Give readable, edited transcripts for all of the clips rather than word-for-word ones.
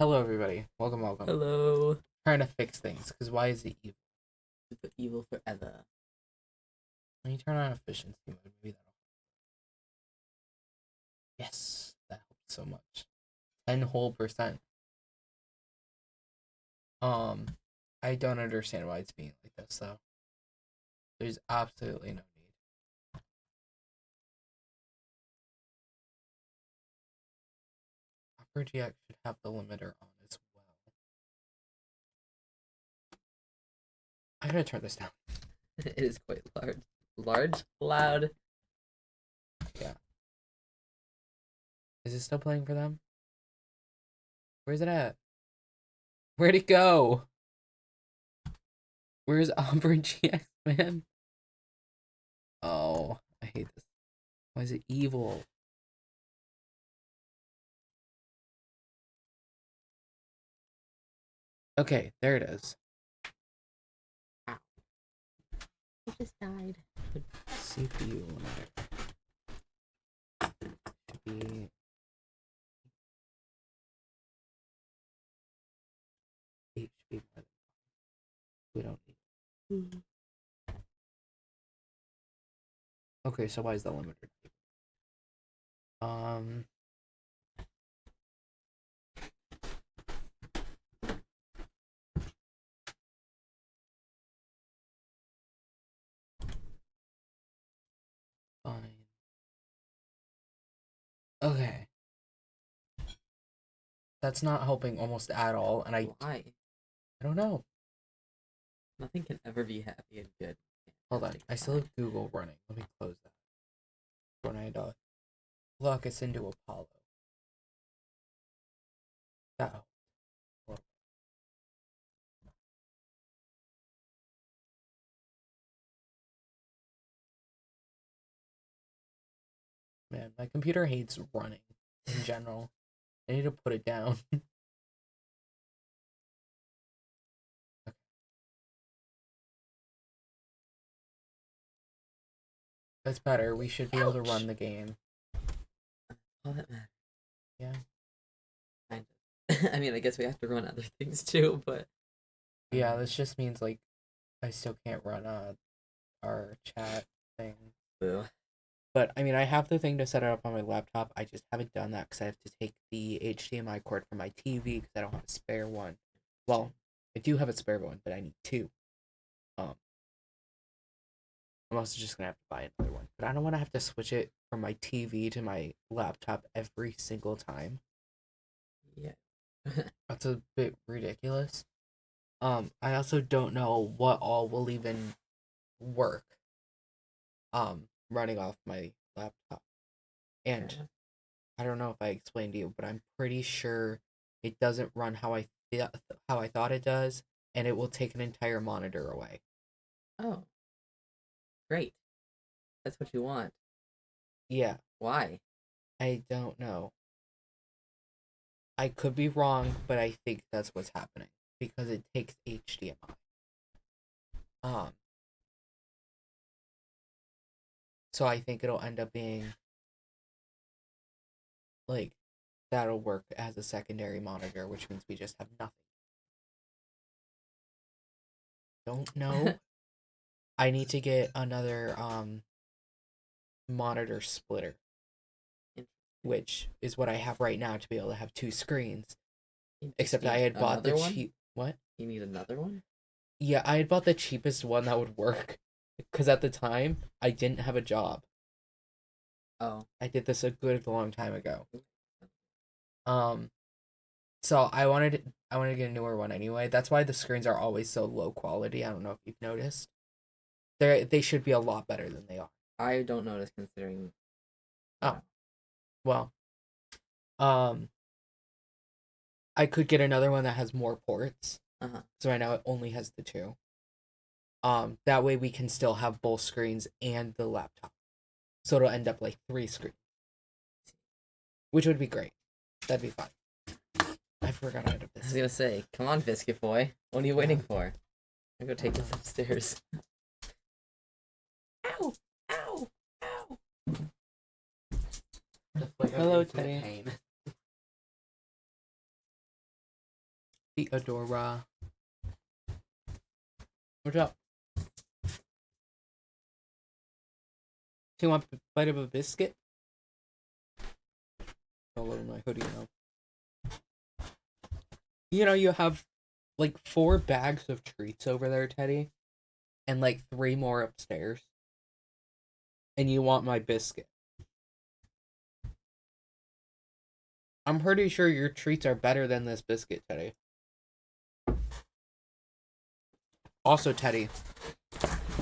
Hello, everybody. Welcome. Hello. Trying to fix things, because why is it evil? The evil forever. When you turn on efficiency mode, maybe that'll. Yes, that helps so much. 10 whole percent. I don't understand why it's being like this, though. There's absolutely no need. Opera GX should have the limiter on as well. I'm gonna turn this down. It is quite large. Large? Loud? Yeah. Is it still playing for them? Where's it at? Where'd it go? Where's Opera GX, man? Oh, I hate this. Why is it evil? Okay, there it is. Ow. It just died. CPU limiter should be HP more than we don't need. Okay, so why is the limiter? Um, fine. Okay, that's not helping almost at all, and I Why? don't know. Nothing can ever be happy and good. Hold on, I still have Google running. Let me close that. Tornado. Look, it's into Apollo. That. Well, man, my computer hates running in general. I need to put it down. Okay. That's better. We should be able to run the game. All that matters. Yeah. Kind of. I mean, I guess we have to run other things too, but. Yeah, this just means like I still can't run our chat thing. Boo. But I mean, I have the thing to set it up on my laptop. I just haven't done that because I have to take the HDMI cord from my TV because I don't have a spare one. Well, I do have a spare one, but I need two. Um, I'm also just gonna have to buy another one. But I don't want to have to switch it from my TV to my laptop every single time. Yeah. That's a bit ridiculous. I also don't know what all will even work. Running off my laptop. And Yeah. I don't know if I explained to you, but I'm pretty sure it doesn't run how I thought it does, and it will take an entire monitor away. Oh, great. That's what you want. Yeah, Why? I don't know. I could be wrong, but I think that's what's happening because it takes HDMI. Um, so I think it'll end up being like that'll work as a secondary monitor, which means we just have nothing. Don't know. I need to get another monitor splitter, which is what I have right now to be able to have two screens. You just Except I need had bought the another one? cheap. What? You need another one? Yeah, I had bought the cheapest one that would work. Because at the time, I didn't have a job. Oh. I did this a good long time ago. Um, so I wanted to get a newer one anyway. That's why the screens are always so low quality. I don't know if you've noticed. They should be a lot better than they are. I don't notice considering. Oh, well. Um, I could get another one that has more ports. Uh-huh. So right now it only has the two. That way we can still have both screens and the laptop. So it'll end up like three screens. Which would be great. That'd be fun. I forgot I had a I was biscuit. gonna say, come on, biscuit boy. What are you waiting for? I'm gonna go take this Uh-huh. upstairs. Ow! Ow! Ow! Hello, Teddy. Theodora. What's up? Do you want a bite of a biscuit? All over my hoodie now. You know, you have like 4 bags of treats over there, Teddy, and like 3 more upstairs. And you want my biscuit. I'm pretty sure your treats are better than this biscuit, Teddy. Also, Teddy,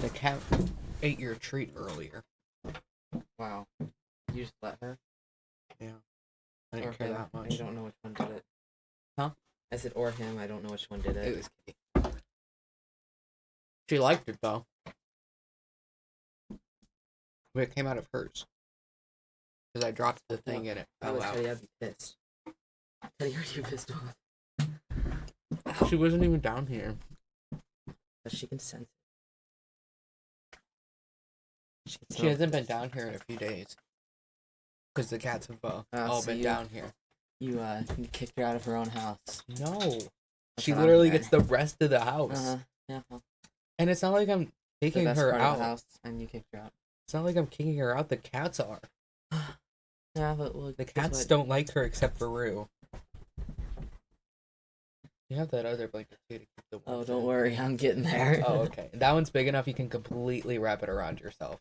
the cat ate your treat earlier. Wow. You just let her? Yeah. I didn't Or care him. that much. I don't know which one did it. Huh? I said or him. I don't know which one did it. It was Kitty. She liked it, though. But it came out of hers. Because I dropped the thing and it fell out. Teddy, I'd be pissed. Teddy, are you pissed off? She wasn't even down here. But she can sense it. She hasn't been down here in a few days. Because the cats have all so been down here. You kicked her out of her own house. No. That's She what literally I'm gets the rest of the house. Yeah. Well, And it's not like I'm kicking the best her part out. of the house, and you kicked her out. It's not like I'm kicking her out. The cats are. Yeah, but well, The cats don't like her except for Rue. You have that other blanket too to keep the warmth don't in. worry, I'm getting there. Oh, okay. That one's big enough you can completely wrap it around yourself.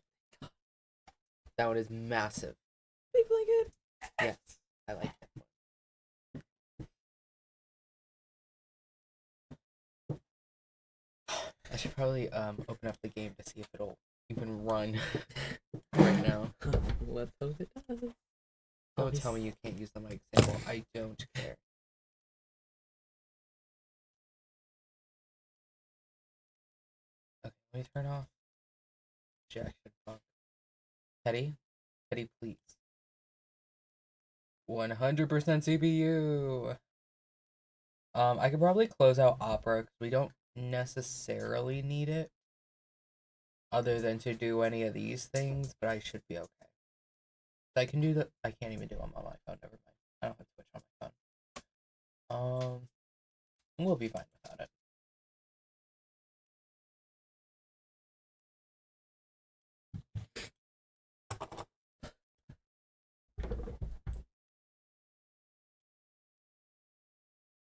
That one is massive. Big blanket. Yes, I like that one. I should probably open up the game to see if it'll even run right now. Let's hope it does. Don't tell me you can't use them like example. I don't care. Okay, let me turn off Jackson Funk. Teddy, please. 100% CPU. I could probably close out Opera because we don't necessarily need it, other than to do any of these things. But I should be okay. I can do that. I can't even do them on my phone. Never mind. I don't have Twitch on my phone. We'll be fine without it.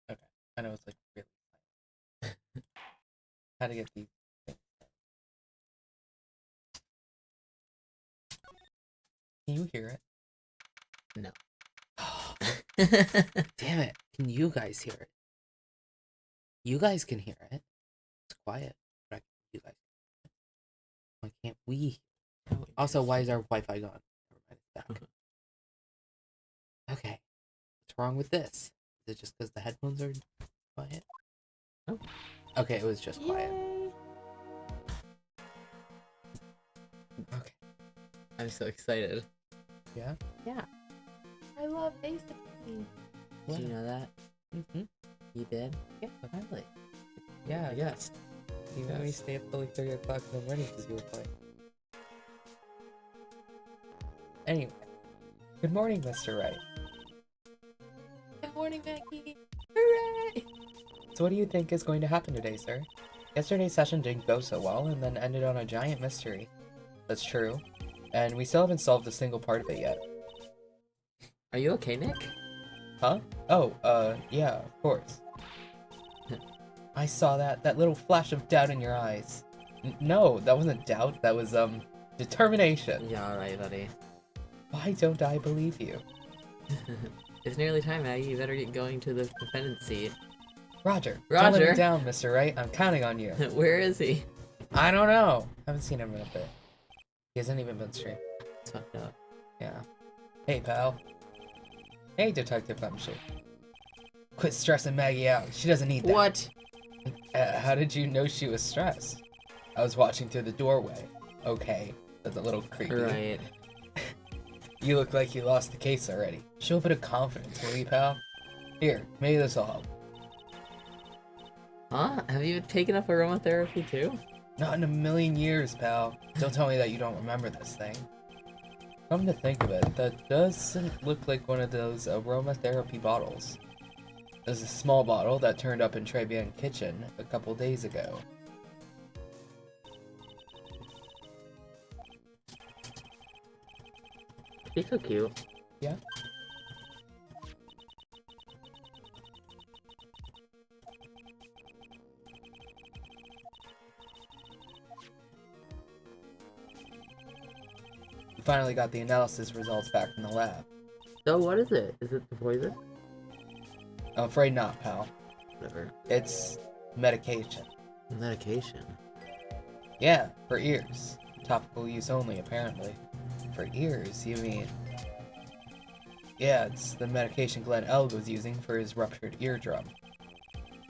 Okay. I know it's like really silent. How to get these things done. Can you hear it? No. Damn it. Can you guys hear it? You guys can hear it. It's quiet. But you guys can hear it. Why can't we? Also, why is our Wi-Fi gone? Never mind, it's back. Okay. What's wrong with this? Is it just because the headphones are quiet? Oh. Okay, it was just quiet. Yay. Okay. I'm so excited. Yeah? Yeah. I love Ace Attorney. Did you know that? Mm-hmm. You did? Yeah. Finally. Yeah, I guess. You made me stay up till like 3 o'clock in the morning because you were playing. Anyway. Good morning, Mr. Wright. Good morning, Maggie. Hooray! So what do you think is going to happen today, sir? Yesterday's session didn't go so well and then ended on a giant mystery. That's true. And we still haven't solved a single part of it yet. Are you okay, Nick? Huh? Oh, yeah, of course. I saw that little flash of doubt in your eyes. No, that wasn't doubt, that was, determination. Yeah, alright, buddy. Why don't I believe you? It's nearly time, Maggie. You better get going to the defendant's seat. Roger. Don't let Roger. me down, Mr. Wright. I'm counting on you. Where is he? I don't know. Haven't seen him in a bit. He hasn't even been streamed. It's fucked up. Yeah. Hey, pal. Hey, Detective Thumbshit. Quit stressing Maggie out. She doesn't need that. What? How did you know she was stressed? I was watching through the doorway. Okay, that's a little creepy. Right. You look like you lost the case already. Show a bit of confidence, will you, pal? Here, maybe this will help. Huh? Have you taken up aromatherapy too? Not in a million years, pal. Don't tell me that you don't remember this thing. Come to think of it, that doesn't look like one of those aromatherapy bottles. There's a small bottle that turned up in Trebian kitchen a couple days ago. She's so cute. Yeah. We finally got the analysis results back from the lab. So what is it? Is it the poison? I'm afraid not, pal. Whatever. It's medication. Medication. Yeah, for ears. Topical use only, apparently. For ears, you mean? Yeah, it's the medication Glenn Elg was using for his ruptured eardrum.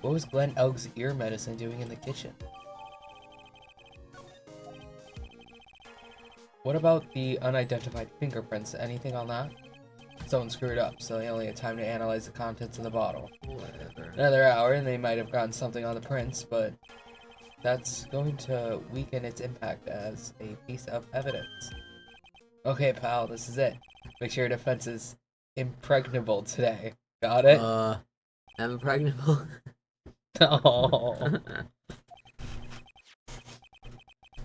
What was Glenn Elg's ear medicine doing in the kitchen? What about the unidentified fingerprints? Anything on that? Someone screwed up, so they only had time to analyze the contents of the bottle. Whatever. Another hour, and they might have gotten something on the prints, but that's going to weaken its impact as a piece of evidence. Okay, pal, this is it. Make sure your defense is impregnable today. Got it? I'm impregnable. Oh.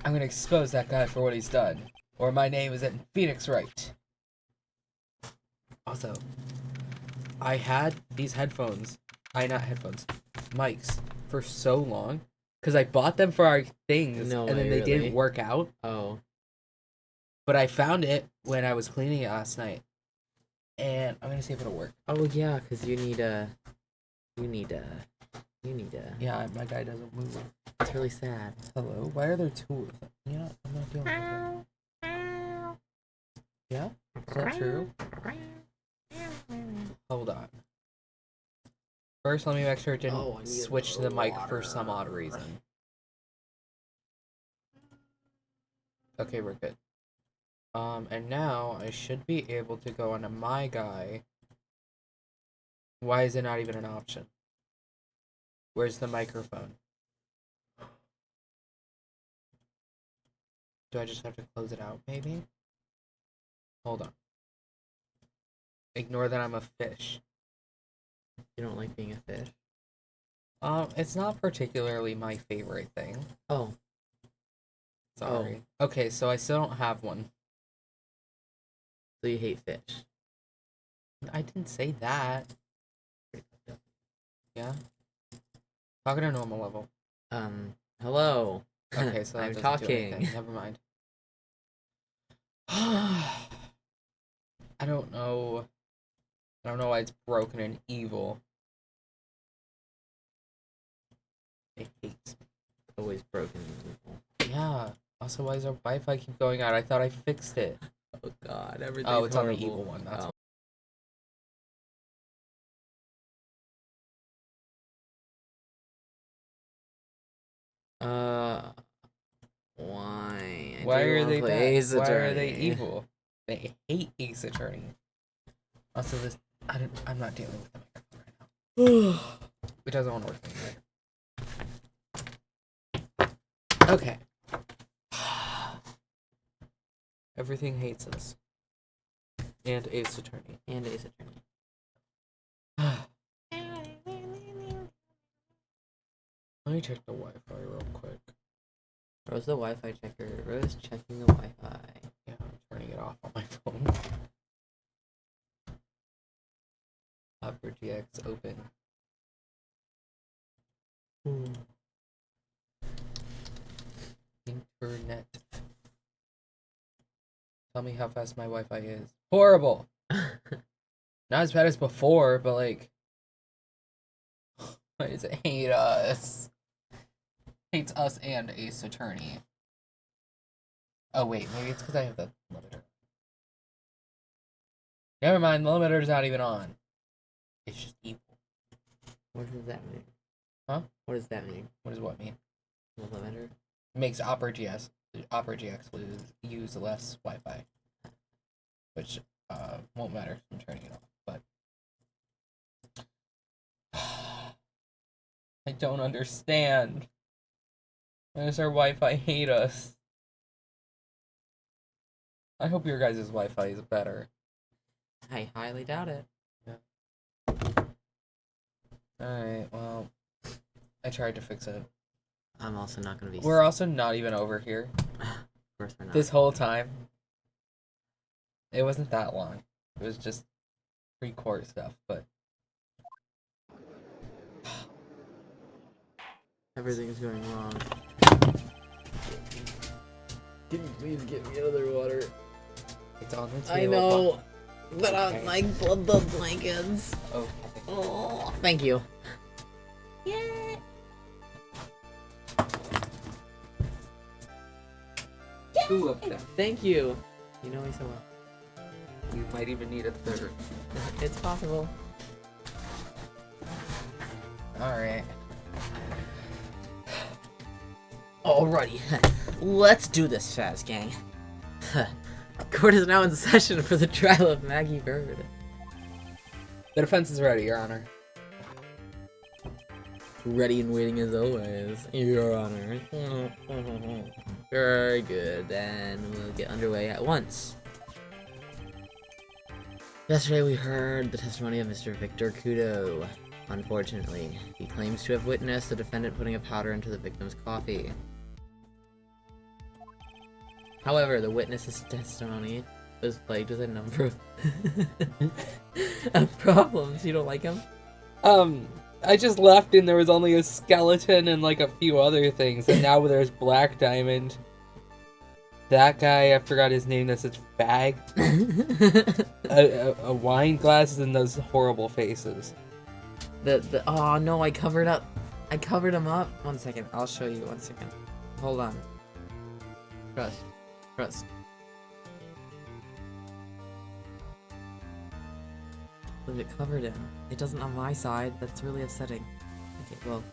I'm gonna expose that guy for what he's done, or my name isn't Phoenix Wright. Also, I had these headphones, mics, for so long, because I bought them for our things, No and then way, they really? didn't work out. Oh. But I found it when I was cleaning it last night, and I'm gonna see if it'll work. Oh yeah, because you need a. Yeah, my guy doesn't move. It's really sad. Hello? Why are there tools? You know, I'm not doing anything. Yeah? Is that true? Hold on. First, let me make sure it didn't switch to the mic for some odd reason. Okay, we're good. And now I should be able to go onto my guy. Why is it not even an option? Where's the microphone? Do I just have to close it out, maybe? Hold on. Ignore that I'm a fish. You don't like being a fish? It's not particularly my favorite thing. Oh. Sorry. Okay, so I still don't have one. So you hate fish? I didn't say that. Yeah? Talk at a normal level. Hello. Okay, so that I'm doesn't do talking. anything. Never mind. I don't know. I don't know why it's broken and evil. It hates me. Always broken and evil. Yeah. Also, why does our Wi-Fi keep going out? I thought I fixed it. Oh god, everything's Oh, it's horrible. on the evil one. That's Why? Why are they bad? Ace Why are they Attorney. evil? They hate Ace Attorney. Also, this I'm not dealing with the microphone right now. It doesn't want to work anyway. Okay. Everything hates us. And Ace Attorney. And Ace Attorney. Let me check the Wi-Fi real quick. Rose the Wi-Fi checker. Rose checking the Wi-Fi. Yeah, I'm turning it off on my phone. Opera GX open. Internet. Tell me how fast my Wi-Fi is. Horrible! Not as bad as before, but like... Why does it hate us? Hates us and Ace Attorney. Oh wait, maybe it's because I have the limiter. Never mind, the limiter's not even on. It's just evil. What does that mean? Huh? What does that mean? What does what mean? The limiter? It makes Opera GX use less Wi-Fi. Which won't matter. I'm turning it off, but I don't understand. Why does our Wi-Fi hate us? I hope your guys' Wi-Fi is better. I highly doubt it. Yeah. Alright, well, I tried to fix it. I'm also not gonna be. We're also not even over here. Of course we're not. This whole time. It wasn't that long. It was just pre-court stuff, but Everything's going wrong. Can you please get me another water? it's on the I table. know, but Okay. on my blood blankets. Okay. Oh, thank you. Yeah. Two of them. Thank you. You know me so well. You might even need a third. It's possible. Alright. Alrighty, let's do this, fast gang. Court is now in session for the trial of Maggie Bird. The defense is ready, Your Honor. Ready and waiting as always, Your Honor. Very good, then we'll get underway at once. Yesterday we heard the testimony of Mr. Victor Kudo. Unfortunately, he claims to have witnessed the defendant putting a powder into the victim's coffee. However, the witness's testimony was plagued with a number of problems. You don't like him? I just left and there was only a skeleton and like a few other things, and now there's Black Diamond. That guy, I forgot his name, that's its bag. a wine glass and those horrible faces. Oh no, I covered him up. 1 second, I'll show you. 1 second. Hold on. Trust. But it covered him. It doesn't on my side. That's really upsetting. Okay, well.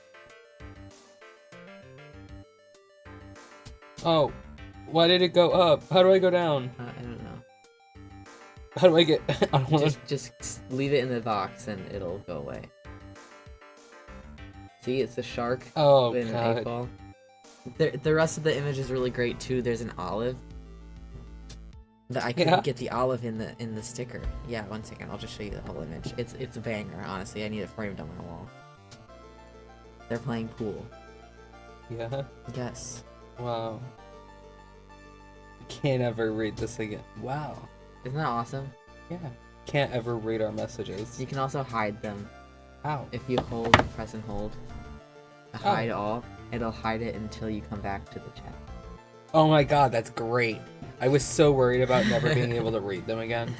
Oh, why did it go up? How do I go down? I don't know. How do I get on one? Just leave it in the box and it'll go away. See, it's the shark. Oh, with an God. 8-ball. The rest of the image is really great too. There's an olive. But I couldn't get the olive in the sticker. Yeah, 1 second. I'll just show you the whole image. It's a banger. Honestly, I need it framed on my wall. They're playing pool. Yeah? Yes. Wow. Can't ever read this again. Wow. Isn't that awesome? Yeah. Can't ever read our messages. You can also hide them. How? If you press and hold. Hide all. It'll hide it until you come back to the chat. Oh my God, that's great. I was so worried about never being able to read them again.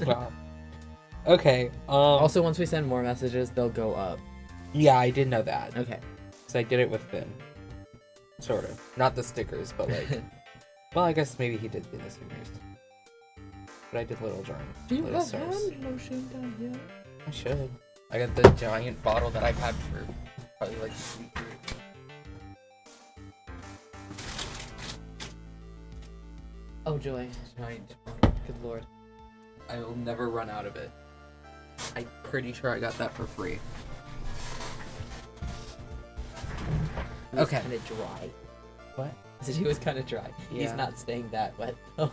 Wow. Okay. Also, once we send more messages, they'll go up. Yeah, I did know that. Okay. So I did it with Finn. Sort of. Not the stickers, but like. Well, I guess maybe he did do the stickers. But I did little drawing. Do you little have stars. hand lotion down here? I should. I got the giant bottle that I've had for probably like 3 years. Oh joy. Giant. Good lord. I will never run out of it. I'm pretty sure I got that for free. He was Okay. kind of dry. What? I said he was kind of dry. He's Yeah. not staying that wet. Oh.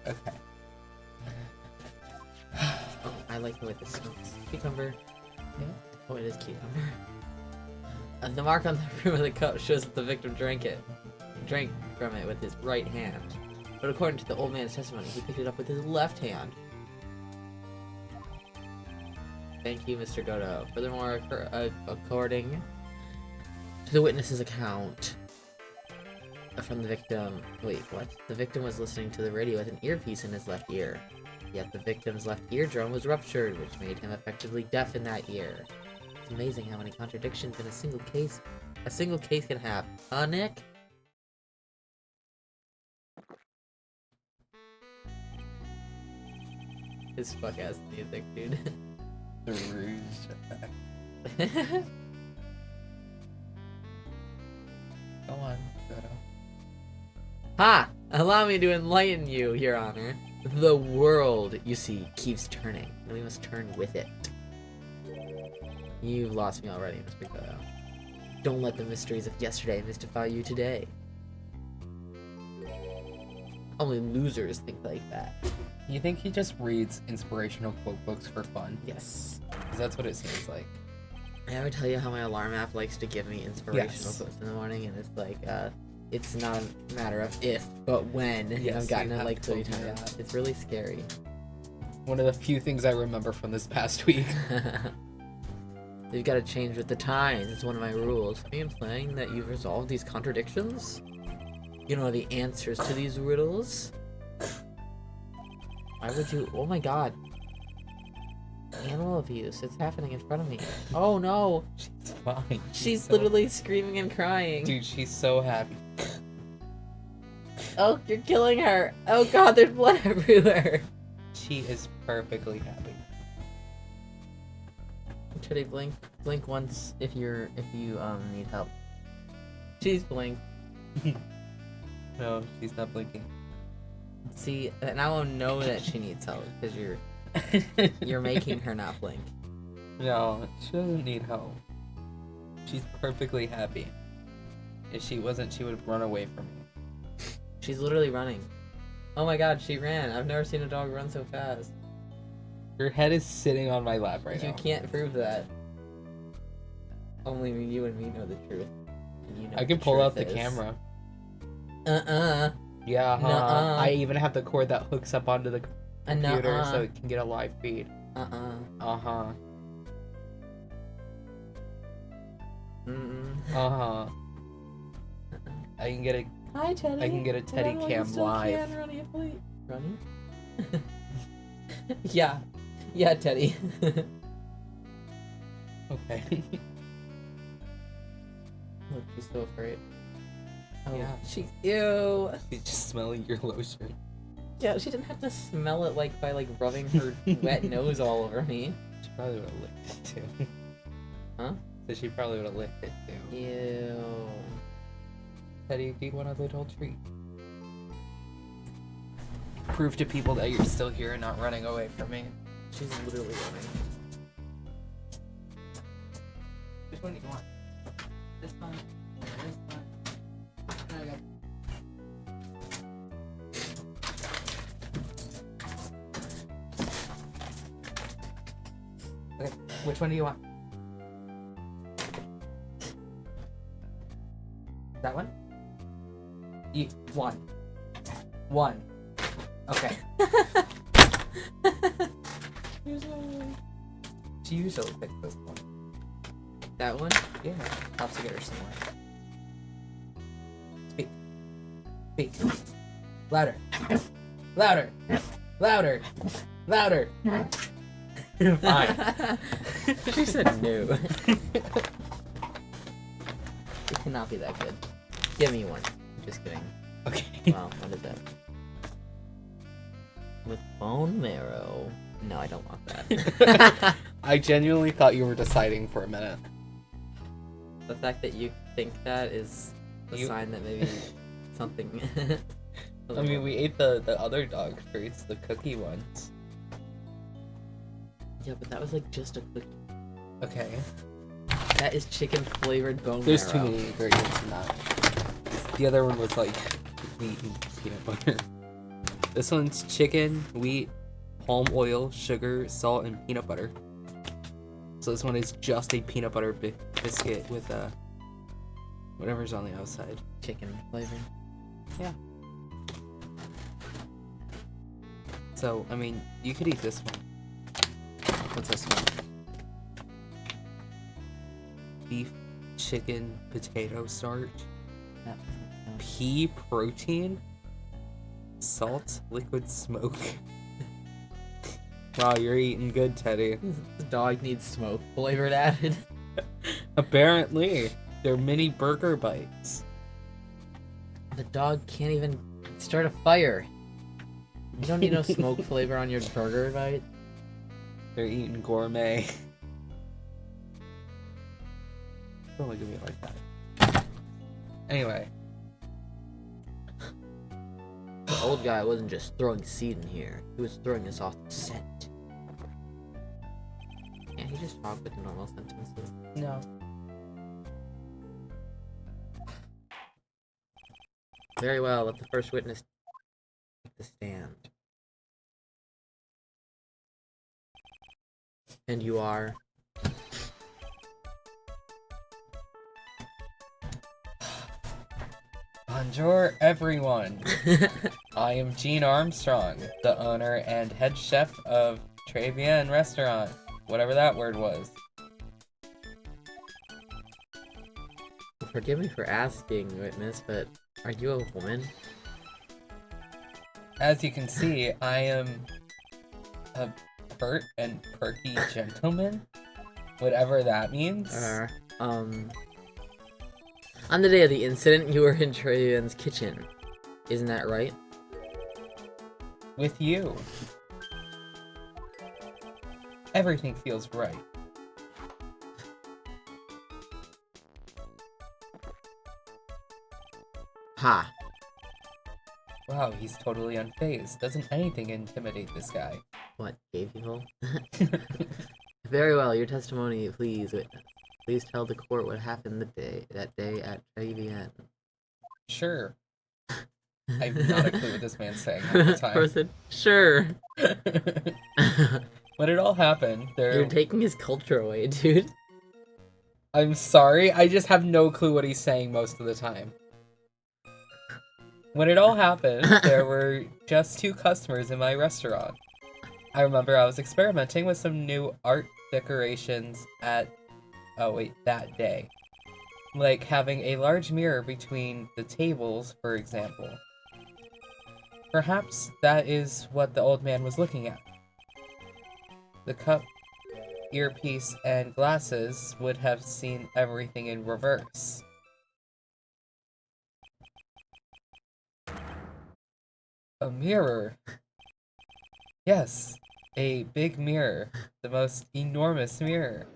Okay. Oh, I like the way this smells. Cucumber. Yeah. Oh, it is cucumber. The mark on the rim of the cup shows that the victim drank from it with his right hand. But according to the old man's testimony, he picked it up with his left hand. Thank you, Mr. Godo. Furthermore, according to the witness's account from the victim... Wait, what? The victim was listening to the radio with an earpiece in his left ear. Yet the victim's left eardrum was ruptured, which made him effectively deaf in that ear. It's amazing how many contradictions in a single case can have. Huh, Nick? His fuck-ass music, dude. The Rouge. Go on, Godo. Ha! Allow me to enlighten you, Your Honor. The world, you see, keeps turning, and we must turn with it. You've lost me already, Mr. Godo. Don't let the mysteries of yesterday mystify you today. Only losers think like that. You think he just reads inspirational quote books for fun? Yes. Because that's what it seems like. I ever tell you how my alarm app likes to give me inspirational Yes. quotes in the morning, and it's like, it's not a matter of if, but when. And Yes, I've gotten you it have like 3 told me times. that. It's really scary. One of the few things I remember from this past week. You've got to change with the times. It's one of my rules. Are you implying that you've resolved these contradictions? You know the answers to these riddles? Why would you? Oh my god. Animal abuse. It's happening in front of me. Oh no. She's fine. She's so... literally screaming and crying. Dude, she's so happy. Oh, you're killing her. Oh god, there's blood everywhere. She is perfectly happy. Teddy, blink once if you need help. She's blinked. No, she's not blinking. See, now I'll know that she needs help because you're making her not blink. No, she doesn't need help. She's perfectly happy. If she wasn't, she would run away from me. She's literally running. Oh my god, she ran. I've never seen a dog run so fast. Her head is sitting on my lap right now. You can't prove that. Only you and me know the truth. And you know I can pull out the camera. Yeah, Nuh-uh. I even have the cord that hooks up onto the computer Nuh-uh. so it can get a live feed. Uh-huh. Mm-mm. Uh-huh. I can get a Hi, Teddy. I can get a Teddy cam live. Running? Yeah. Yeah, Teddy. Okay. Look, she's so afraid. Oh, Yeah. Ew. She's just smelling your lotion. Yeah, she didn't have to smell it like by like rubbing her wet nose all over me. She probably would have licked it too. Huh? So she probably would have licked it too. Ew. Teddy, do you want a little treat? Prove to people that you're still here and not running away from me. She's literally running. Which one do you want? This one? This one? I got... Okay, which one do you want? That one? One. One. Okay. She usually picks this one. That one? Yeah, I'll have to get her some more. Speak. Speak. Louder. Louder. Louder. Louder. Fine. She said no. It cannot be that good. Give me one. Just kidding. Okay. Wow, what is that? With bone marrow. No, I don't want that. I genuinely thought you were deciding for a minute. The fact that you think that is a sign that maybe something. I mean, we ate the other dog treats, the cookie ones. Yeah, but that was like just a cookie. Okay. That is chicken flavored bone There's too marrow. many ingredients in that. The other one was like wheat and peanut butter. This one's chicken, wheat, palm oil, sugar, salt, and peanut butter. So this one is just a peanut butter biscuit with whatever's on the outside. Chicken flavor. Yeah. So, I mean, you could eat this one. What's this one? Beef, chicken, potato starch, That pea protein, salt, liquid smoke. Wow, you're eating good, Teddy. The dog needs smoke flavored added. Apparently, they're mini burger bites. The dog can't even start a fire. You don't need no smoke flavor on your burger bite. They're eating gourmet. Don't look at me like that. Anyway. The old guy wasn't just throwing seed in here. He was throwing us off the scent. Can't he just talk with normal sentences? No. Very well, let the first witness the stand. And you are? Bonjour, everyone. I am Gene Armstrong, the owner and head chef of Très Bien Restaurant, whatever that word was. Forgive me for asking, witness, but are you a woman? As you can see, I am a pert and perky gentleman, whatever that means. On the day of the incident, you were in Trevian's kitchen. Isn't that right? With you. Everything feels right. Ha! Wow, he's totally unfazed. Doesn't anything intimidate this guy? What, gay people? Very well, your testimony, please, witness. Please tell the court what happened that day at Trevian. Sure. I have not a clue what this man's saying half the time. Person, sure. When it all happened, You're taking his culture away, dude. I'm sorry, I just have no clue what he's saying most of the time. When it all happened, there were just 2 customers in my restaurant. I remember I was experimenting with some new art decorations that day. Like having a large mirror between the tables, for example. Perhaps that is what the old man was looking at. The cup, earpiece, and glasses would have seen everything in reverse. A mirror. Yes, a big mirror. The most enormous mirror.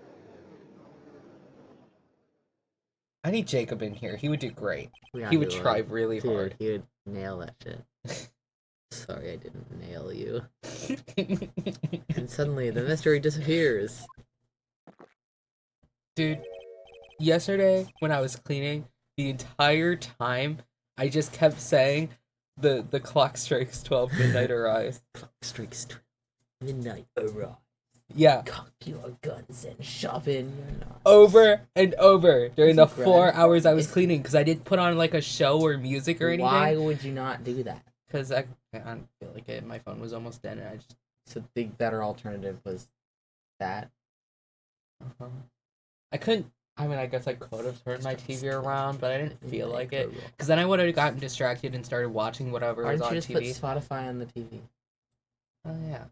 I need Jacob in here. He would do great. He would try really hard. He would nail that shit. Sorry I didn't nail you. And suddenly the mystery disappears. Dude, yesterday when I was cleaning, the entire time I just kept saying the clock strikes 12, midnight arise. Clock strikes 12, midnight arise. Yeah. Cock your guns and shove in your knife. Over and over during the 4 hours I was cleaning, because I didn't put on like a show or music or anything. Why would you not do that? Because I don't feel like it. My phone was almost dead, and I just. So the better alternative was that. I couldn't. I mean, I guess I could have turned my TV around, but I didn't feel like it. Because then I would have gotten distracted and started watching whatever was on TV. Why didn't you just put Spotify on the TV? Oh, yeah.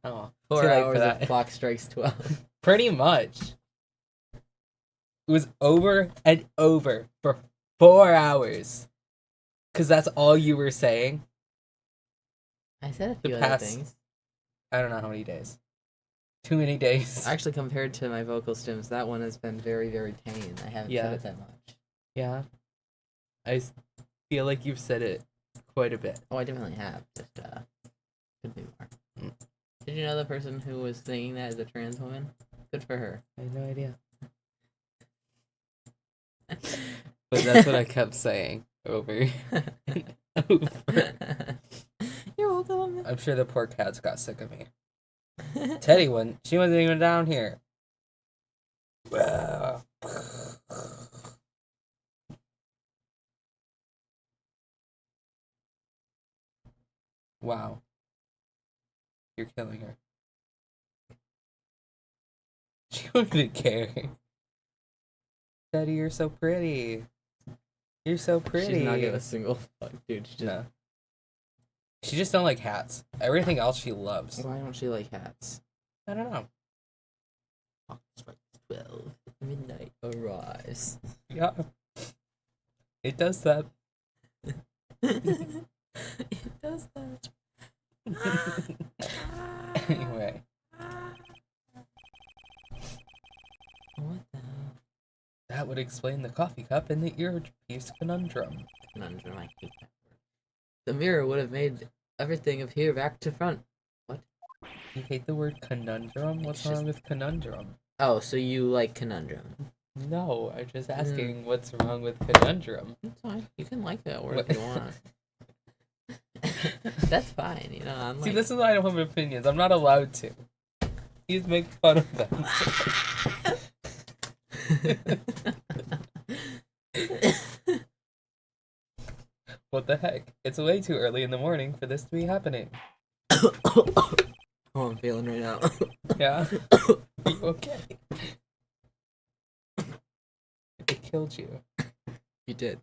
Oh, 4 hours of clock strikes 12. Pretty much. It was over and over for 4 hours. Because that's all you were saying. I said a few other things. I don't know how many days. Too many days. Actually, compared to my vocal stems, that one has been very, very tame. I haven't said it that much. Yeah. I feel like you've said it quite a bit. Oh, I definitely have. Just, could be more. Did you know the person who was singing that is a trans woman? Good for her. I had no idea. But that's what I kept saying. Over. Over. You're welcome. I'm sure the poor cats got sick of me. Teddy she wasn't even down here. Wow. You're killing her. She wouldn't care. Teddy, you're so pretty. You're so pretty. She's not gonna a single fuck, dude. She just don't like hats. Everything else she loves. Why don't she like hats? I don't know. 12, midnight arrives. Yeah. It does that. It does that. Anyway. What the hell? That would explain the coffee cup and the earpiece conundrum. Conundrum, I hate that word. The mirror would have made everything appear back to front. What? You hate the word conundrum? What's wrong with conundrum? Oh, so you like conundrum? No, I'm just asking what's wrong with conundrum. That's fine. You can like that word if you want. That's fine, you know. I'm See, like... this is why I don't have opinions. I'm not allowed to. He's make fun of them. What the heck? It's way too early in the morning for this to be happening. Oh, I'm feeling right now. Yeah? Are you okay? It killed you. You did.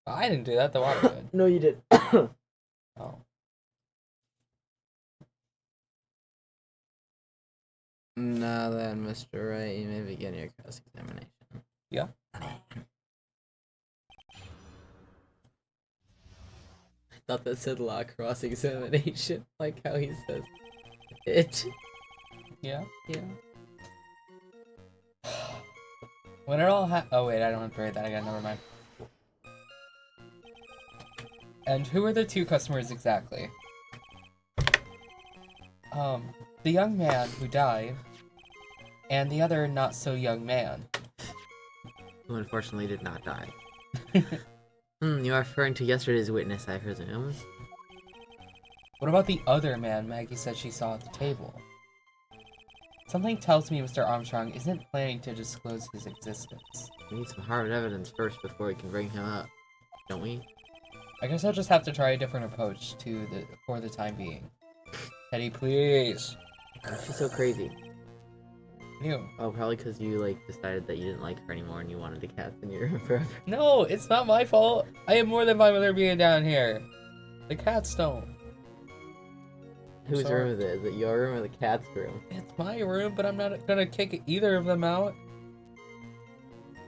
I didn't do that, the water did. No, you did. Oh. Now then, Mr. Wright, you may begin your cross-examination. Yeah? I thought that said law cross-examination, like how he says it. Yeah? Yeah. When it all oh wait, I don't have to write that again, never mind. And who are the two customers exactly? The young man who died, and the other not-so-young man. Who unfortunately did not die. You are referring to yesterday's witness, I presume? What about the other man Maggie said she saw at the table? Something tells me Mr. Armstrong isn't planning to disclose his existence. We need some hard evidence first before we can bring him up, don't we? I guess I'll just have to try a different approach for the time being. Teddy, please. She's so crazy. You. Oh, probably because you, like, decided that you didn't like her anymore and you wanted the cats in your room forever. No, it's not my fault. I am more than fine with her being down here. The cats don't. Whose Sorry. room is it? Is it your room or the cat's room? It's my room, but I'm not gonna kick either of them out.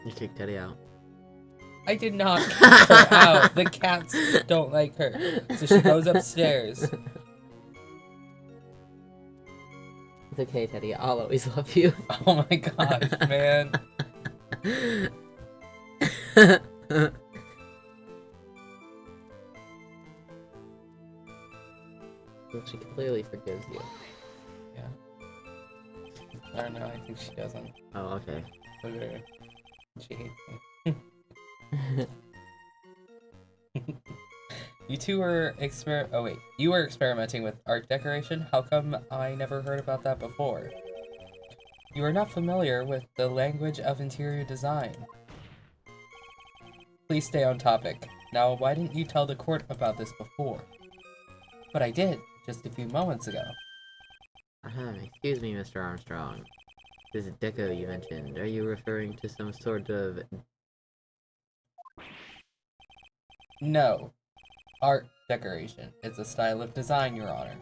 You kicked Teddy out. I did not kick her out. The cats don't like her. So she goes upstairs. It's okay, Teddy. I'll always love you. Oh my gosh, man. Well, she clearly forgives you. Yeah. I don't know, I think she doesn't. Oh, okay. Look at her. She hates me. You two were you were experimenting with art decoration? How come I never heard about that before? You are not familiar with the language of interior design. Please stay on topic. Now, why didn't you tell the court about this before? But I did, just a few moments ago. Excuse me, Mr. Armstrong. This deco you mentioned, are you referring to some sort of... No. Art decoration. It's a style of design, Your Honor.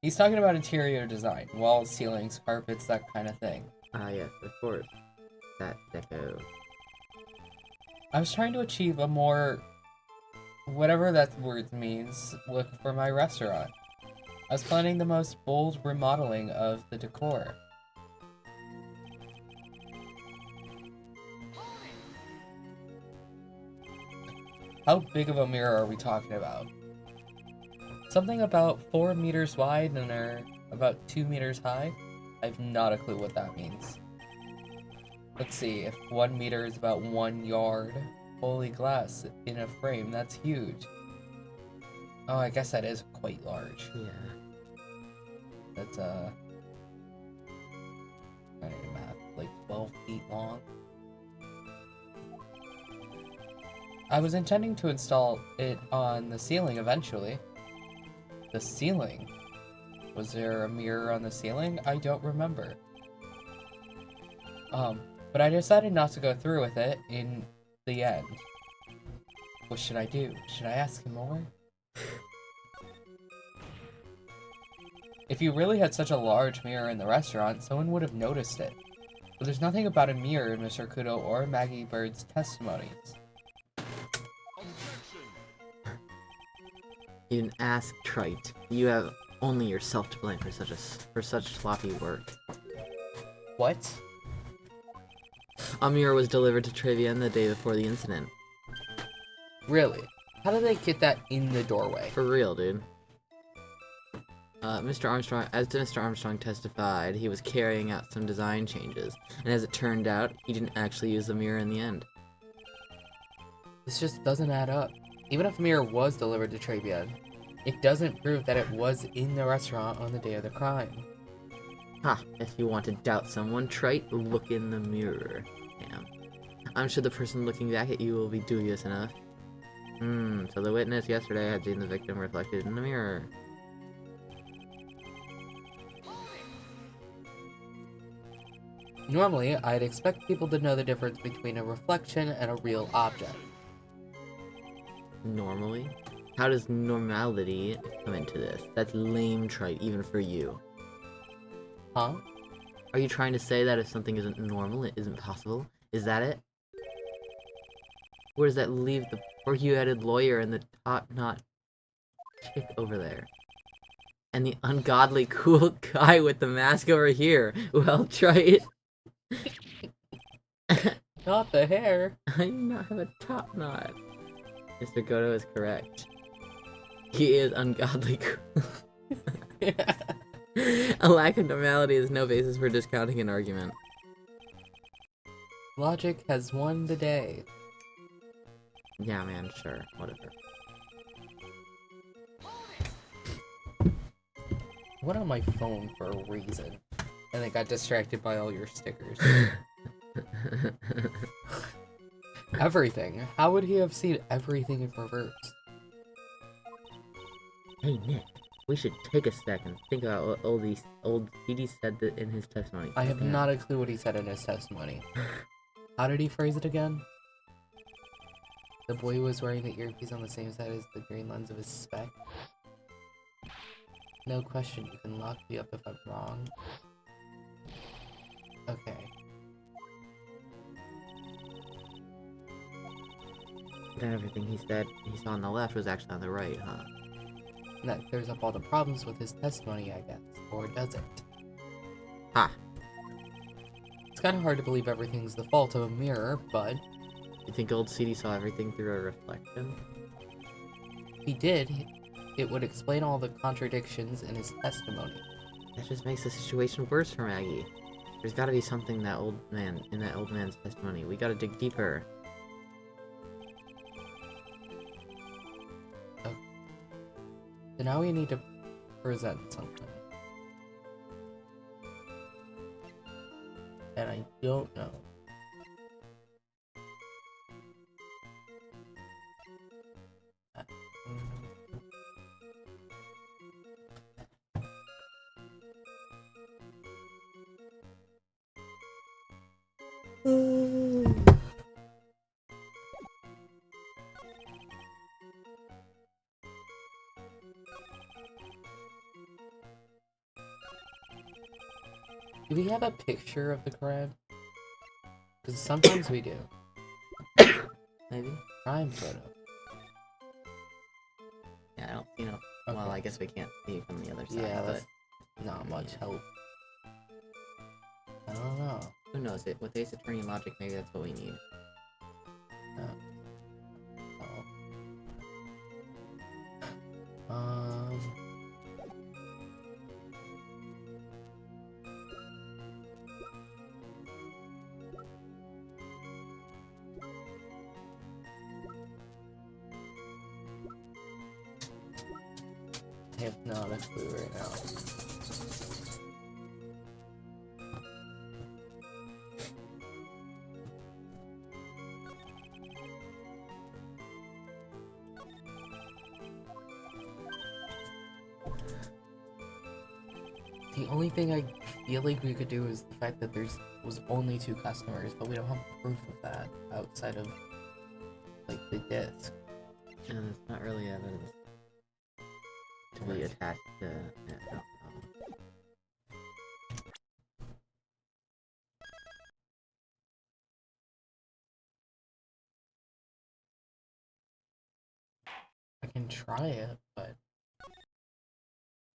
He's talking about interior design. Walls, ceilings, carpets, that kind of thing. Ah, yes, of course. That deco. I was trying to achieve a more... whatever that word means, look for my restaurant. I was planning the most bold remodeling of the decor. How big of a mirror are we talking about? Something about 4 meters wide and are about 2 meters high? I have not a clue what that means. Let's see, if 1 meter is about 1 yard, holy glass in a frame, that's huge. Oh, I guess that is quite large. Yeah. That's, I don't know, math, like 12 feet long. I was intending to install it on the ceiling eventually. The ceiling? Was there a mirror on the ceiling? I don't remember. But I decided not to go through with it in the end. What should I do? Should I ask him more? If you really had such a large mirror in the restaurant, someone would have noticed it. But there's nothing about a mirror in Mr. Kudo or Maggie Bird's testimonies. You didn't ask, trite. You have only yourself to blame for such sloppy work. What? A mirror was delivered to Trevian the day before the incident. Really? How did they get that in the doorway? For real, dude. Mr. Armstrong testified, he was carrying out some design changes, and as it turned out, he didn't actually use the mirror in the end. This just doesn't add up. Even if a mirror was delivered to Trevian, It doesn't prove that it was in the restaurant on the day of the crime. Ha, if you want to doubt someone, try look in the mirror. Damn. I'm sure the person looking back at you will be dubious enough. So the witness yesterday had seen the victim reflected in the mirror. Normally, I'd expect people to know the difference between a reflection and a real object. Normally? How does normality come into this? That's lame trite, even for you. Huh? Are you trying to say that if something isn't normal, it isn't possible? Is that it? Where does that leave the poor-headed lawyer and the top-knot chick over there? And the ungodly cool guy with the mask over here? Well, try it. Not the hair. I do not have a top knot. Mr. Goto is correct. He is ungodly cool. A lack of normality is no basis for discounting an argument. Logic has won the day. Yeah, man, sure, whatever. I went on my phone for a reason, and I got distracted by all your stickers. Everything. How would he have seen everything in reverse? Hey, Nick, we should take a sec and think about what old CD said that in his testimony. I have not a clue what he said in his testimony. How did he phrase it again? The boy was wearing the earpiece on the same side as the green lens of his spec. No question, you can lock me up if I'm wrong. Okay. Then everything he said he saw on the left was actually on the right, huh? And that clears up all the problems with his testimony, I guess. Or does it? Ha! It's kind of hard to believe everything's the fault of a mirror, but... You think old CD saw everything through a reflection? If he did, it would explain all the contradictions in his testimony. That just makes the situation worse for Maggie. There's gotta be something in that old man's testimony. We gotta dig deeper. Okay. So now we need to present something. And I don't know. Do we have a picture of the crab? Because sometimes we do. Maybe? Crime photo. Yeah, I don't, Okay. well, I guess we can't see from the other side, Yeah, but that's not much help. I don't know. who knows it? With Ace Attorney logic, maybe that's what we need. Oh. I have not a clue right now. The only thing I feel like we could do is the fact that was only 2 customers, but we don't have proof of that outside of like the disc. And it's not really evidence to be attached to. Yeah, no. I can try it, but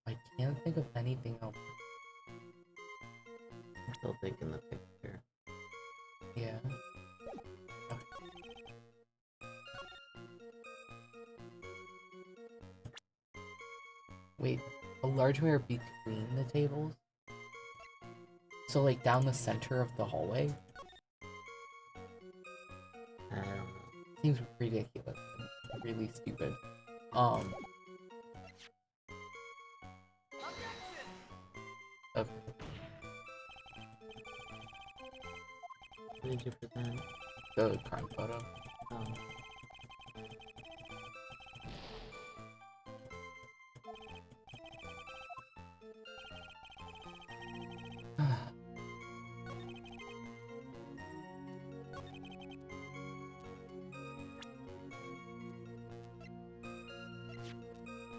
I can't think of anything else. I'm still taking the picture. Yeah. Wait, a large mirror between the tables? So like down the center of the hallway? I don't know. Seems ridiculous. Really stupid. did you present? The crime photo. Oh.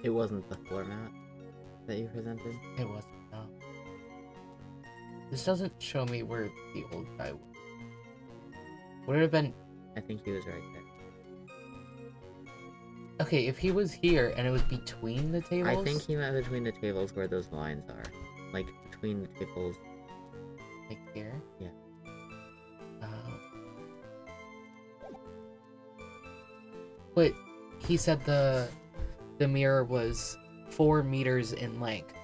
It wasn't the floor mat that you presented? It wasn't, no. This doesn't show me where the old guy was. Would it have been... I think he was right there. Okay, if he was here and it was between the tables... I think he meant between the tables where those lines are. Like, between the tables. Like here? Yeah. But he said the mirror was 4 meters in length.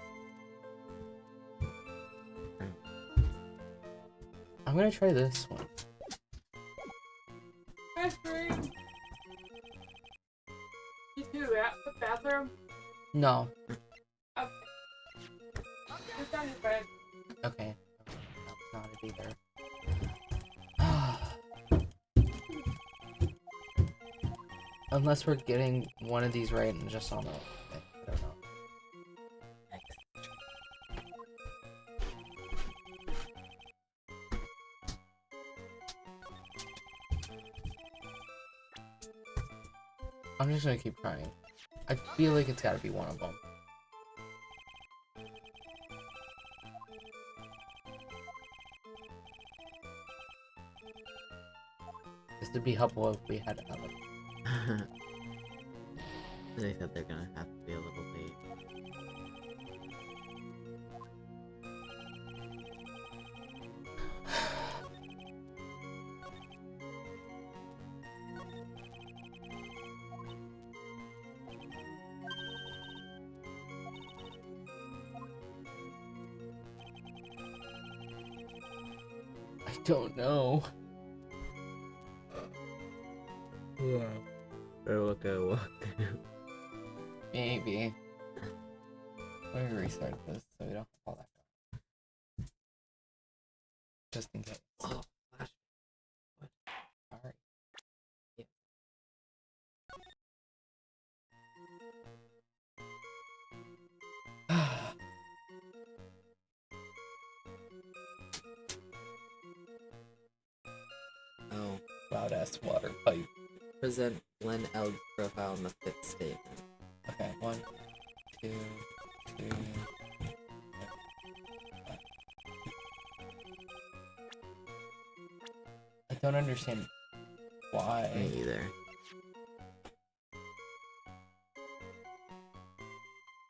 I'm gonna try this one. Restroom. You too, the bathroom? No. Okay. Just down your bed. Okay. That's not it either. Unless we're getting one of these right and just on the... I don't know. I'm just gonna keep trying. I feel like it's gotta be one of them. This would be helpful if we had to have it. They said they're gonna have to be a little late. I don't know. Yeah. Or look at what. Maybe. Let me restart this so we don't have all that. Just in case. Oh, flash. Alright. Yeah. Oh. Loud ass water pipe. Present Glenn Elg's profile in the 5th statement. Okay, 1, 2, 3. I don't understand why. Me either.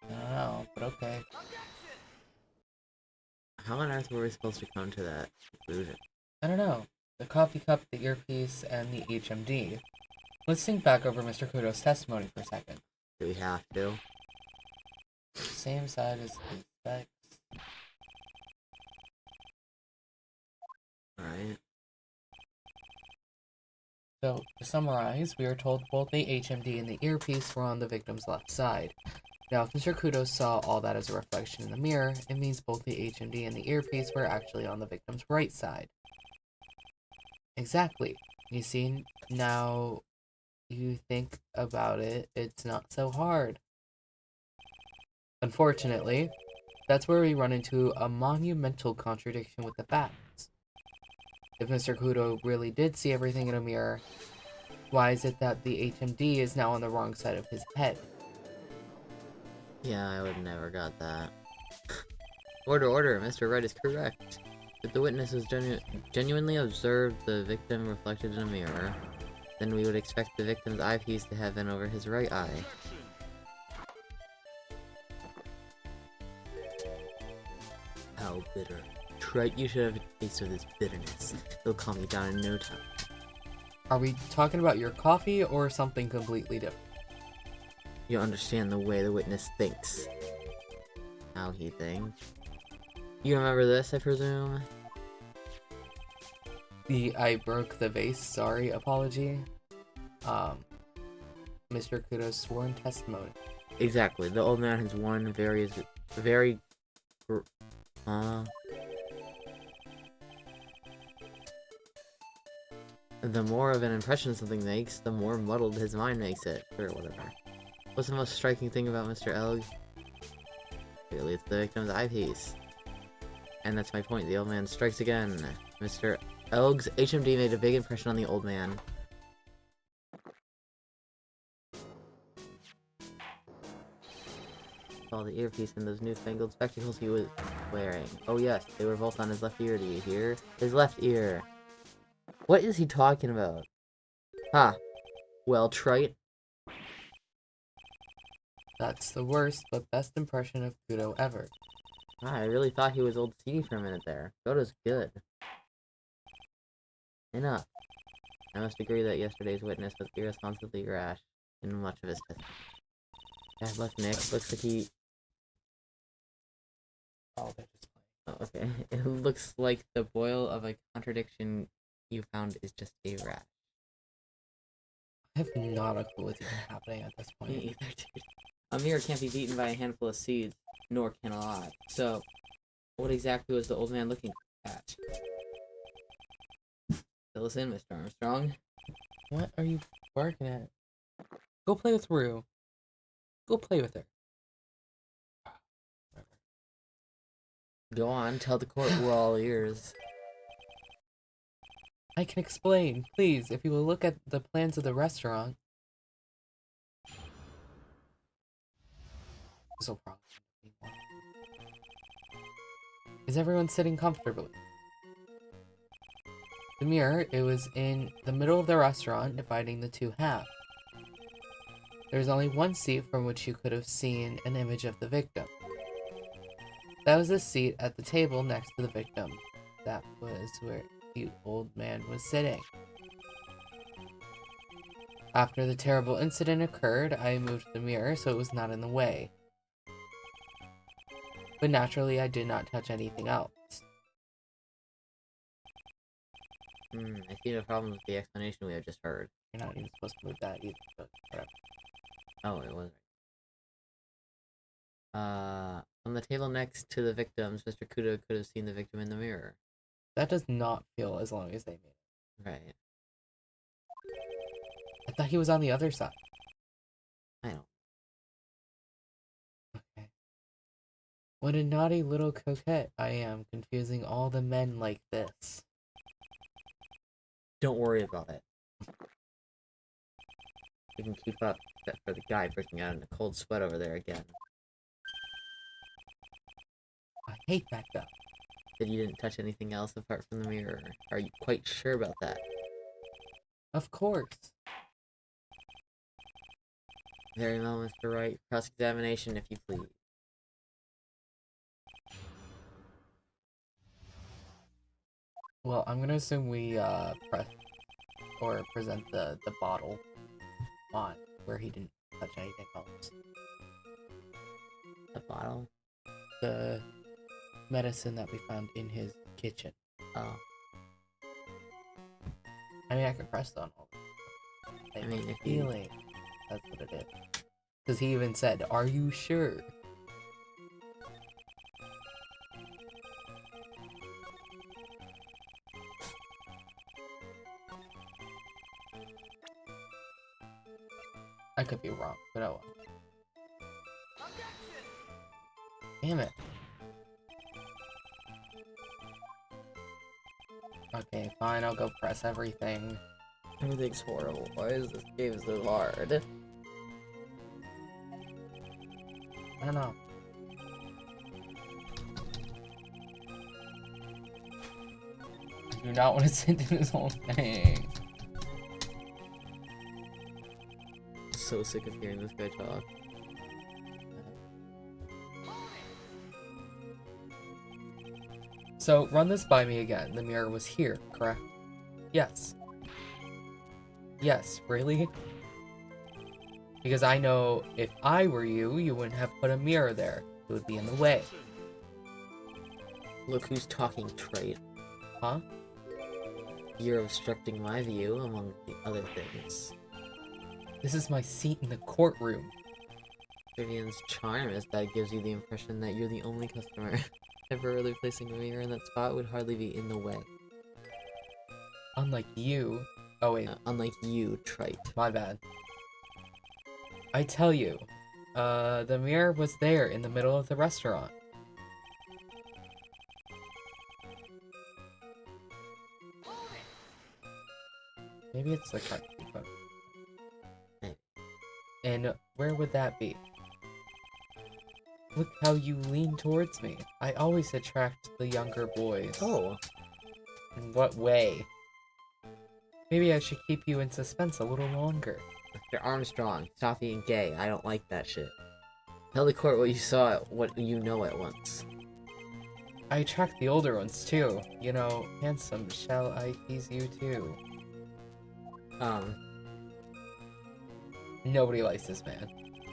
I don't know, but okay. How on earth were we supposed to come to that conclusion? I don't know. The coffee cup, the earpiece, and the HMD. Let's think back over Mr. Kudo's testimony for a second. Do we have to? Same side as the specs. Alright. So, to summarize, we are told both the HMD and the earpiece were on the victim's left side. Now, if Mr. Kudo saw all that as a reflection in the mirror, it means both the HMD and the earpiece were actually on the victim's right side. Exactly. You see, now you think about it, it's not so hard. Unfortunately, that's where we run into a monumental contradiction with the facts. If Mr. Kudo really did see everything in a mirror, why is it that the HMD is now on the wrong side of his head? Yeah, I would never got that. Order, Mr. Wright is correct. If the witness has genuinely observed the victim reflected in a mirror, then we would expect the victim's eyepiece to have been over his right eye. How bitter. Right, you should have a taste of this bitterness. It'll calm you down in no time. Are we talking about your coffee or something completely different? You understand the way the witness thinks. How he thinks. You remember this, I presume? The I broke the vase, sorry apology. Mr. Kudo's sworn testimony. Exactly. The old man has one very The more of an impression something makes, the more muddled his mind makes it. Or whatever. What's the most striking thing about Mr. Elg? Really, it's the victim's eyepiece. And that's my point. The old man strikes again. Mr. Elg's HMD made a big impression on the old man. Saw the earpiece and those newfangled spectacles he was wearing. Oh yes, they were both on his left ear. Do you hear? His left ear. What is he talking about? Huh. Well, trite. That's the worst but best impression of Kudo ever. I really thought he was old CD for a minute there. Goto's good. Enough. I must agree that yesterday's witness was irresponsibly rash in much of his testimony. Bad luck, Nick. Looks like he... Oh, they're just playing. Oh, okay. It looks like the boil of a contradiction you found is just a rash. I have not a clue what's even happening at this point. Me either, dude. A mirror can't be beaten by a handful of seeds, nor can a lot. So, what exactly was the old man looking at? Fill us in, Mr. Armstrong. What are you barking at? Go play with Rue. Go play with her. Go on, tell the court we're all ears. I can explain. Please, if you will look at the plans of the restaurant. This will probably be one. Is everyone sitting comfortably? The mirror, it was in the middle of the restaurant, dividing the two halves. There was only one seat from which you could have seen an image of the victim. That was the seat at the table next to the victim. That was where the old man was sitting. After the terrible incident occurred, I moved the mirror so it was not in the way. But naturally, I did not touch anything else. I see no problem with the explanation we have just heard. You're not even supposed to move that either, but whatever. Oh, it was right. On the table next to the victims, Mr. Kudo could have seen the victim in the mirror. That does not feel as long as they made it. Right. I thought he was on the other side. I don't. Okay. What a naughty little coquette I am, confusing all the men like this. Don't worry about it. We can keep up, except for the guy breaking out in a cold sweat over there again. I hate that guy. Said you didn't touch anything else apart from the mirror. Are you quite sure about that? Of course. Very well, Mr. Wright. Cross-examination, if you please. Well, I'm gonna assume we press or present the bottle on where he didn't touch anything else. The bottle? The medicine that we found in his kitchen. Oh. I mean, I could press on all of it. I mean, if you... Healing. That's what it is. Because he even said, "Are you sure?" I could be wrong, but oh well. Damn it. Okay, fine, I'll go press everything. Everything's horrible. Why is this game so hard? I don't know. I do not want to sit through this whole thing. So sick of hearing this guy talk. So, run this by me again. The mirror was here, correct? Yes. Yes, really? Because I know if I were you, you wouldn't have put a mirror there. It would be in the way. Look who's talking, trade. Huh? You're obstructing my view, among the other things. This is my seat in the courtroom. Vivian's charm is that gives you the impression that you're the only customer. Temporarily placing a mirror in that spot would hardly be in the way. Unlike you, Oh wait, Unlike you, trite. my bad. I tell you, the mirror was there in the middle of the restaurant. Maybe it's the cart. Maybe. And where would that be? Look how you lean towards me. I always attract the younger boys. Oh. In what way? Maybe I should keep you in suspense a little longer. Mr. Armstrong, stop being gay. I don't like that shit. Tell the court what you saw, what you know at once. I attract the older ones too. You know, handsome, shall I tease you too? Nobody likes this man.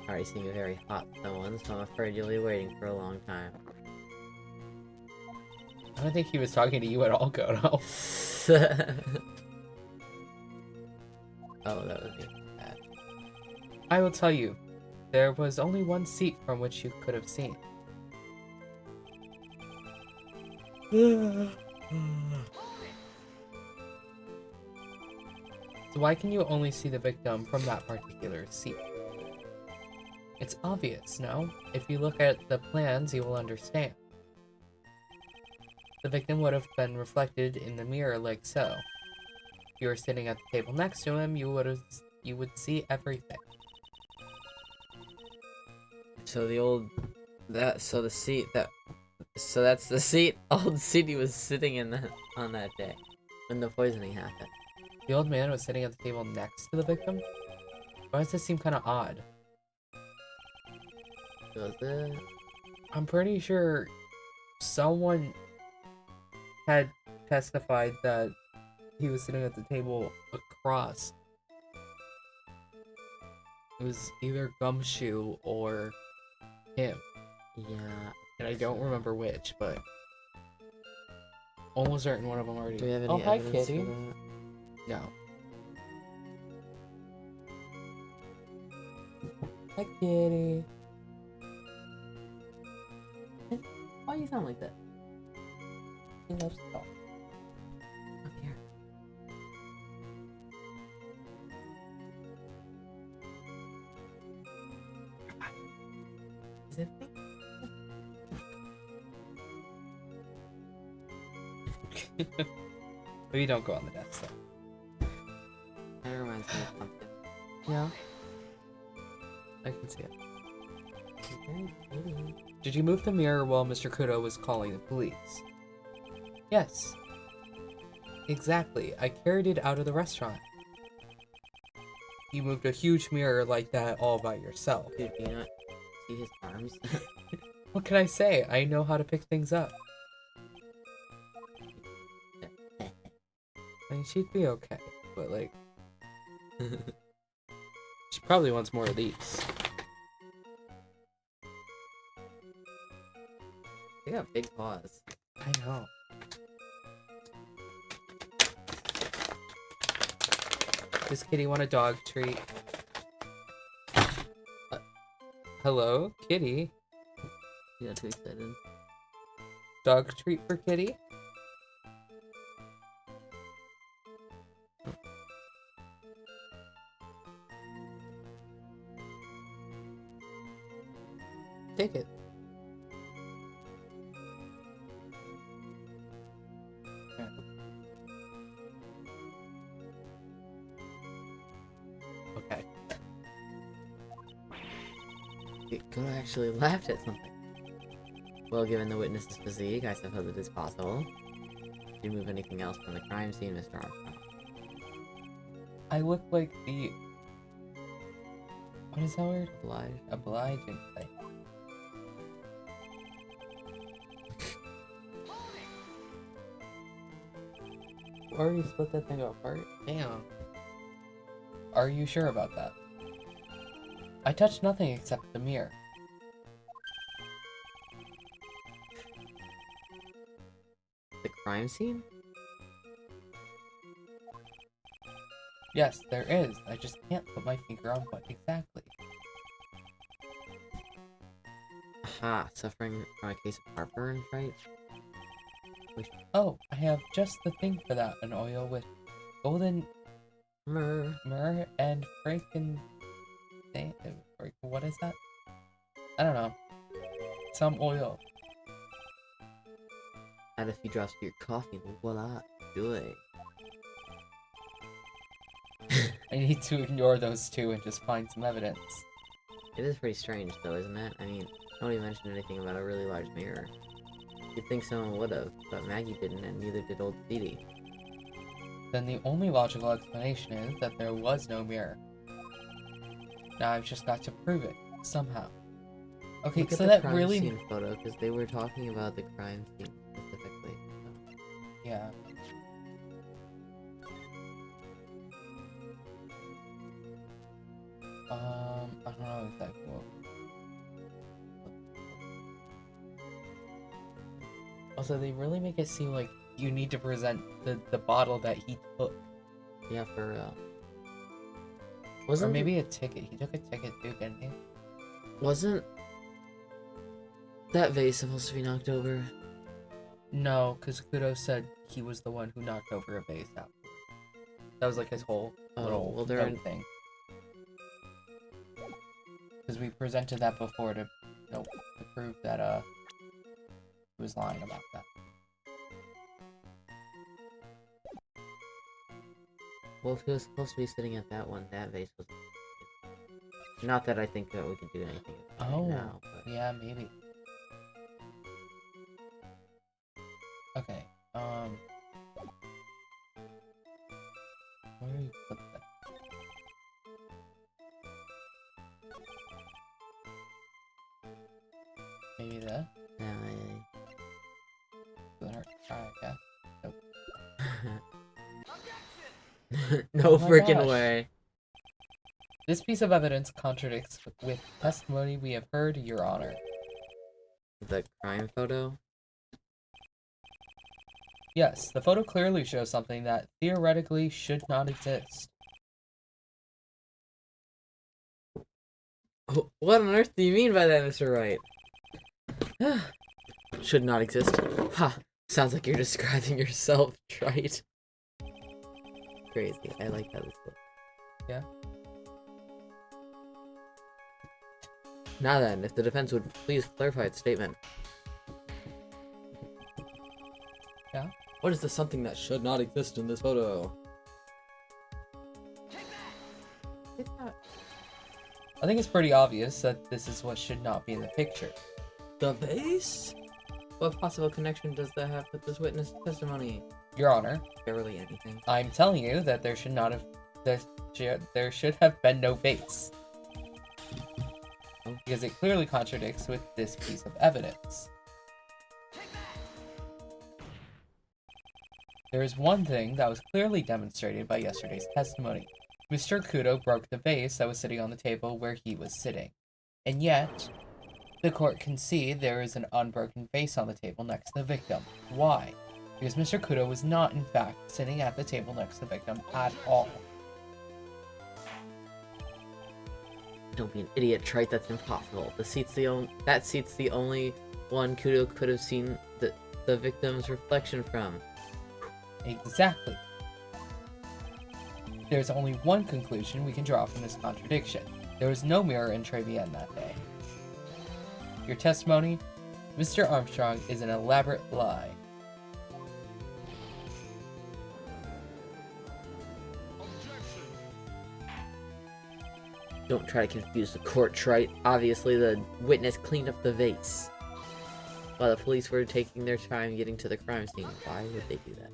Alright, seeing a very hot someone, so I'm afraid you'll be waiting for a long time. I don't think he was talking to you at all, Goto. Oh, that was me. Bad. I will tell you, there was only one seat from which you could have seen. So why can you only see the victim from that particular seat? It's obvious, no? If you look at the plans, you will understand. The victim would have been reflected in the mirror like so. If you were sitting at the table next to him, you would see everything. So that's the seat old seat he was sitting in on that day when the poisoning happened. The old man was sitting at the table next to the victim? Why does this seem kind of odd? Was it? I'm pretty sure someone had testified that he was sitting at the table across. It was either Gumshoe or him. Yeah. And I don't remember which, but almost certain one of them already. Do we have any Oh, hi, evidence kitty. for that? No. Hi, kitty. Why do you sound like that? He loves to talk. Come here. Is it me? Maybe don't go on the desk though. That reminds me of something. Yeah. I can see it. Very pretty. Did you move the mirror while Mr. Kudo was calling the police? Yes. Exactly. I carried it out of the restaurant. You moved a huge mirror like that all by yourself. Dude, do you not see his arms? What can I say? I know how to pick things up. I mean, she'd be okay, but like... she probably wants more of these. They got big paws. I know. Does Kitty want a dog treat? Hello, Kitty? You got too excited. Dog treat for Kitty? Take it. Okay. Goto actually laughed at something. Well, given the witness's physique, I suppose it is possible. Did you move anything else from the crime scene, Mr. Armstrong? I look like the... What is that word? Obliged. Obliging thing. Already split that thing apart? Damn. Are you sure about that? I touched nothing except the mirror. The crime scene? Yes, there is. I just can't put my finger on what exactly. Aha, suffering from a case of heartburn, right? Oh, I have just the thing for that, an oil with golden Myrrh and freaking thing. What is that? I don't know. Some oil. Add a few drops to your coffee and voila, joy. I need to ignore those two and just find some evidence. It is pretty strange though, isn't it? I mean, nobody mentioned anything about a really large mirror. You'd think someone would have, but Maggie didn't and neither did old Speedy. Then the only logical explanation is that there was no mirror. Now I've just got to prove it, somehow. Okay, Look so at the that crime really... scene photo, because they were talking about the crime scene specifically. So. Yeah. I don't know exactly what... Also, they really make it seem like you need to present the bottle that he took. Yeah, for real. Or maybe a ticket. He took a ticket too, didn't he? Wasn't that vase supposed to be knocked over? No, because Kudo said he was the one who knocked over a vase out. That was like his whole little well, note thing. Because we presented that before to prove that he was lying about that. Well, if he was supposed to be sitting at that one, that vase was... Not that I think that we can do anything about it now, but... Yeah, maybe. Okay, where do you put that? Maybe that? Yeah, Doesn't hurt to try, I guess. Nope. no Oh my freaking gosh. way. This piece of evidence contradicts with testimony we have heard, Your Honor. The crime photo? Yes, the photo clearly shows something that theoretically should not exist. What on earth do you mean by that, Mr. Wright? Should not exist. Ha! Sounds like you're describing yourself, right? Crazy. I like how this looks. Yeah. Now then, if the defense would please clarify its statement. Yeah? What is the something that should not exist in this photo? I think it's pretty obvious that this is what should not be in the picture. The vase? What possible connection does that have with this witness testimony? Your Honor, Barely anything. I'm telling you that there should not have... There should have been no vase. Because it clearly contradicts with this piece of evidence. There is one thing that was clearly demonstrated by yesterday's testimony. Mr. Kudo broke the vase that was sitting on the table where he was sitting. And yet, the court can see there is an unbroken vase on the table next to the victim. Why? Because Mr. Kudo was not, in fact, sitting at the table next to the victim at all. Don't be an idiot, Trite. That's impossible. That seat's the only one Kudo could have seen the victim's reflection from. Exactly. There's only one conclusion we can draw from this contradiction. There was no mirror in Trevian that day. Your testimony, Mr. Armstrong, is an elaborate lie. Don't try to confuse the court, Trite. Obviously, the witness cleaned up the vase while the police were taking their time getting to the crime scene. Why would they do that?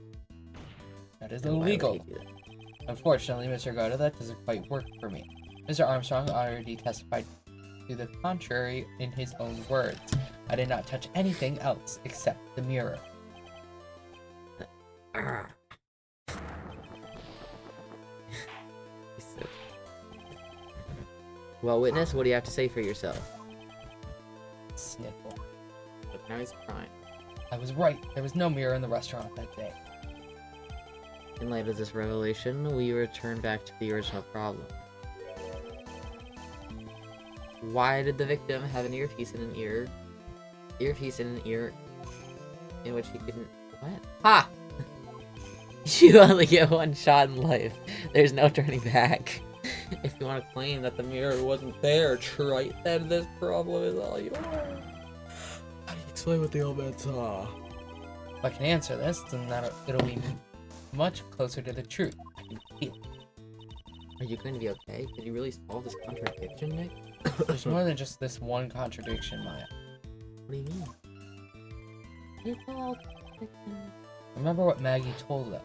That is And why would illegal. they do that? Unfortunately, Mr. Goda, that doesn't quite work for me. Mr. Armstrong already testified to the contrary in his own words. I did not touch anything else except the mirror. Well, witness, what do you have to say for yourself? Sniffle. But now he's crying. I was right. There was no mirror in the restaurant that day. In light of this revelation, we return back to the original problem. Why did the victim have an earpiece in an ear in which he couldn't... What? Ha! You only get one shot in life. There's no turning back. If you want to claim that the mirror wasn't there, Trite, then this problem is all yours. How do you explain what the old man saw? If I can answer this, then it'll be much closer to the truth. I can feel it. Are you going to be okay? Did you really solve this contradiction, Nick? There's more than just this one contradiction, Maya. What do you mean? It's all contradiction. Remember what Maggie told us.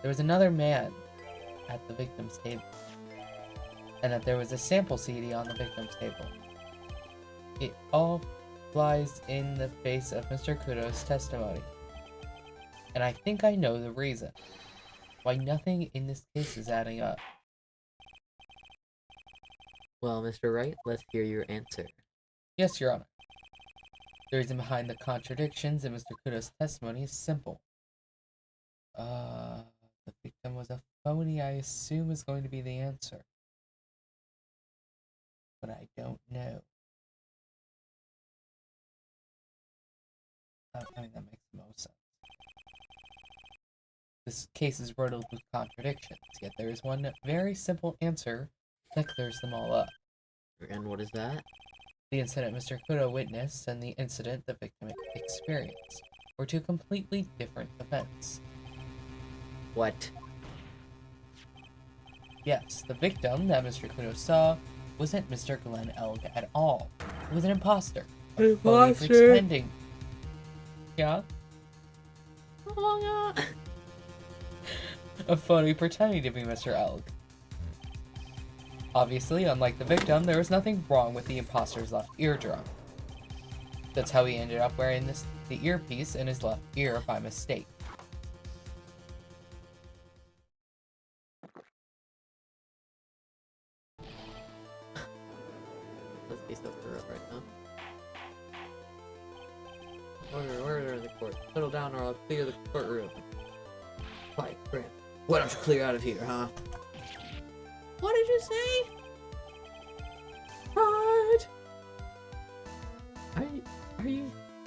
There was another man at the victim's table, and that there was a sample CD on the victim's table. It all flies in the face of Mr. Kudo's testimony. And I think I know the reason why nothing in this case is adding up. Well, Mr. Wright, let's hear your answer. Yes, Your Honor. The reason behind the contradictions in Mr. Kudo's testimony is simple. The victim was a phony, I assume is going to be the answer. But I don't know. I mean, that makes the most sense. This case is riddled with contradictions, yet there is one very simple answer that clears them all up. And what is that? The incident Mr. Kudo witnessed and the incident the victim experienced were two completely different events. What? Yes, the victim that Mr. Kudo saw wasn't Mr. Glenn Elg at all. It was an imposter. A phony pretending. Yeah? Oh, A phony pretending to be Mr. Elg. Obviously, unlike the victim, there was nothing wrong with the imposter's left eardrum. That's how he ended up wearing the earpiece in his left ear by mistake. Let's be so corrupt right now. Order in the court. Settle down or I'll clear the courtroom. Quiet, Graham. Why don't you clear out of here, huh? What did you say?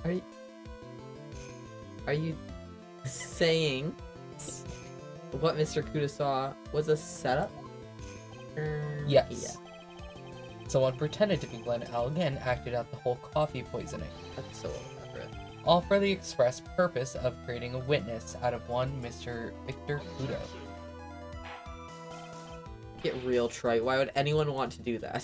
Right. Are you saying what Mr. Kuda saw was a setup? Yes. Yeah. Someone pretended to be Glenn Elg and acted out the whole coffee poisoning. That's so elaborate. All for the express purpose of creating a witness out of one Mr. Victor Kudo. Get real, Trite. Why would anyone want to do that?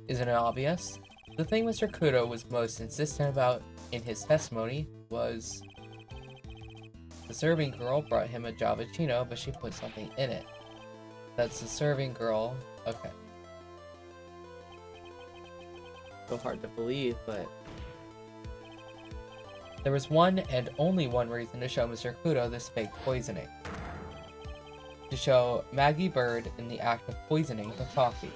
Isn't it obvious? The thing Mr. Kudo was most insistent about in his testimony was the serving girl brought him a Javachino, but she put something in it. That's the serving girl. Okay. So hard to believe, but There was one and only one reason to show Mr. Kudo this fake poisoning. To show Maggie Bird in the act of poisoning the coffee.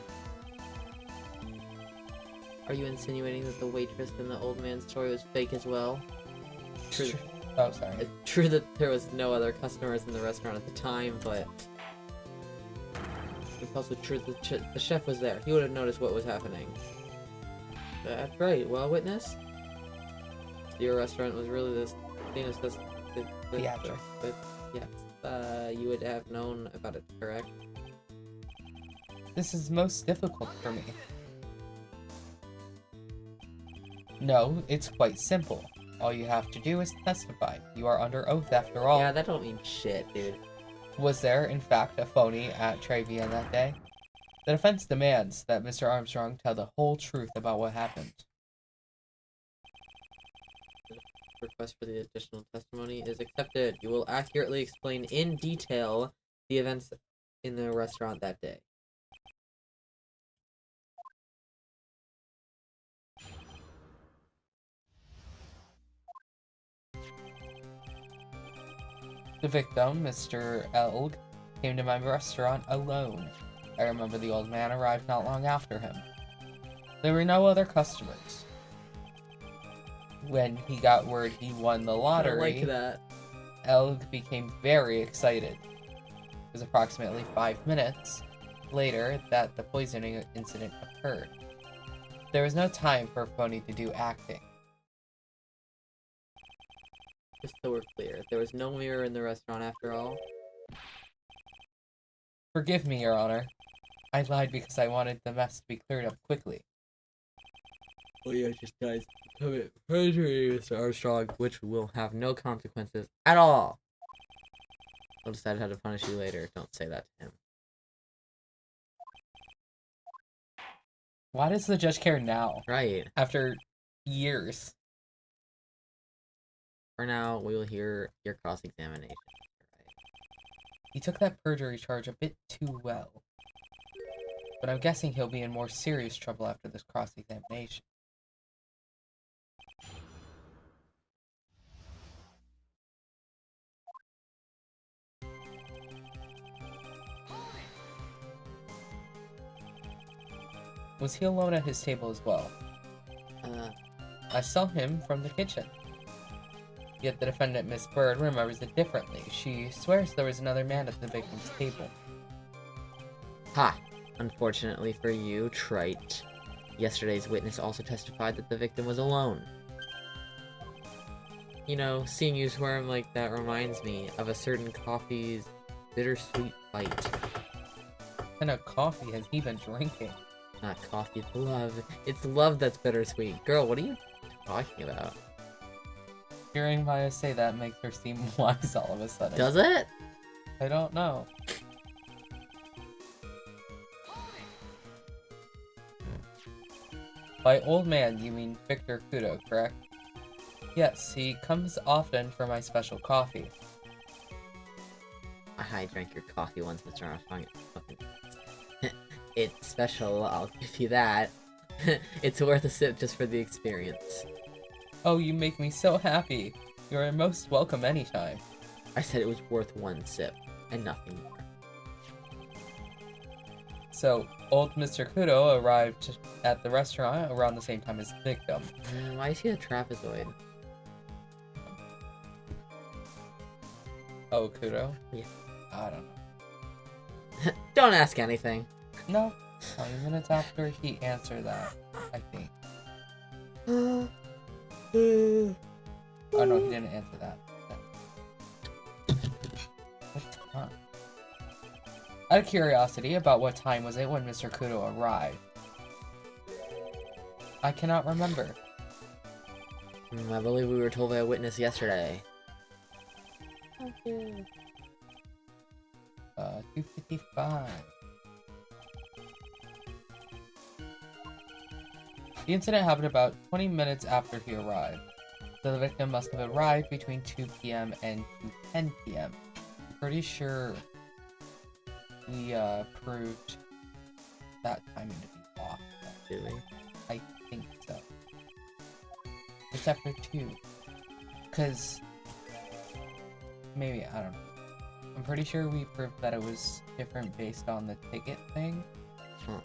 are you insinuating that the waitress in the old man's story was fake as well? True. Oh, sorry. It's true that there was no other customers in the restaurant at the time, but it's also true that the chef was there. He would have noticed what was happening. That's right. Well, witness, your restaurant was really this famous. Theatric. Yes. You would have known about it, correct? This is most difficult for me. No, it's quite simple. All you have to do is testify. You are under oath after all. Yeah, that don't mean shit, dude. Was there, in fact, a phony at Travian that day? The defense demands that Mr. Armstrong tell the whole truth about what happened. Request for the additional testimony is accepted. You will accurately explain in detail the events in the restaurant that day. The victim, Mr. Elg, came to my restaurant alone. I remember the old man arrived not long after him. There were no other customers. When he got word he won the lottery, I like that. Elg became very excited. It was approximately 5 minutes later that the poisoning incident occurred. There was no time for a phony to do acting. Just so we're clear, there was no mirror in the restaurant after all. Forgive me, Your Honor. I lied because I wanted the mess to be cleared up quickly. Well, yeah, just guys commit perjury, Mr. Armstrong, which will have no consequences at all. I'll decide how to punish you later. Don't say that to him. Why does the judge care now? Right. After years. For now, we will hear your cross-examination. Right. He took that perjury charge a bit too well. But I'm guessing he'll be in more serious trouble after this cross-examination. Was he alone at his table as well? I saw him from the kitchen. Yet the defendant, Miss Bird, remembers it differently. She swears there was another man at the victim's table. Ha! Unfortunately for you, trite. Yesterday's witness also testified that the victim was alone. You know, seeing you squirm like that reminds me of a certain coffee's bittersweet bite. What kind of coffee has he been drinking? Not coffee, it's love. It's love that's bittersweet. Girl, what are you talking about? Hearing Maya say that makes her seem wise all of a sudden. Does it? I don't know. By old man, you mean Victor Kudo, correct? Yes, he comes often for my special coffee. I drank your coffee once, Mr. Armstrong. It's special, I'll give you that. It's worth a sip just for the experience. Oh, you make me so happy. You're most welcome anytime. I said it was worth one sip, and nothing more. So, old Mr. Kudo arrived at the restaurant around the same time as the victim. Why is he a trapezoid? Oh, Kudo? Yeah. I don't know. Don't ask anything. No. 20 minutes after he answered that, I think. Oh no, he didn't answer that. What time? Out of curiosity, about what time was it when Mr. Kudo arrived? I cannot remember. I believe we were told by a witness yesterday. 2:55. The incident happened about 20 minutes after he arrived, so the victim must have arrived between 2 p.m. and 2:10 p.m. I'm pretty sure we proved that timing to be off. Did we? I think so. Except for 2. Because maybe, I don't know. I'm pretty sure we proved that it was different based on the ticket thing. Huh.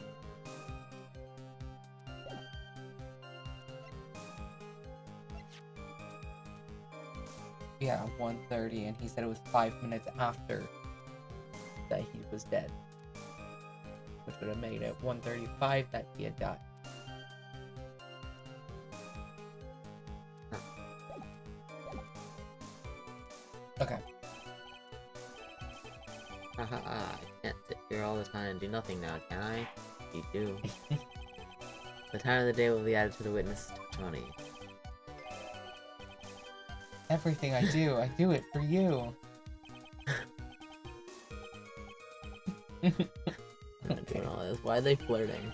Yeah, 1:30, and he said it was 5 minutes after that he was dead. Which would have made it 1:35 that he had died. Okay. Haha, I can't sit here all the time and do nothing now, can I? You do. The time of the day will be added to the witness testimony. Everything I do it for you. Doing all this. Why are they flirting?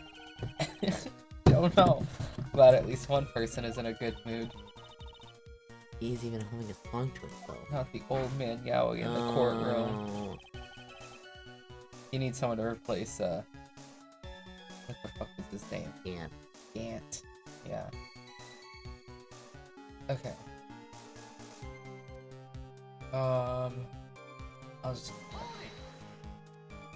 Don't know. But at least one person is in a good mood. He's even humming a song to himself. Not the old man yowling in the courtroom. He needs someone to replace, what the fuck is his name? Gant. Yeah. Okay. I'll just...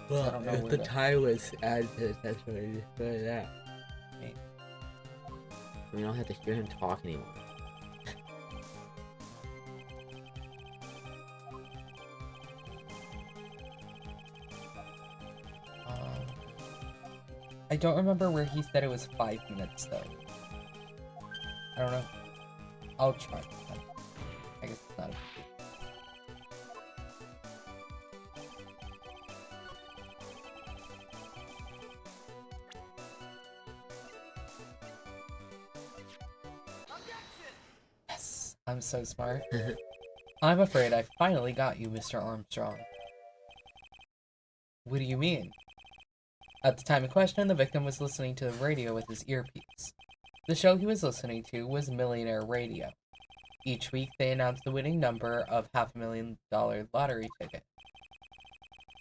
Well, I don't know if where the to- time was added to the testimony, just say that. Okay. We don't have to hear him talk anymore. I don't remember where he said it was 5 minutes, though. I don't know. I'll try. I guess it's not a big deal. I'm so smart. I'm afraid I finally got you, Mr. Armstrong. What do you mean? At the time in question, the victim was listening to the radio with his earpiece. The show he was listening to was Millionaire Radio. Each week, they announced the winning number of $500,000 lottery ticket.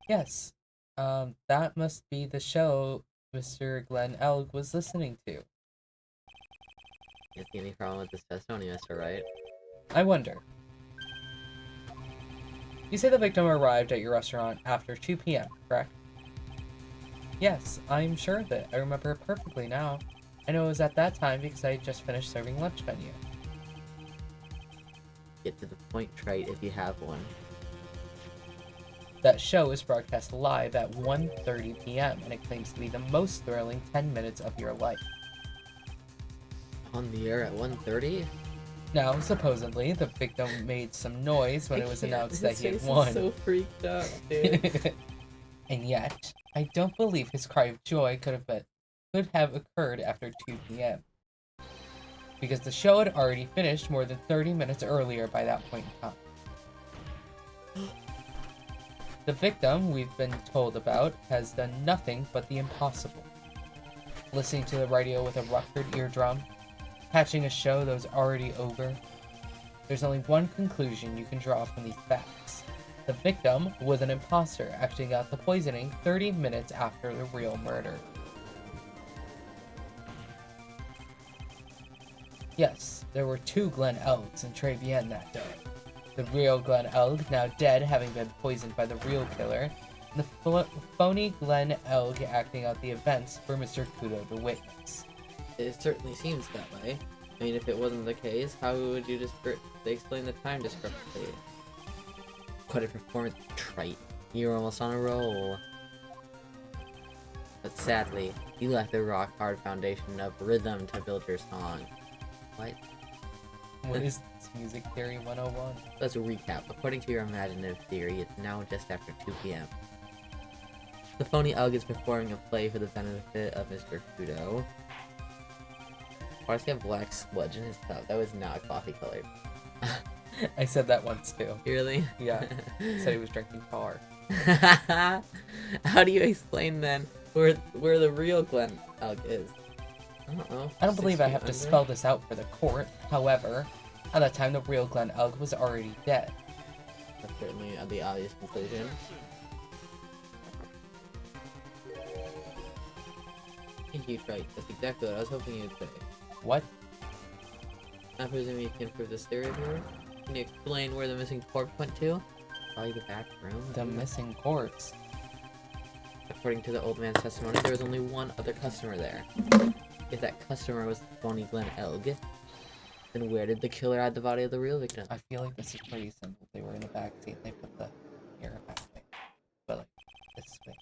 Yes, that must be the show Mr. Glenn Elg was listening to. You see any problem with this testimony, Mr. Wright? I wonder. You say the victim arrived at your restaurant after 2 p.m., correct? Yes, I'm sure of it. I remember it perfectly now. I know it was at that time because I had just finished serving lunch menu. Get to the point, Trite, if you have one. That show is broadcast live at 1:30 p.m. and it claims to be the most thrilling 10 minutes of your life. On the air at 1:30? Now, supposedly, the victim made some noise when it was announced that he had won. So freaked out, dude. And yet, I don't believe his cry of joy could have occurred after 2 p.m. because the show had already finished more than 30 minutes earlier by that point in time. The victim we've been told about has done nothing but the impossible. Listening to the radio with a ruptured eardrum, catching a show that was already over. There's only one conclusion you can draw from these facts. The victim was an imposter acting out the poisoning 30 minutes after the real murder. Yes, there were 2 Glenn Elgs in Trevian that day. The real Glenn Elg, now dead, having been poisoned by the real killer, and the phony Glenn Elg acting out the events for Mr. Kudo to witness. It certainly seems that way. I mean, if it wasn't the case, how would you explain the time discrepancy? Quite a performance, Trite. You're almost on a roll. But sadly, you lack the rock-hard foundation of rhythm to build your song. What? What is this music theory 101? Let's recap. According to your imaginative theory, it's now just after 2 p.m. The phony Elg is performing a play for the benefit of Mr. Kudo. Why does he have black sludge in his cup? That was not coffee colored. I said that once too. Really? Yeah. Said he was drinking tar. How do you explain then where the real Glenn Elg is? I don't know. I don't believe I 6 have feet to under? spell this out for the court. However, at that time the real Glenn Elg was already dead. That's certainly the obvious conclusion. Thank you, Trite. That's exactly what I was hoping you'd say. What? I presume you can prove this theory of yours? Can you explain where the missing corpse went to? Probably the back room. The missing corpse. According to the old man's testimony, there was only one other customer there. If that customer was the phony Glenn Elg, then where did the killer hide the body of the real victim? I feel like this is pretty simple. They were in the back seat. They put the mirror back way. But like, this way.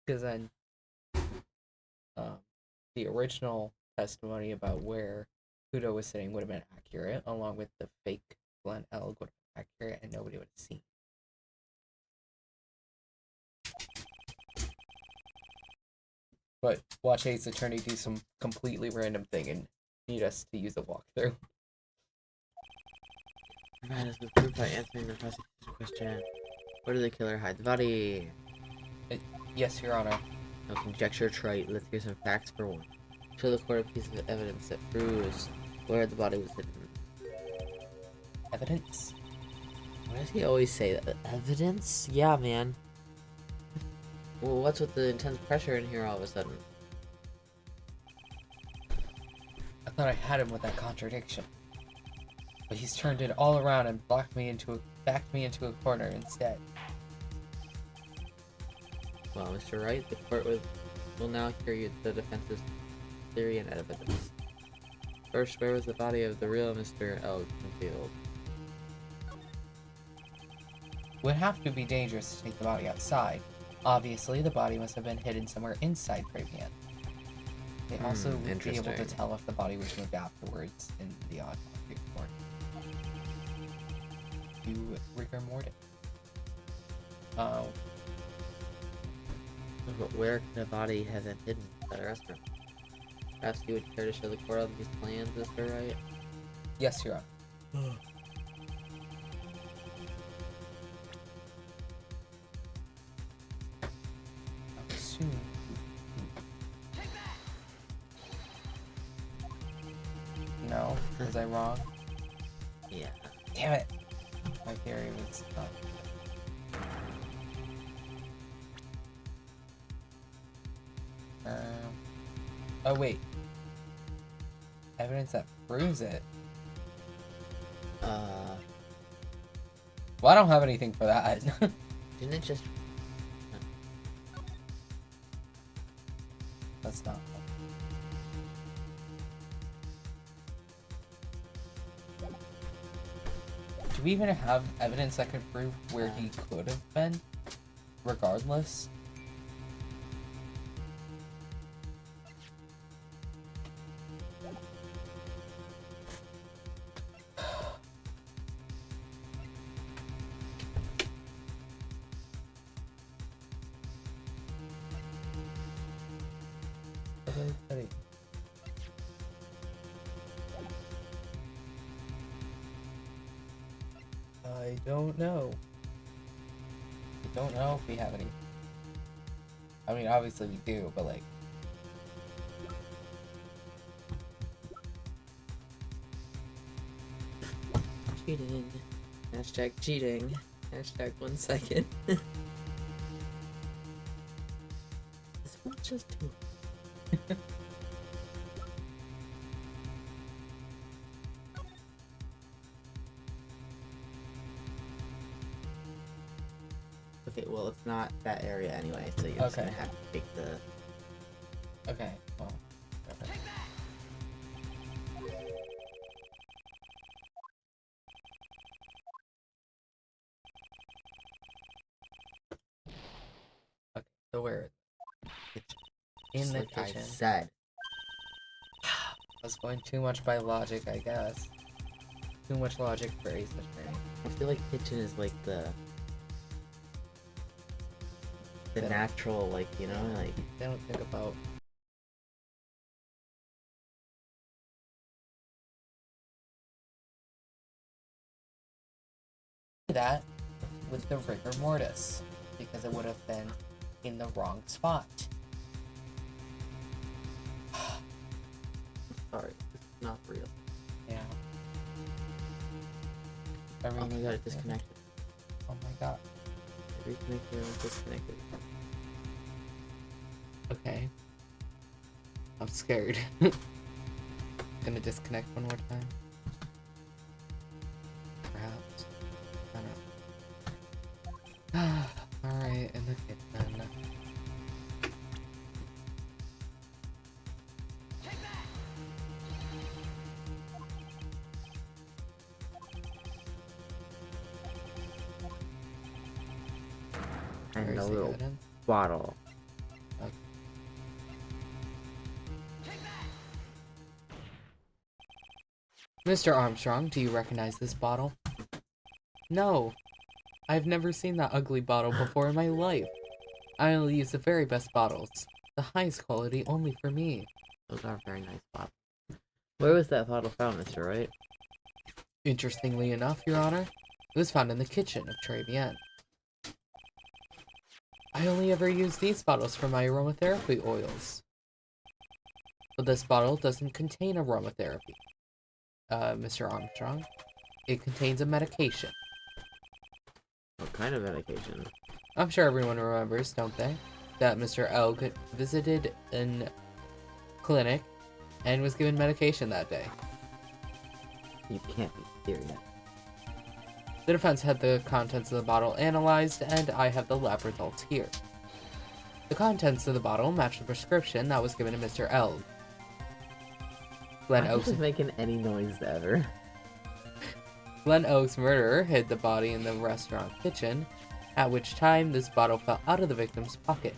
Because then, the original testimony about where Kudo was sitting would have been accurate, along with the fake Glenn Elg would have been accurate, and nobody would have seen. But watch Ace Attorney do some completely random thing and need us to use a walkthrough. Provide us with proof by answering the prosecutor's question. Where did the killer hide the body? Yes, Your Honor. No conjecture, Trite. Let's hear some facts for one. Show the court a piece of evidence that proves where the body was hidden. Evidence? Why does he always say that? Evidence? Yeah, man. Well, what's with the intense pressure in here all of a sudden? I thought I had him with that contradiction. But he's turned it all around and backed me into a corner instead. Well, Mr. Wright, the court will now hear you the defense's theory and evidence. First, where was the body of the real Mr. Elg concealed? Would have to be dangerous to take the body outside. Obviously, the body must have been hidden somewhere inside Travian. They also would be able to interesting. tell if the body was moved afterwards in the autopsy report. You rigor mortis. But where could the body have been hidden at a restaurant? Perhaps you would care to show the court all these plans, Mr. Wright? Yes, Your Honor. Soon. No, was I wrong? Yeah. Damn it! My theory was not. Oh wait. Evidence that proves it. Well, I don't have anything for that. Didn't it just... That's not. Do we even have evidence that could prove where he could have been? Regardless? I don't know. I don't know if we have any. I mean, obviously we do, but like. Cheating. Hashtag cheating. Hashtag 1 second. This one's just too... Okay, well, it's not that area anyway, so you're just Okay. gonna have to pick the... Okay, well. Okay. Okay, so where? In Just the like kitchen. I said. I was going too much by logic, I guess. Too much logic for a such thing. I feel like kitchen is like the Yeah. natural, like, you know, like... They don't think about. That with the rigor mortis, because it would have been in the wrong spot. Sorry, this is not real. Yeah. Oh my god, it disconnected. Oh my god. Reconnected and disconnected. Okay. I'm scared. Gonna disconnect one more time. Perhaps. I don't know. Alright, in the kitchen. And Where's a the little evidence? bottle. Okay. Mr. Armstrong, do you recognize this bottle? No. I've never seen that ugly bottle before in my life. I only use the very best bottles. The highest quality only for me. Those are very nice bottles. Where was that bottle found, Mr. Wright? Interestingly enough, Your Honor, it was found in the kitchen of Trevian. I only ever use these bottles for my aromatherapy oils. But this bottle doesn't contain aromatherapy. Mr. Armstrong. It contains a medication. What kind of medication? I'm sure everyone remembers, don't they? That Mr. Elg visited an clinic and was given medication that day. You can't be serious. The defense had the contents of the bottle analyzed, and I have the lab results here. The contents of the bottle match the prescription that was given to Mr. Elg. I'm just making any noise ever. Glenn Oak's murderer hid the body in the restaurant kitchen, at which time this bottle fell out of the victim's pocket.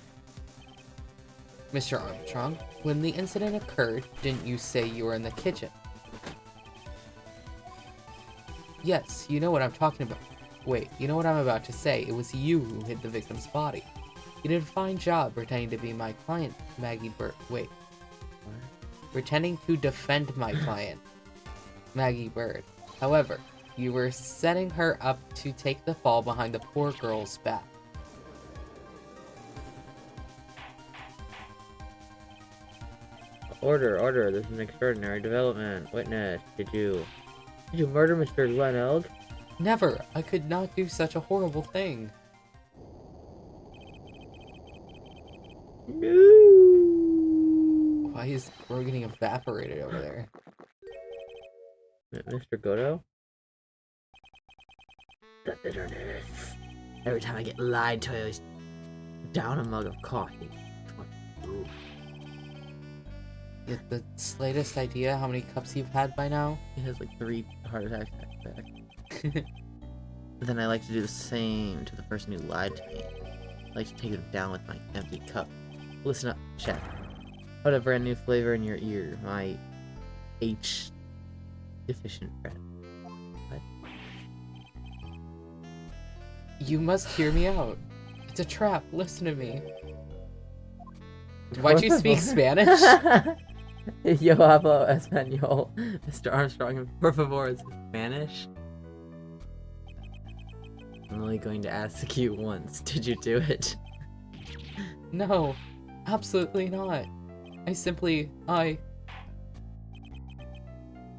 Mr. Armstrong, when the incident occurred, didn't you say you were in the kitchen? Yes, you know what I'm talking about. Wait, you know what I'm about to say. It was you who hid the victim's body. You did a fine job pretending to be my client, Maggie Burt. Wait. pretending to defend my client, Maggie Bird. However, you were setting her up to take the fall behind the poor girl's back. Order, this is an extraordinary development. Witness, did you murder Mr. Glenn Elg? Never! I could not do such a horrible thing. No! Why is Bro getting evaporated over there? Mr. Godo? The bitterness. Every time I get lied to, I always down a mug of coffee. Ooh. You have the slightest idea how many cups you've had by now? He has like 3 heart attacks back. Then I like to do the same to the person who lied to me. I like to take them down with my empty cup. Listen up, chef. Put a brand new flavor in your ear, my H deficient friend. What? You must hear me out. It's a trap. Listen to me. Why'd you speak Spanish? Yo hablo español. Mr. Armstrong, por favor, is Spanish? I'm only going to ask you once. Did you do it? No, absolutely not. I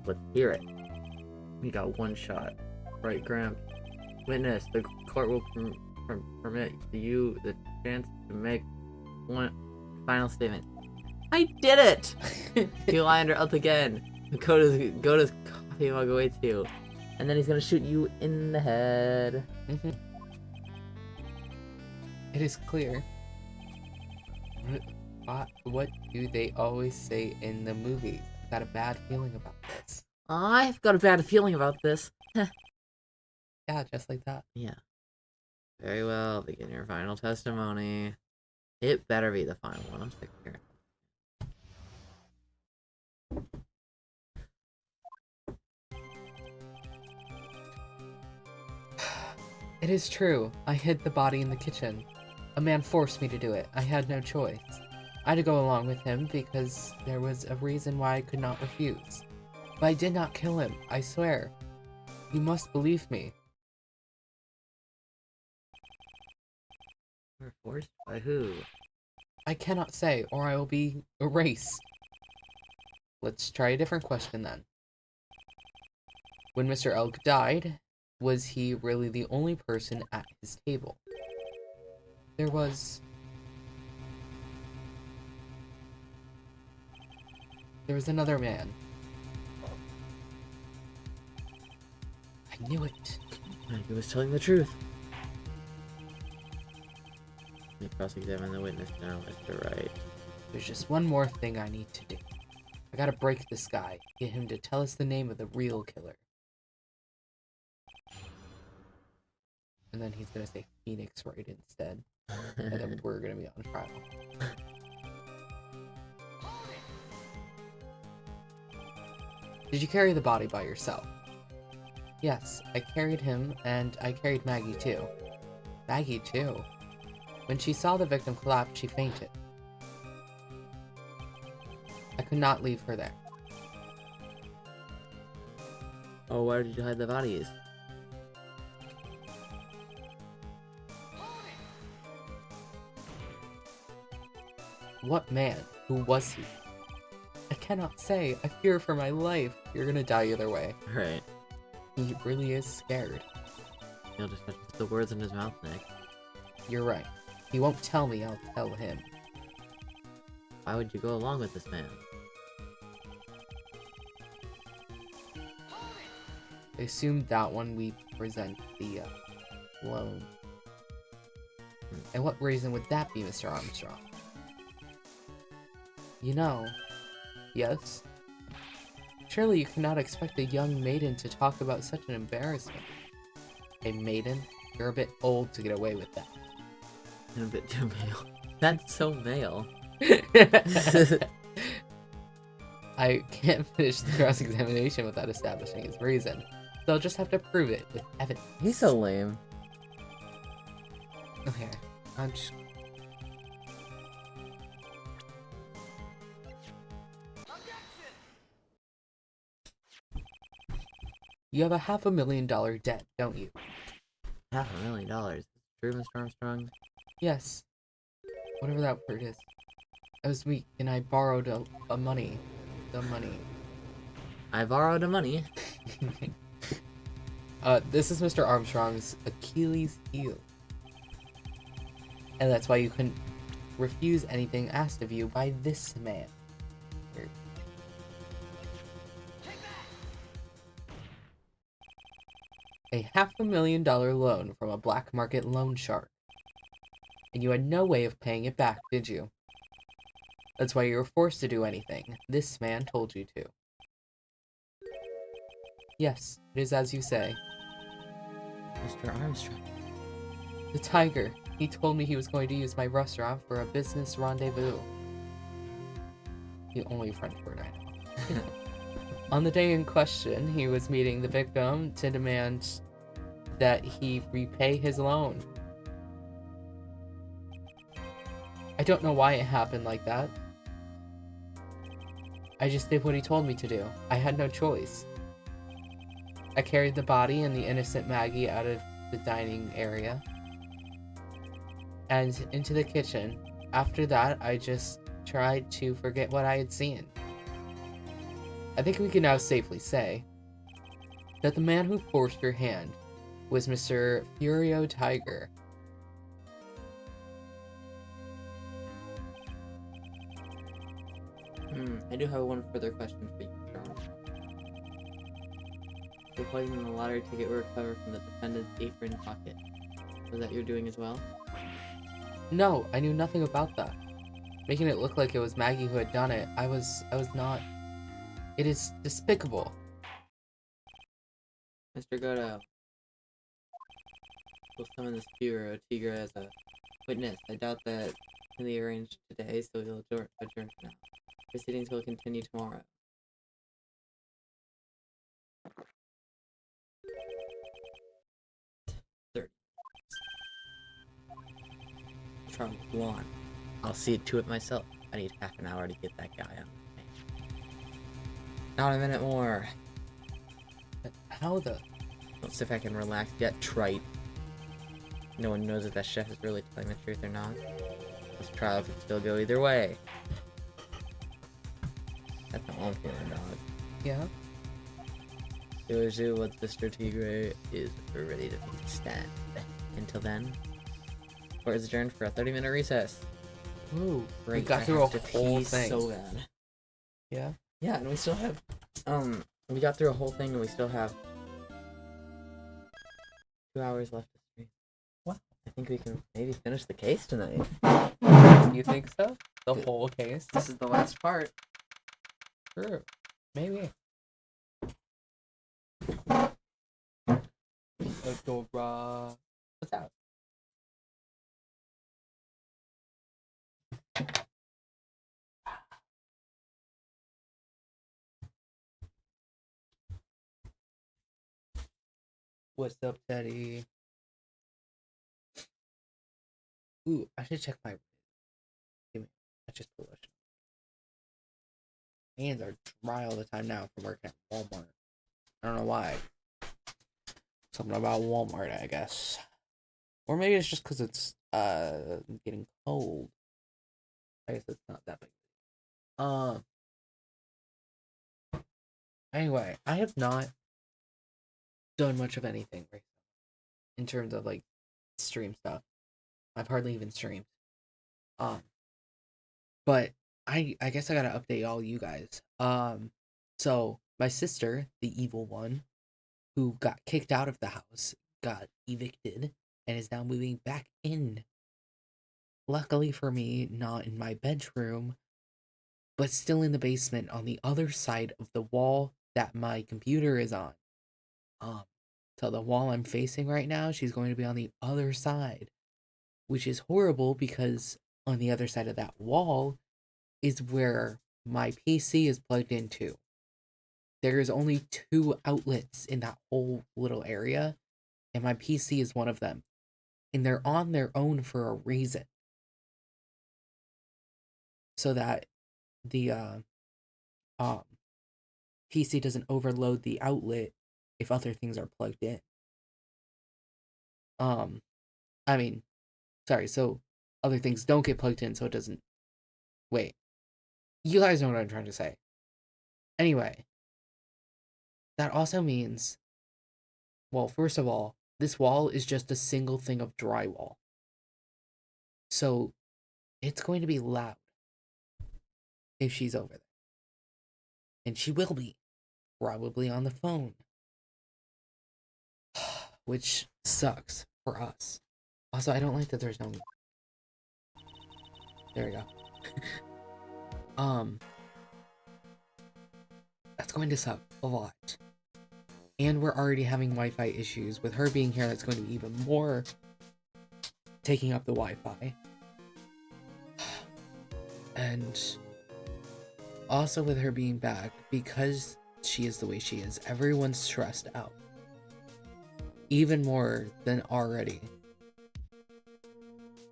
Let's hear it. We got one shot. Right, Gramp. Witness, the court will permit you the chance to make one final statement. I did it! You lie under oath again. Goda's coffee mug awaits you. And then he's gonna shoot you in the head. It is clear. What do they always say in the movies? I've got a bad feeling about this. I've got a bad feeling about this. Yeah, just like that. Yeah. Very well, begin your final testimony. It better be the final one. I'm sick of hearing. It is true. I hid the body in the kitchen. A man forced me to do it. I had no choice. I had to go along with him because there was a reason why I could not refuse. But I did not kill him, I swear. You must believe me. You were forced? By who? I cannot say, or I will be erased. Let's try a different question then. When Mr. Elk died, was he really the only person at his table? There was another man. I knew it. He was telling the truth. Let me cross-examine the witness now, Mr. Wright. There's just one more thing I need to do. I gotta break this guy, get him to tell us the name of the real killer. And then he's gonna say Phoenix Wright instead. And then we're gonna be on trial. Did you carry the body by yourself? Yes, I carried him, and I carried Maggie too. Maggie too? When she saw the victim collapse, she fainted. I could not leave her there. Oh, where did you hide the bodies? What man? Who was he? I cannot say. I fear for my life. You're gonna die either way. Right. He really is scared. You'll just have to put the words in his mouth, Nick. You're right. He won't tell me, I'll tell him. Why would you go along with this man? I assume that one we present the loan. And what reason would that be, Mr. Armstrong? You know, yes? Surely you cannot expect a young maiden to talk about such an embarrassment. A maiden? You're a bit old to get away with that. And a bit too male. That's so male. I can't finish the cross-examination without establishing his reason. So I'll just have to prove it with evidence. He's so lame. Okay, I'm just... You have a $500,000 debt, don't you? $500,000. True, Mr. Armstrong? Yes. Whatever that word is. I was weak and I borrowed a money. The money. I borrowed the money. This is Mr. Armstrong's Achilles heel. And that's why you couldn't refuse anything asked of you by this man. Here. A $500,000 loan from a black market loan shark. And you had no way of paying it back, did you? That's why you were forced to do anything this man told you to. Yes, it is as you say. Mr. Armstrong. The tiger. He told me he was going to use my restaurant for a business rendezvous. The only French word I know. On the day in question, he was meeting the victim to demand that he repay his loan. I don't know why it happened like that. I just did what he told me to do. I had no choice. I carried the body and the innocent Maggie out of the dining area and into the kitchen. After that, I just tried to forget what I had seen. I think we can now safely say that the man who forced your hand was Mr. Furio Tiger. I do have one further question for you, Mr. Armstrong. The poison in the lottery ticket were recovered from the defendant's apron pocket. Was that you're doing as well? No, I knew nothing about that. Making it look like it was Maggie who had done it, I was not. It is despicable. Mr. Godo, we'll summon this Furio Tiger as a witness. I doubt that can be arranged today, so we'll adjourn for now. Proceedings will continue tomorrow. Charles Blonde. I'll see to it myself. I need half an hour to get that guy on. Not a minute more. How the? Let's see if I can relax. Get trite. No one knows if that chef is really telling the truth or not. This trial could still go either way. That's how I'm feeling, dog. Yeah? Usually what Mr. Tigre is ready to stand. Until then, court is adjourned for a 30-minute recess. Ooh, we Great, got I through a have to whole pee thing. so bad. Yeah? Yeah, and we still have, we got through a whole thing and we still have 2 hours left to stream. Wow. I think we can maybe finish the case tonight. You think so? The whole case? This is the last part. True. Maybe. Adora. What's that? What's up, Teddy? Ooh, I should check my. Give me. I just pulled it. Hands are dry all the time now from working at Walmart. I don't know why. Something about Walmart, I guess. Or maybe it's just because it's getting cold. I guess it's not that big. Anyway, I have not done much of anything right now in terms of like stream stuff. I've hardly even streamed. But I guess I gotta update all you guys. So my sister, the evil one, who got kicked out of the house, got evicted, and is now moving back in. Luckily for me, not in my bedroom, but still in the basement on the other side of the wall that my computer is on. So the wall I'm facing right now, she's going to be on the other side, which is horrible because on the other side of that wall is where my PC is plugged into. There is only 2 outlets in that whole little area, and my PC is one of them. And they're on their own for a reason. So that the PC doesn't overload the outlet if other things are plugged in. Um, I mean, sorry, so other things don't get plugged in, so it doesn't. Wait, you guys know what I'm trying to say. Anyway, that also means, well, first of all, this wall is just a single thing of drywall. So it's going to be loud if she's over there. And she will be, probably on the phone. Which sucks for us. Also, I don't like that there's no... There we go. That's going to suck a lot. And we're already having Wi-Fi issues. With her being here, that's going to be even more taking up the Wi-Fi. And also with her being back, because she is the way she is, everyone's stressed out. Even more than already.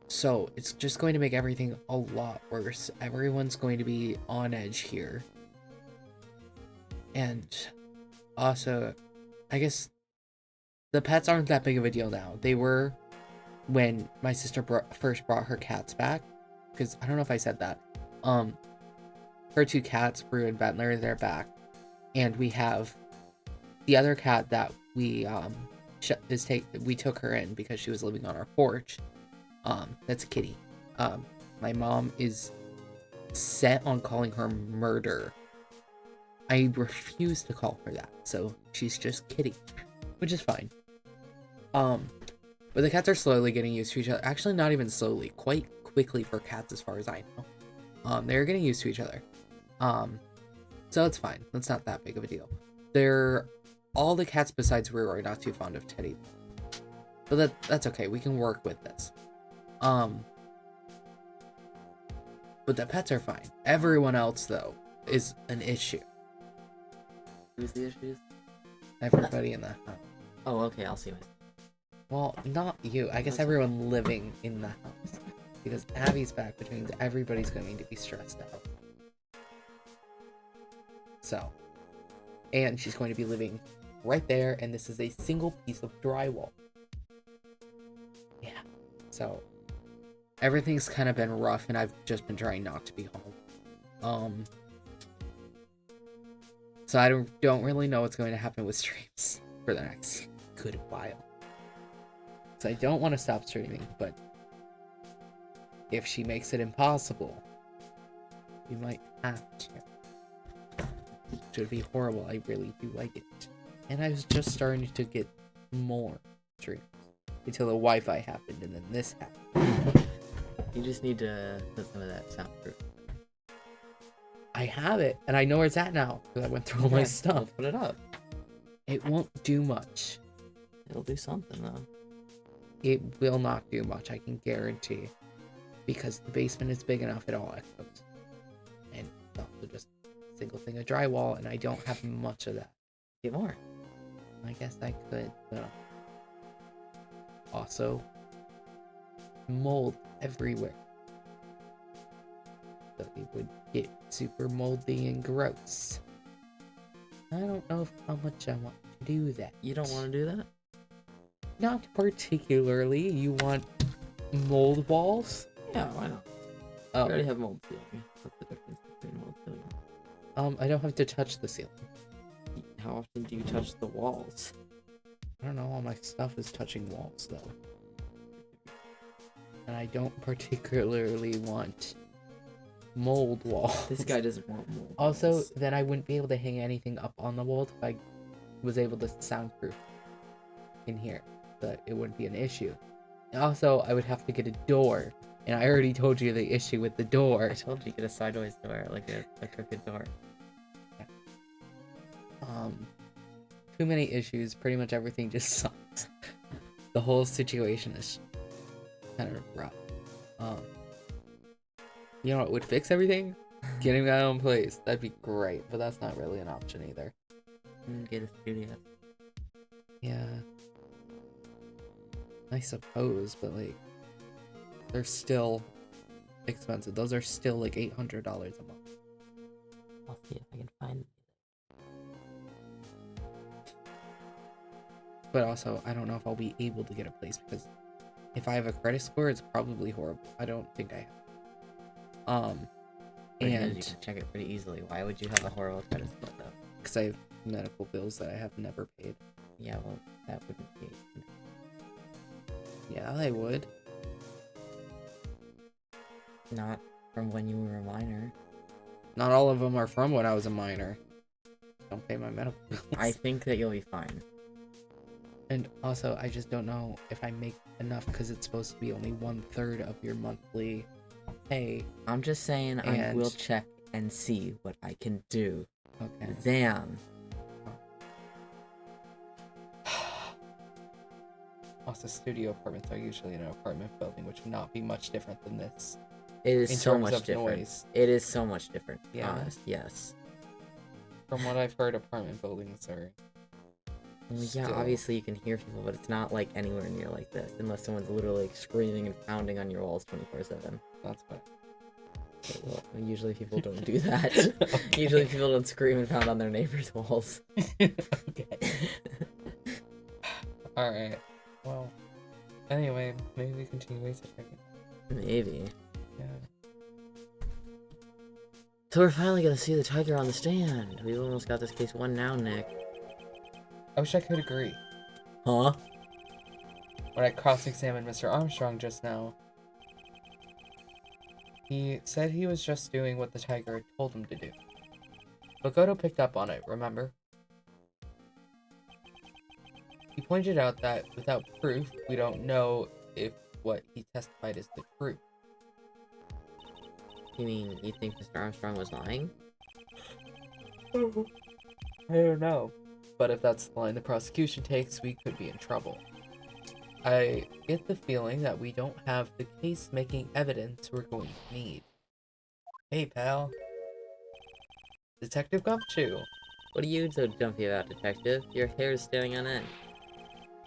So it's just going to make everything a lot worse. Everyone's going to be on edge here. And also, I guess the pets aren't that big of a deal now. They were when my sister first brought her cats back. Because I don't know if I said that. Her two cats, Brew and Bentler, they're back. And we have the other cat that we we took her in because she was living on our porch. That's a kitty. My mom is set on calling her Murder. I refuse to call her that, so she's just Kitty, which is fine. But the cats are slowly getting used to each other. Actually, not even slowly, quite quickly for cats, as far as I know. They're getting used to each other. So it's fine. That's not that big of a deal. All the cats besides Rue are not too fond of Teddy. So that's okay. We can work with this. But the pets are fine. Everyone else, though, is an issue. Who's the issues? Everybody in the house. Oh, okay, I'll see myself. Well, not you. I guess everyone living in the house. Because Abby's back, which means everybody's going to be stressed out. So. And she's going to be living right there, and this is a single piece of drywall. Yeah. So. Everything's kind of been rough, and I've just been trying not to be home. So I don't really know what's going to happen with streams for the next good while. So I don't want to stop streaming, but if she makes it impossible, we might have to. Which would be horrible. I really do like it. And I was just starting to get more streams until the Wi-Fi happened, and then this happened. You just need to put some of that soundproof. I have it, and I know where it's at now because I went through all my stuff. Put it up. It won't do much. It'll do something though. It will not do much, I can guarantee. Because the basement is big enough, it all echoes. And it's also just a single thing of drywall, and I don't have much of that. Get more. I guess I could, but also mold everywhere. So it would get super moldy and gross. I don't know how much I want to do that. You don't want to do that? Not particularly. You want mold walls? Yeah, why not? Oh. You already have mold ceiling. What's the difference between mold ceiling? I don't have to touch the ceiling. How often do you touch the walls? I don't know, all my stuff is touching walls though. And I don't particularly want mold walls. This guy doesn't want mold Also, walls. then I wouldn't be able to hang anything up on the walls if I was able to soundproof in here. So it wouldn't be an issue. Also, I would have to get a door. And I already told you the issue with the door. I told you get a sideways door, like a crooked door. Too many issues. Pretty much everything just sucks. The whole situation is kind of rough. You know what would fix everything? Getting my own place. That'd be great, but that's not really an option either. Get a studio. Yeah. I suppose, but like, they're still expensive. Those are still like $800 a month. I'll see if I can find But also, I don't know if I'll be able to get a place because if I have a credit score, it's probably horrible. I don't think I have. But And you can check it pretty easily. Why would you have a horrible credit score though? because I have medical bills that I have never paid. Yeah, well, that wouldn't be. Yeah, they would. Not from when you were a minor. Not all of them are from when I was a minor. Don't pay my medical bills. I think that you'll be fine. And also, I just don't know if I make enough because it's supposed to be only 1/3 of your monthly pay. I'm just saying I will check and see what I can do. Okay. Zam. Also, studio apartments are usually in an apartment building, which would not be much different than this. It is In so terms much of different. noise. It is so much different. Yeah. Honest, yes. From what I've heard, apartment buildings are. Well, yeah, Still. obviously you can hear people, but it's not like anywhere near like this, unless someone's literally like, screaming and pounding on your walls 24/7. That's what. Well, usually people don't do that. Okay. Usually people don't scream and pound on their neighbors' walls. Okay. Alright. Well. Anyway, maybe we continue waste a second. Maybe. Yeah. So we're finally gonna see the tiger on the stand. We almost got this case won now, Nick. I wish I could agree. Huh? When I cross-examined Mr. Armstrong just now, he said he was just doing what the tiger had told him to do. But Goto picked up on it, remember? He pointed out that without proof, we don't know if what he testified is the truth. You mean you think Mr. Armstrong was lying? I don't know. But if that's the line the prosecution takes, we could be in trouble. I get the feeling that we don't have the case-making evidence we're going to need. Hey, pal. Detective Gumshoe. What are you so jumpy about, Detective? Your hair is standing on end.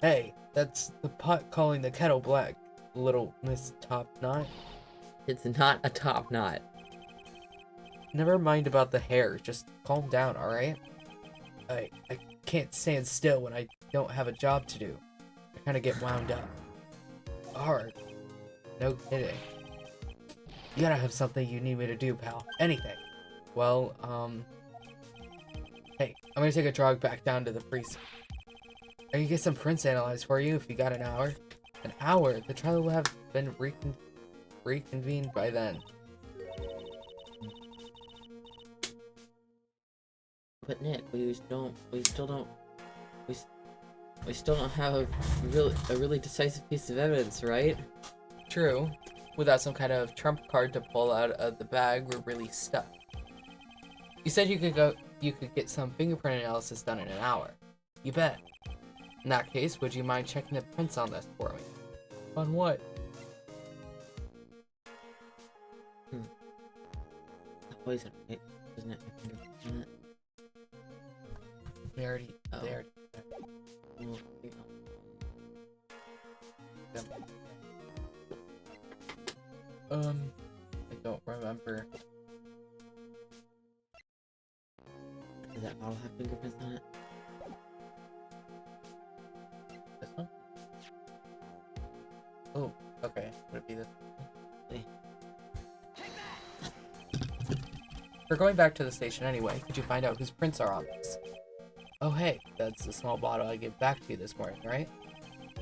Hey, that's the pot calling the kettle black, little Miss Top Knot. It's not a top knot. Never mind about the hair, just calm down, alright? I can't stand still when I don't have a job to do. I kinda get wound up. Hard. No kidding. You gotta have something you need me to do, pal. Anything. Well, hey, I'm gonna take a jog back down to the precinct. I can get some prints analyzed for you if you got an hour. An hour? The trial will have been reconvened by then. But Nick, we still don't have a really decisive piece of evidence, right? True. Without some kind of trump card to pull out of the bag, we're really stuck. You said you could get some fingerprint analysis done in an hour. You bet. In that case, would you mind checking the prints on this for me? On what? Poison, right? Isn't it? Isn't it? They already. Oh. They already. Well, yeah. I don't remember. Does that bottle have fingerprints on it? This one? Oh, okay. Would it be this? Hey. We're going back to the station anyway. Could you find out whose prints are on this? Oh hey, that's the small bottle I gave back to you this morning, right?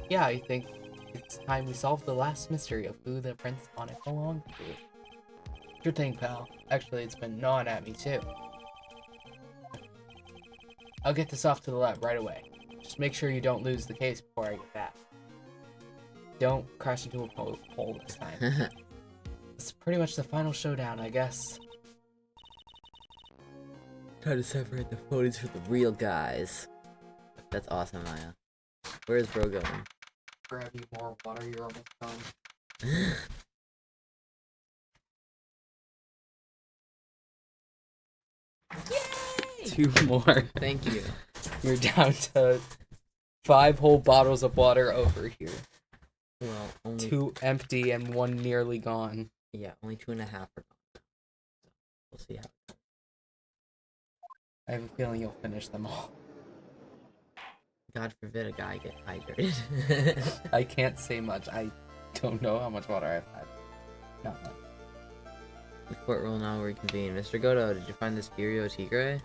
Yeah, I think it's time we solve the last mystery of who the prints on it belong to. Good thing, pal. Actually, it's been gnawing at me too. I'll get this off to the lab right away. Just make sure you don't lose the case before I get back. Don't crash into a pole this time. It's pretty much the final showdown, I guess. Try to separate the phonies from the real guys. That's awesome, Maya. Where's bro going? Grab you more water, you're almost done. Yay! 2 more. Thank you. You're down to 5 whole bottles of water over here. Well, only 2 empty and 1 nearly gone. yeah, only 2.5 are gone. So we'll see how. I have a feeling you'll finish them all. God forbid a guy get hydrated. I can't say much. I don't know how much water I've had. Not much. The court will now reconvene. Mr. Goto, did you find this Furio Tigre?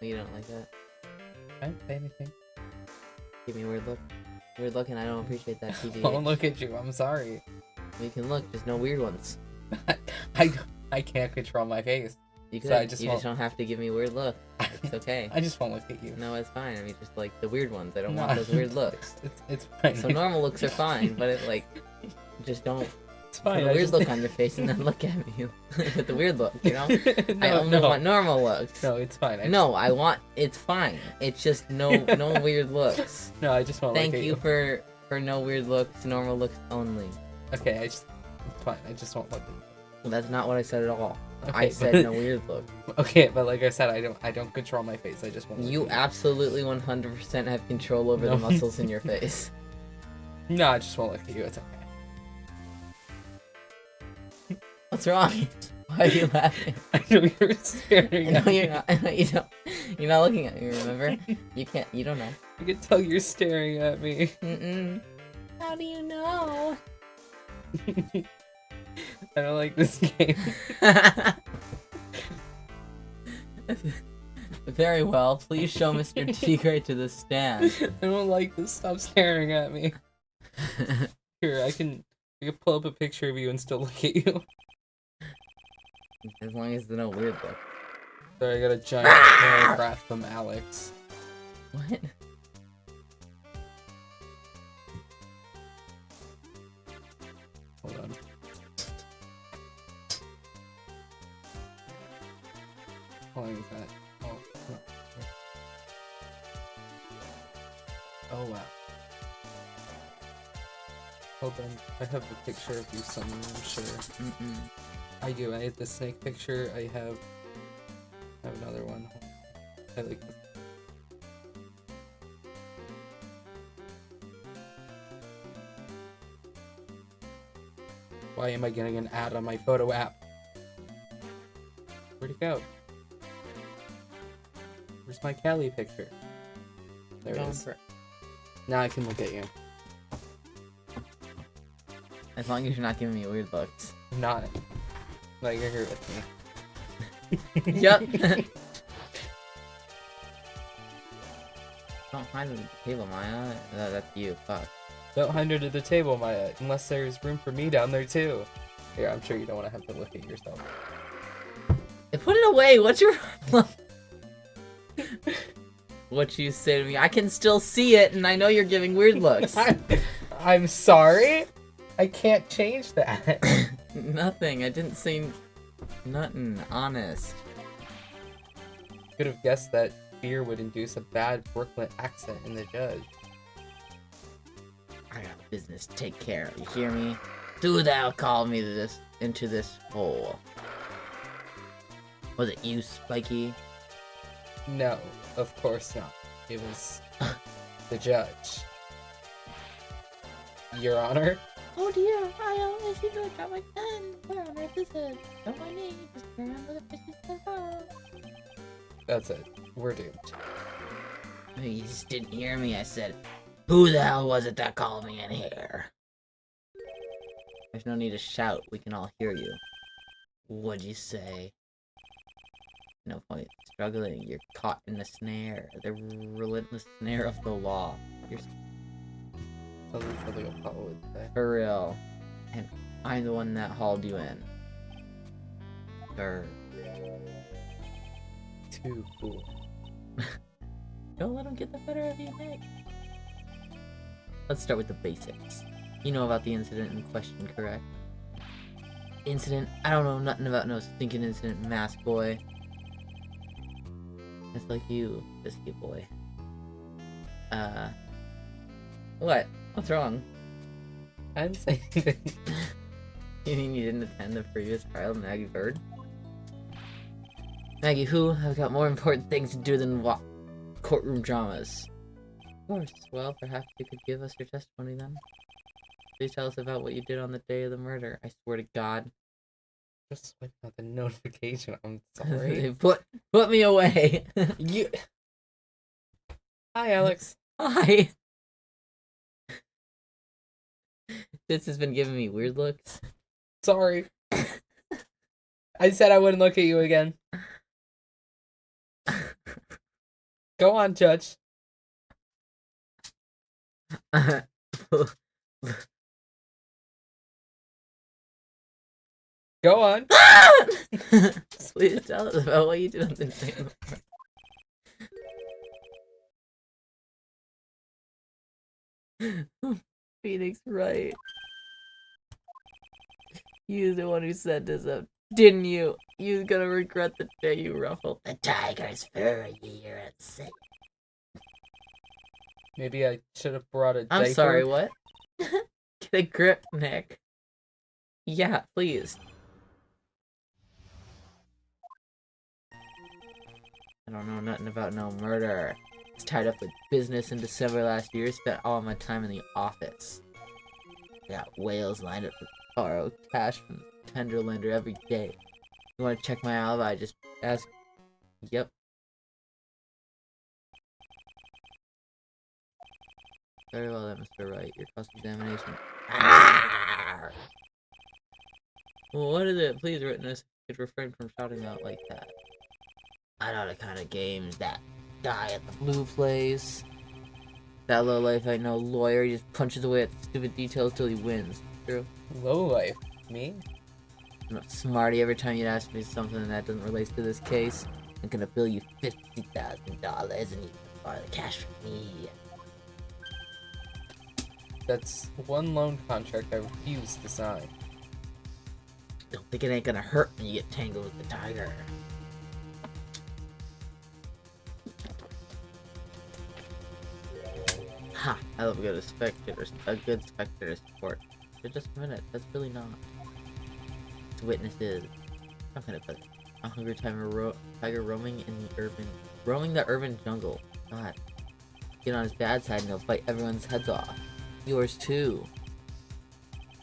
You don't like that? I didn't say anything. Give me a weird look. Weird look, and I don't appreciate that. PG. Don't look at you. I'm sorry. You can look, just no weird ones. I can't control my face. You So could. I You just just won't- don't have to give me a weird look. It's okay. I just won't look at you. No, it's fine. I mean, just like the weird ones. I don't No. want those weird looks. It's fine. So normal looks are fine, but it like just don't It's put fine. a I weird just- look on your face and then look at me with the weird look. You know, I no, only no. want normal looks. No, it's fine. No, I want. It's fine. It's just no weird looks. No, I just won't Thank look at you for no weird looks. Normal looks only. Okay, it's fine. I just won't look at you. Well, that's not what I said at all. Okay, I said but- no weird look. Okay, but like I said, I don't control my face. I just won't. Look You at absolutely 100% have control over the No. muscles in your face. No, I just won't look at you. It's okay. What's wrong? Why are you laughing? I know you're staring No, at me. you're not. You don't. You're not looking at me. Remember? You can't. You don't know. You can tell you're staring at me. Mm-mm. How do you know? I don't like this game. Very well. Please show Mr. Tigre to the stand. I don't like this. Stop staring at me. Here, I can pull up a picture of you and still look at you. As long as there's no weird look. Sorry, I got a giant paragraph from Alex. What? Hold on. How long is that? Oh, no. Oh wow. Hold on, I have a picture of you somewhere, I'm sure. Mm-mm. I do, I have the snake picture, I have another one. I like this. Why am I getting an ad on my photo app? Where'd it go? Where's my Cali picture? There it is. Now I can look at you. As long as you're not giving me weird looks. I'm not. Like, you're here with me. Yup. Don't hide under the table, Maya. That's you. Fuck. Don't hide under the table, Maya, unless there's room for me down there too. Here, I'm sure you don't want to have to look at yourself. Put it away. What's your problem? What you say to me? I can still see it, and I know you're giving weird looks. I'm sorry. I can't change that. Nothing. I didn't say nothing. Honest. Could have guessed that fear would induce a bad Brooklyn accent in the judge. I got business to take care of. You hear me? Do thou call me into this hole. Was it you, Spiky? No, of course not. It was the judge. Your Honor? Oh dear, I always seem to drop my pen. Where on earth is it? Don't mind me. Just remember the fishes as well. That's it. We're doomed. You just didn't hear me. I said, who the hell was it that called me in here? There's no need to shout. We can all hear you. What'd you say? No point struggling. You're caught in the snare. The relentless snare of the law. You're Something Apollo would say. for real. And I'm the one that hauled you in. Sir. Too cool. Don't let him get the better of you, Nick. Let's start with the basics. You know about the incident in question, correct? Incident? I don't know nothing about no stinking incident, mask boy. It's like you, biscuit boy. What? What's wrong? I didn't say anything. You mean you didn't attend the previous trial of Maggie Bird? Maggie who? I've got more important things to do than courtroom dramas. Of course. Well, perhaps you could give us your testimony then. Please tell us about what you did on the day of the murder. I swear to God. Just swiping out the notification. I'm sorry. put me away. You. Hi, Alex. Hi. This has been giving me weird looks. Sorry. I said I wouldn't look at you again. Go on, Judge. Go on. Please tell us about what you did on the day of the murder. Phoenix, right. You're the one who set this up, didn't you? You're gonna regret the day you ruffled the tiger's fur. You're insane. Maybe I should have brought a I'm diaper. sorry, what? Get a grip, Nick. Yeah, please. I don't know nothing about no murder. I was tied up with business in December last year, spent all my time in the office. I got whales lined up to borrow cash from the tender lender every day. You want to check my alibi? Just ask. Yep. Very well then, Mr. Wright. Your cross-examination. Well, what is it? Please, witness, could refrain from shouting out like that. I know the kind of games that guy at the blue plays. That lowlife ain't no lawyer. He just punches away at the stupid details till he wins. True. Low life. Me? I'm not smarty. Every time you ask me something that doesn't relate to this case, I'm gonna bill you $50,000 and you can borrow the cash from me. That's one loan contract I refuse to sign. Don't think it ain't gonna hurt when you get tangled with the tiger. Ha! I love a good spectator support. For just a minute, that's really not. It's witnesses. I'm gonna put it. A hungry tiger roaming the urban jungle. God. Get on his bad side and he'll bite everyone's heads off. Yours too.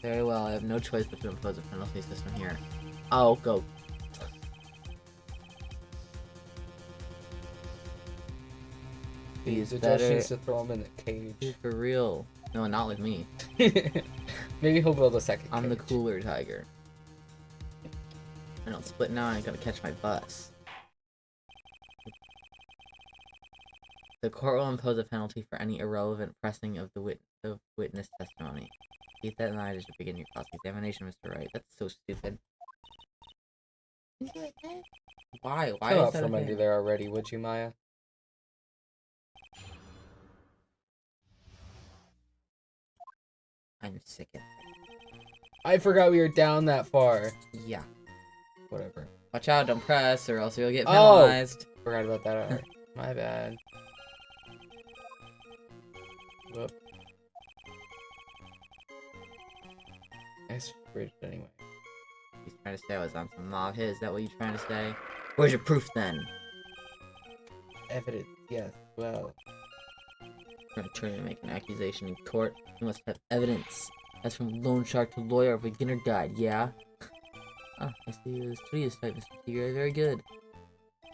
Very well, I have no choice but to impose a penalty system here. Oh, go. He's The better. judge needs to throw him in the cage. Dude, for real. No, not with me. Maybe he'll build a second I'm the cage. cooler tiger. I don't split now, I ain't gonna catch my bus. The court will impose a penalty for any irrelevant pressing of the witness testimony. Keep that in mind as you begin your cross-examination, Mr. Wright. That's so stupid. Why? Why Come is out that from a under thing? there already, would you, Maya? I'm sick of it. I forgot we were down that far. Yeah. Whatever. Watch out, don't press, or else you'll get Oh! penalized. Forgot about that. Alright. My bad. Whoop. Nice bridge anyway. He's trying to say I was on some mob hit. Is that what you're trying to say? Where's your proof then? Evidence, yes. Well, You're gonna try to make an accusation in court. You must have evidence. That's from loan shark to lawyer, beginner guide, yeah? Ah, I see you're the studious type, Mr. Tigre. Very good.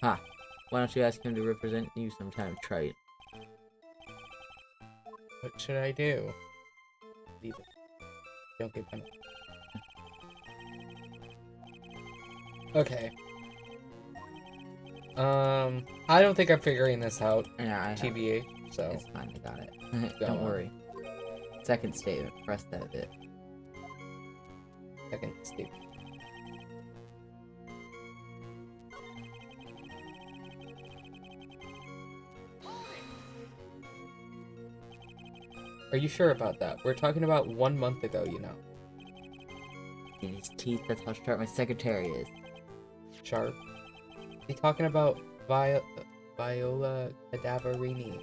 Ha! Why don't you ask him to represent you sometime, trite? what should I do? Leave it. Don't get penalized. Okay. I don't think I'm figuring this out, Yeah, I have. TBA, so. It's fine, I got it. Go Don't on. worry. Second statement, press that bit. Second statement. Are you sure about that? We're talking about 1 month ago, you know. In his teeth, that's how sharp my secretary is. Sharp. He talking about Viola Cadaverini.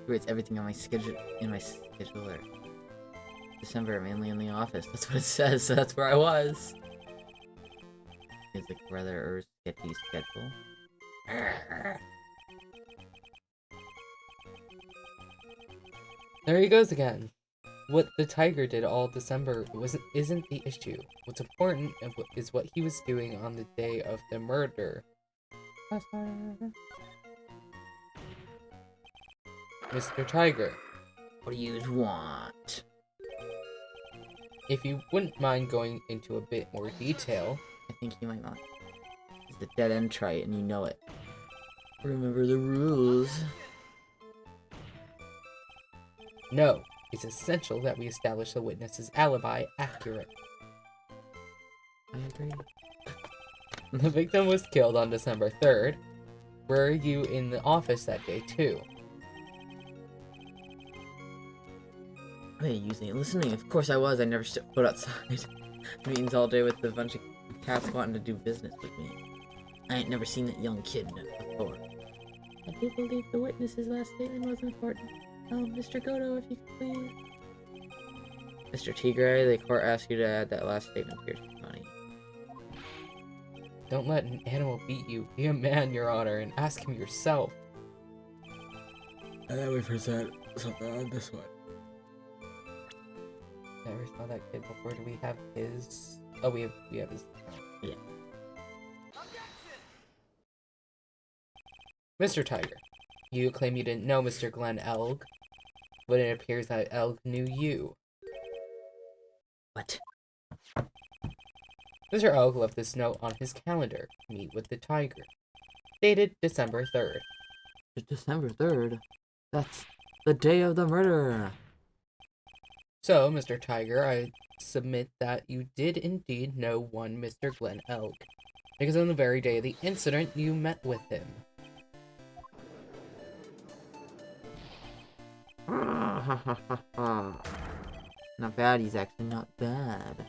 He writes everything on my schedule in my scheduler. December, mainly in the office. That's what it says, so that's where I was. It's like rather sketchy schedule. There he goes again. What the tiger did all December isn't the issue. What's important is what he was doing on the day of the murder. Mr. Tiger, What do you want? if you wouldn't mind going into a bit more detail. I think you might not. It's the dead end trait, and you know it. Remember the rules. No, it's essential that we establish the witness's alibi accurate. I agree. The victim was killed on December 3rd. Were you in the office that day too? Hey, using it listening. Of course I was. I never stepped foot outside. Meetings all day with a bunch of cats wanting to do business with me. I ain't never seen that young kid before. I do believe the witness's last statement was important. Mr. Godo, if you could please. Mr. Tigre, the court asked you to add that last statement to your testimony. Don't let an animal beat you. Be a man, Your Honor, and ask him yourself. And then we present something on this one. Never saw that kid before. Do we have his? Oh, we have his. Yeah. Mr. Tiger, you claim you didn't know Mr. Glenn Elg, but it appears that Elg knew you. What? Mr. Elg left this note on his calendar. Meet with the tiger. Dated December 3rd. It's December 3rd. That's the day of the murder. So, Mr. Tiger, I submit that you did indeed know one Mr. Glenn Elg, because on the very day of the incident, you met with him. Not bad, he's actually not bad.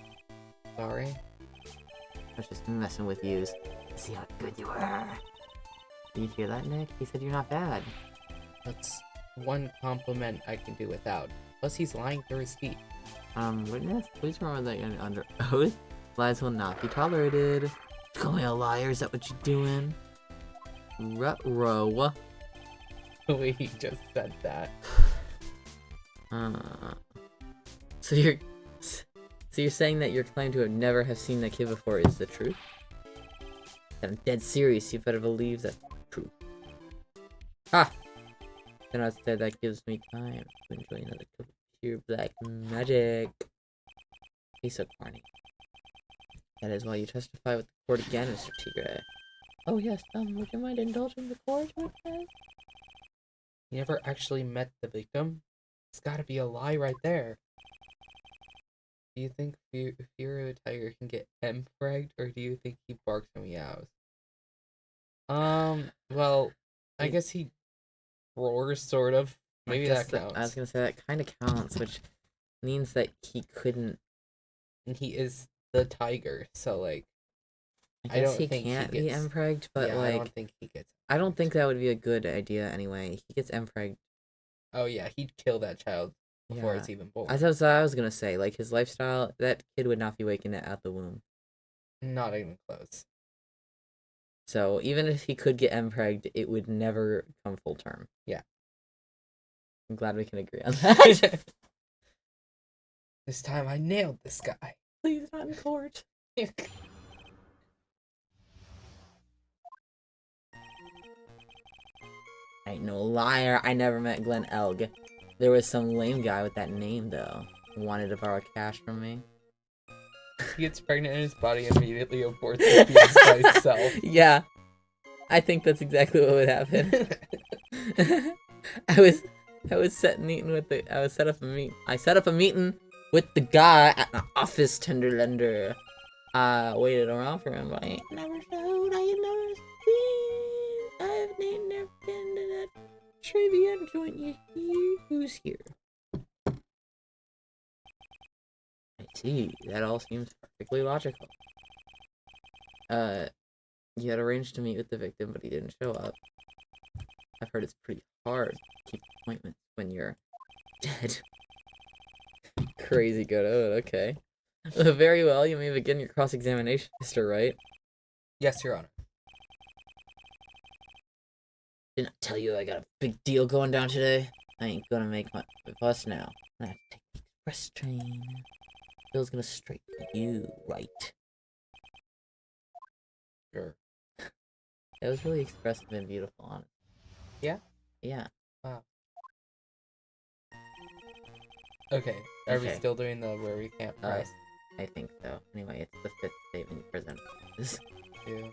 Sorry. I was just messing with you. See how good you are. Did you hear that, Nick? He said you're not bad. That's one compliment I can do without. Plus, he's lying through his teeth. Witness, please remember that you're under oath. Lies will not be tolerated. Call me a liar, is that what you're doing? Ruh-roh. The way he just said that. So you're saying that your claim to have never have seen that kid before is the truth? I'm dead serious. You better believe that's true. Ah! Then I said that gives me time to enjoy another cup of pure black magic. He's so corny. That is why you testify with the court again, Mr. Tigre. Oh yes, would you mind indulging the court with this? You never actually met the victim? It's gotta be a lie right there. Do you think Fear of the Tiger can get M-fragged, or do you think he barks and meows? Well, I guess he roars, sort of. Maybe that counts. I was gonna say that kind of counts, which means that he couldn't. And he is the tiger, so, like, I guess he can't be M-fragged, but, yeah, like, I don't think he gets. I don't think that would be a good idea anyway. He gets M-fragged. Oh, yeah, he'd kill that child before it's even born. That's what I was gonna say. Like, his lifestyle, that kid would not be waking it out the womb. Not even close. So, even if he could get M-fragged, it would never come full term. Yeah. I'm glad we can agree on that. This time I nailed this guy. Please, not in court. I ain't no liar. I never met Glenn Elg. There was some lame guy with that name, though, who wanted to borrow cash from me. He gets pregnant and his body immediately aborts the fetus by itself. Yeah. I think that's exactly what would happen. I set up a meeting with the guy at an office tender lender. Waited around for him, but I ain't never showed, I ain't never seen. I've never been to that trivia joint you hear. Who's here? I see. That all seems perfectly logical. You had arranged to meet with the victim, but he didn't show up. I've heard it's pretty hard to keep appointments when you're dead. Crazy good. Oh, okay. Very well, you may begin your cross-examination, Mr. Wright. Yes, Your Honor. Didn't I tell you I got a big deal going down today? I ain't gonna make my fuss now. I have to take things express train. Bill's gonna straight to you, right? Sure. It was really expressive and beautiful, honestly. Yeah? Yeah. Wow. Okay. Are we Okay. still doing the where we can't press? I think so. Anyway, it's the 5th statement you present. Yeah.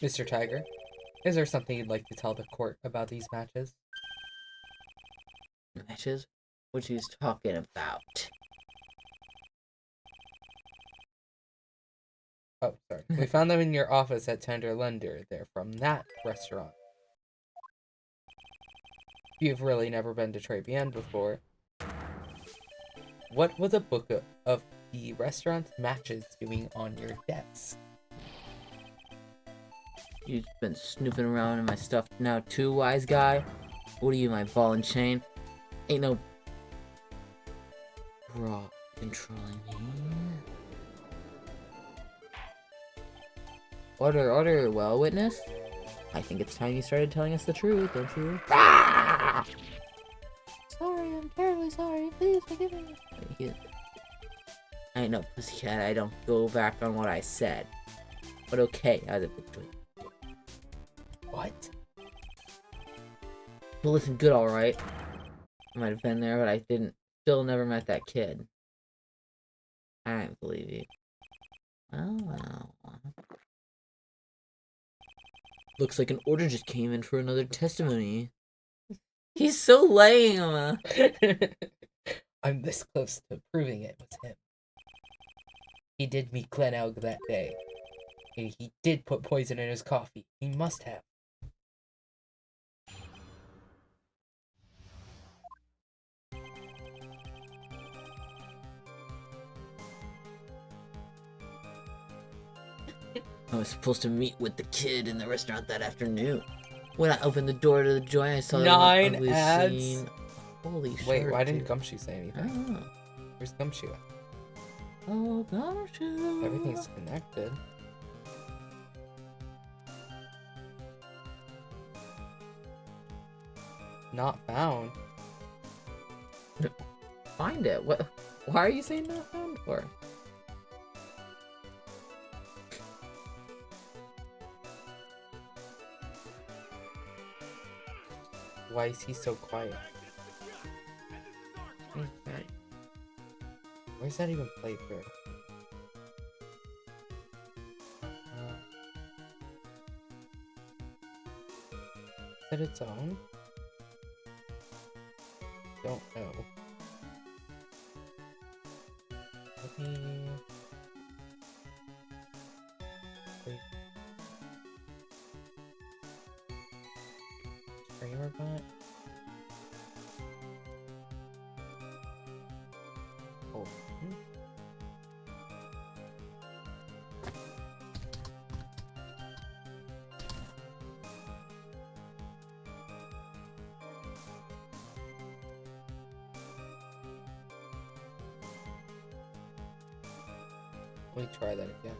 Mr. Tiger, is there something you'd like to tell the court about these matches? Matches? What you talking about? Oh, sorry. We found them in your office at Tender Lunder. They're from that restaurant. You've really never been to Trebian before. What was a book of the restaurant's matches doing on your desk? You've been snooping around in my stuff now too, wise guy? What are you, my ball and chain? Ain't no bra controlling me. Order, well, witness? I think it's time you started telling us the truth, don't you? Ah! Sorry, I'm terribly sorry. Please forgive me. I ain't no pussycat. I don't go back on what I said. But okay, I was a victory. What? Well, listen, good, alright. I might have been there, but I didn't. Still never met that kid. I don't believe you. Oh, well. Looks like an order just came in for another testimony. He's so lame! I'm this close to proving it was him. He did meet Glen Elg that day. And he did put poison in his coffee. He must have. I was supposed to meet with the kid in the restaurant that afternoon. When I opened the door to the joint, I saw the 9 ugly ads? scene. Holy shit. Wait, why didn't Gumshoe say anything? Oh. Where's Gumshoe at? Oh, Gumshoe. Everything's connected. Not found. Find it. What? Why are you saying not found for? Why is he so quiet? Okay. Where's that even played through? Is it its own? Don't know. Let me... Wait. Streamer bot? Oh. Let me try that again.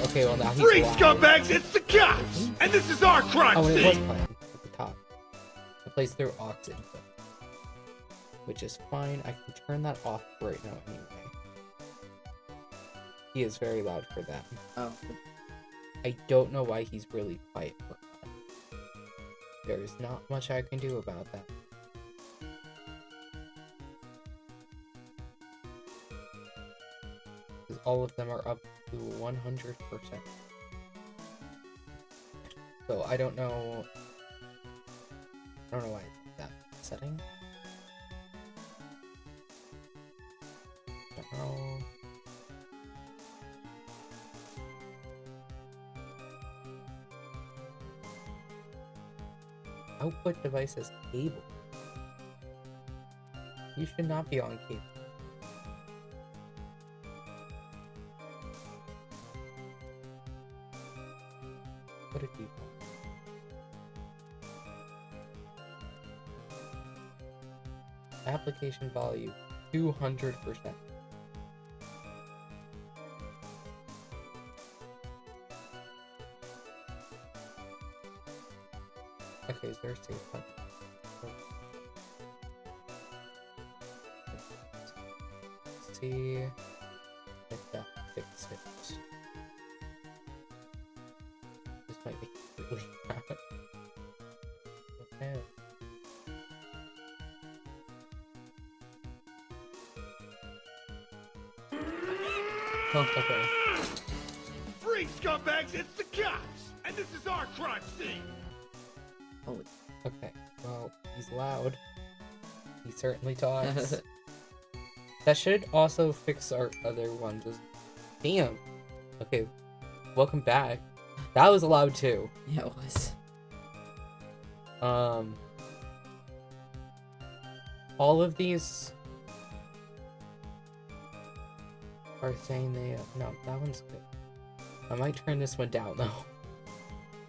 Okay, well now he's Free loud. scumbags, it's the cops! And this is our crime Oh, and it was scene! playing at the top. It plays through aux input, which is fine. I can turn that off right now anyway. He is very loud for that. Oh. I don't know why he's really quiet for that. There's not much I can do about that. Because all of them are up to 100%. So I don't know. I don't know why it's that setting. Don't know. Output device is cable. You should not be on cable. What did we want? Application value 200%. Okay, is there a safe one? Let's see if that fixed it. This might be completely bad. Okay. Oh, okay. Free scumbags, it's the cops! And this is our crime scene! Holy. Okay, well, he's loud. He certainly talks. That should also fix our other one. Just damn. Okay, welcome back. That was loud too. Yeah, it was. All of these are saying they no, that one's good. I might turn this one down though.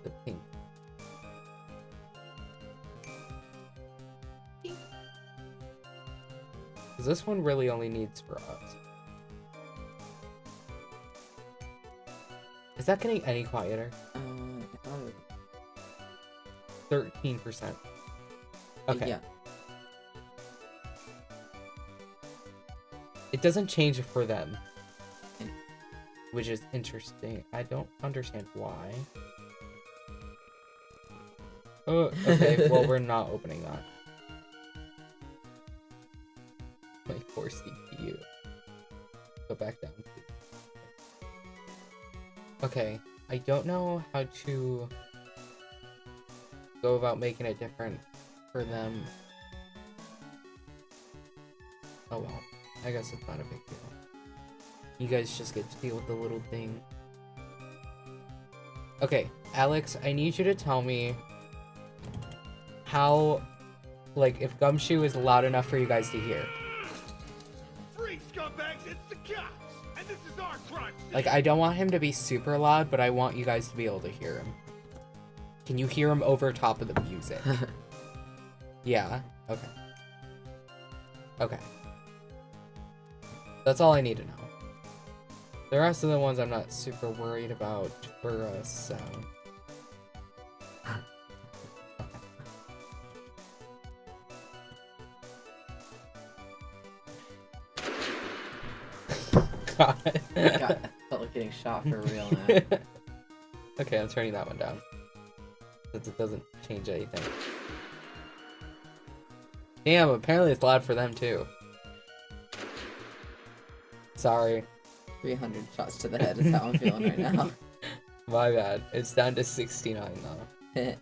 The pink. Because this one really only needs for us. Is that getting any quieter? I thought it 13%. Okay. Yeah. It doesn't change it for them. In- Which is interesting. I don't understand why. Oh, okay. Well, we're not opening that. My poor CPU. Go back down. Okay. I don't know how to go about making it different for them. Oh well. I guess it's not a big deal. You guys just get to deal with the little thing. Okay, Alex, I need you to tell me how, like, if Gumshoe is loud enough for you guys to hear. Free scumbags, it's the cops! And this is our crime scene! Like, I don't want him to be super loud, but I want you guys to be able to hear him. Can you hear him over top of the music? Yeah? Okay. Okay. That's all I need to know. The rest of the ones I'm not super worried about for us, so... God. God, I felt like getting shot for real now. Okay, I'm turning that one down. Since it doesn't change anything. Damn, apparently it's loud for them too. Sorry. 300 shots to the head is how I'm feeling right now. My bad. It's down to 69 now.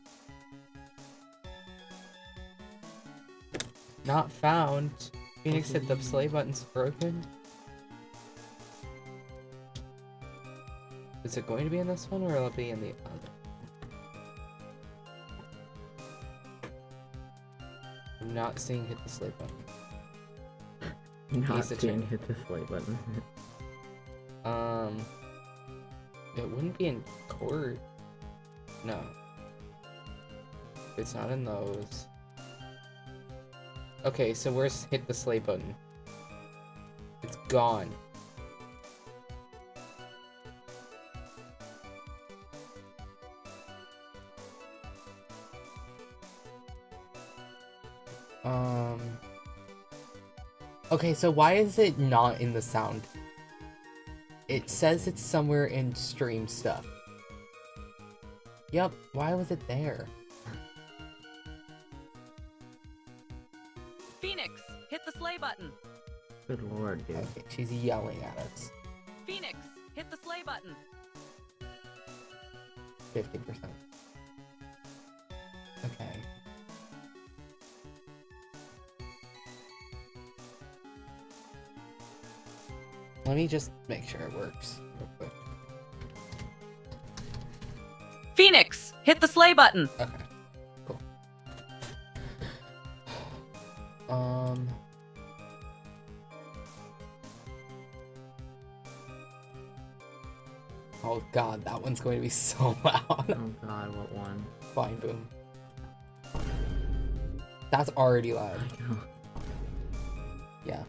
Not found. Phoenix hit the play button's broken. Is it going to be in this one or will it be in the other? I'm not seeing hit the slay button. Not He's a seeing chick. hit the play button. It wouldn't be in court. No. It's not in those. Okay, so where's hit the slay button? It's gone. Okay, so why is it not in the sound? It says it's somewhere in stream stuff. Yep, why was it there? Phoenix, hit the slay button. Good lord, dude. Okay, she's yelling at us. Phoenix, hit the slay button. 50%. Okay. Let me just make sure it works real quick. Phoenix, hit the slay button. Okay, cool. Oh god, that one's going to be so loud. Oh god, what one? Fine, boom. That's already loud. Yeah.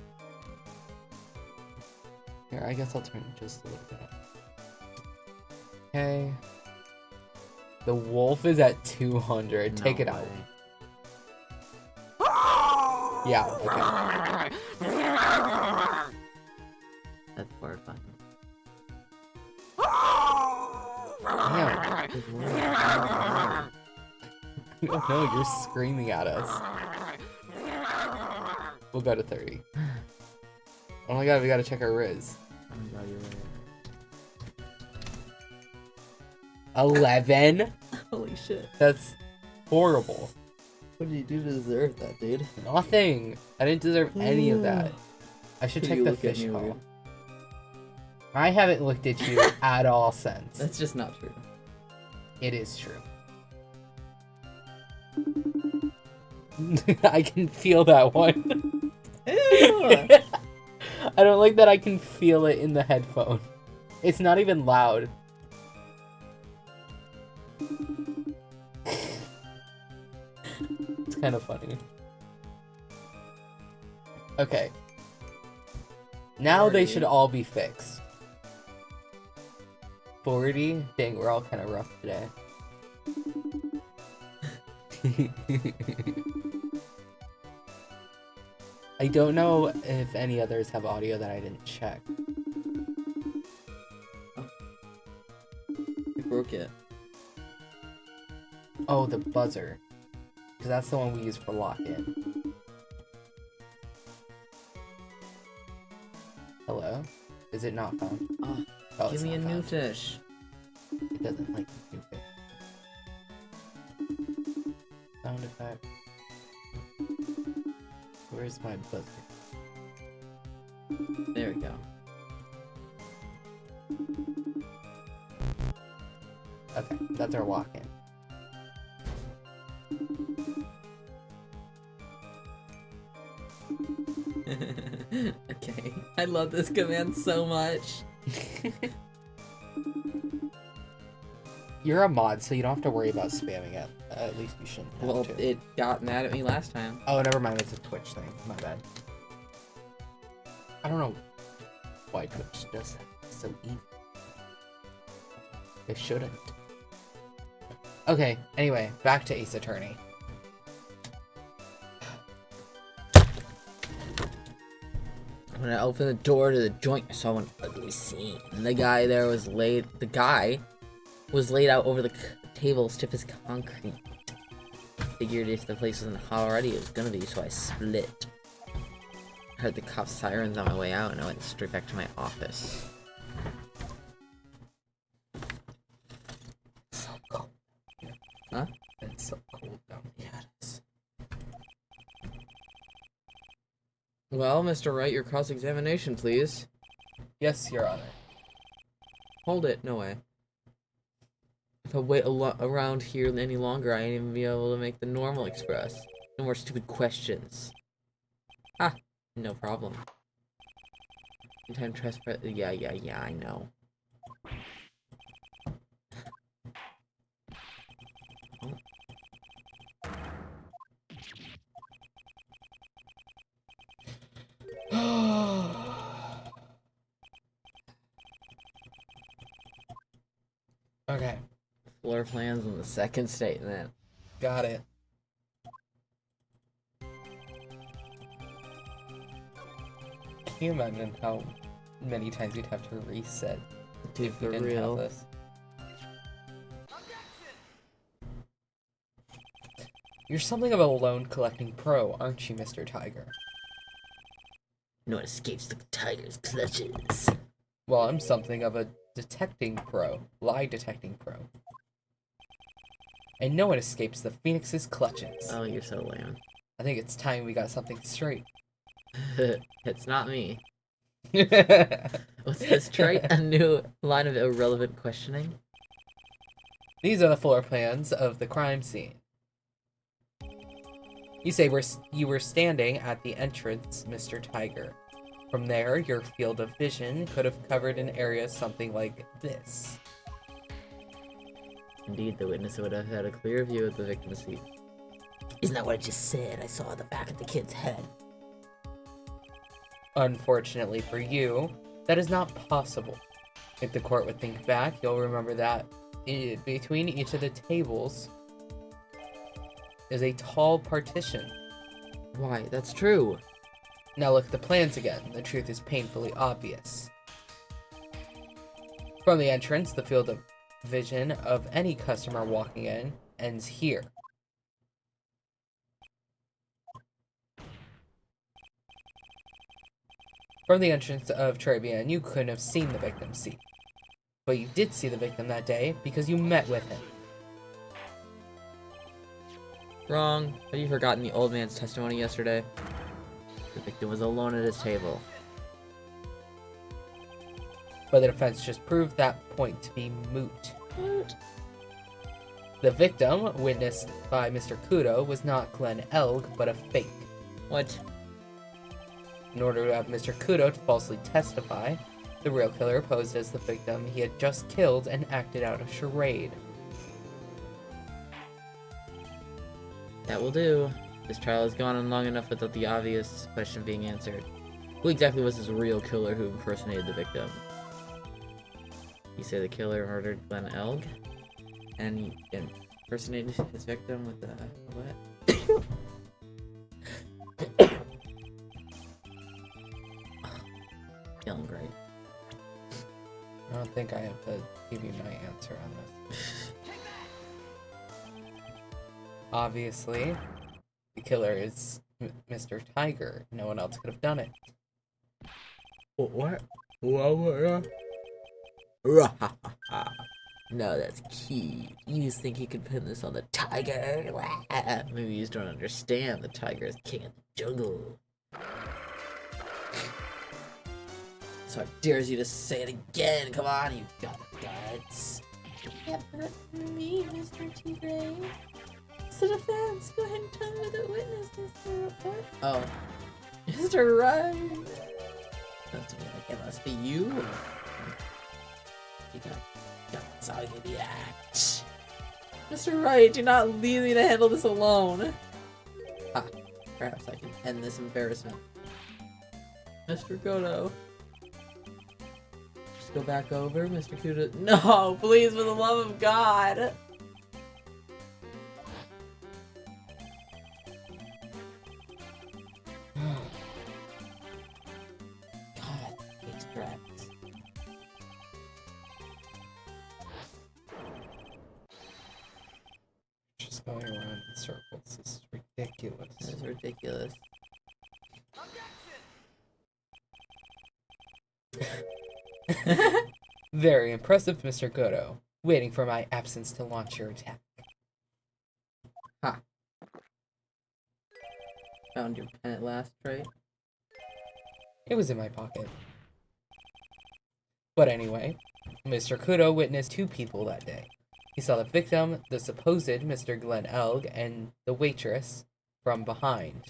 Here, I guess I'll turn it just a little bit up. Okay. The wolf is at 200. Take it out. Yeah, okay. That's horrifying. Damn. I don't know, you're screaming at us. We'll go to 30. Oh my god, we gotta check our Riz. Oh my god, you're right. 11? Holy shit. That's horrible. What did you do to deserve that, dude? Nothing. I didn't deserve any of that. I should check You the look at fish me call. weird. I haven't looked at you at all since. That's just not true. It is true. I can feel that one. Ew. I don't like that I can feel it in the headphone. It's not even loud. It's kind of funny. Okay. Now they 40. should all be fixed. 40? Dang, we're all kind of rough today. I don't know if any others have audio that I didn't check. You broke it. Oh, the buzzer. Because that's the one we use for lock-in. Hello? Is it not found? Oh, Oh, give it's me a not new found. fish. It doesn't like new fish. Sound effect. Where's my buzzer? There we go. Okay, that's our lock-in. Okay. I love this command so much. You're a mod, so you don't have to worry about spamming it. At least you shouldn't have Well, to. it got mad at me last time. Oh, never mind. It's a Twitch thing. My bad. I don't know why Twitch does that. It's so easy. It shouldn't. Okay, anyway, back to Ace Attorney. When I opened the door to the joint, I saw an ugly scene. And the guy there was laid. The guy was laid out over the table, stiff as concrete. Figured if the place wasn't hot already, it was gonna be, so I split. I heard the cop sirens on my way out, and I went straight back to my office. So cold. Huh? It's so cold down the attics. Well, Mr. Wright, your cross-examination, please. Yes, Your Honor. Hold it. No way. If I wait around here any longer, I ain't even be able to make the normal express. No more stupid questions. Ah, no problem. Time trespass. Yeah, I know. Okay, Floor plans in the second statement. got it. Can you imagine how many times we'd have to reset Dude, if we for didn't real. have this? You're something of a loan collecting pro, aren't you, Mr. Tiger? No one escapes the tiger's clutches. Well, I'm something of a detecting pro, lie detecting pro. And no one escapes the Phoenix's clutches. Oh, you're so lame. I think it's time we got something straight. It's not me. What's this trait? A new line of irrelevant questioning? These are the floor plans of the crime scene. You say you were standing at the entrance, Mr. Tiger. From there, your field of vision could have covered an area something like this. Indeed, the witness would have had a clear view of the victim's feet. Isn't that what I just said? I saw the back of the kid's head. Unfortunately for you, that is not possible. If the court would think back, you'll remember that between each of the tables is a tall partition. Why, that's true. Now look at the plans again. The truth is painfully obvious. From the entrance, the field of vision of any customer walking in ends here. From the entrance of Trebian, you couldn't have seen the victim's seat. But you did see the victim that day because you met with him. Wrong. Have you forgotten the old man's testimony yesterday? The victim was alone at his table. But the defense just proved that point to be moot. The victim, witnessed by Mr. Kudo, was not Glenn Elg, but a fake. What? In order to have Mr. Kudo to falsely testify, the real killer posed as the victim he had just killed and acted out a charade. That will do. This trial has gone on long enough without the obvious question being answered. Who exactly was this real killer who impersonated the victim? You say the killer murdered Glenn Elg? And he impersonated his victim with the what? Feeling great. I don't think I have to give you my answer on this. Obviously, the killer is Mr. Tiger. No one else could have done it. What? No, that's key. You just think you could pin this on the tiger? Maybe you just don't understand. The tiger is king of the jungle. So I dares you to say it again. Come on, you got the guts. Yeah, but not me, Mr. Tigre. It's the defense. Go ahead and tell me the witness, Mr. Report. Oh, Mr. Wright. Sounds to me like it must be you. You got guts. I'll give you that. Mr. Wright, do not leave me to handle this alone. Ah, perhaps I can end this embarrassment. Mr. Godo. Go back over, Mr. Kuda. No, please, for the love of God. God, these dragons. Just going around in circles. This is ridiculous. This is ridiculous. Very impressive, Mr. Godo. Waiting for my absence to launch your attack. Ha. Found your pen at last, right? It was in my pocket. But anyway, Mr. Kudo witnessed two people that day. He saw the victim, the supposed Mr. Glenn Elg, and the waitress from behind.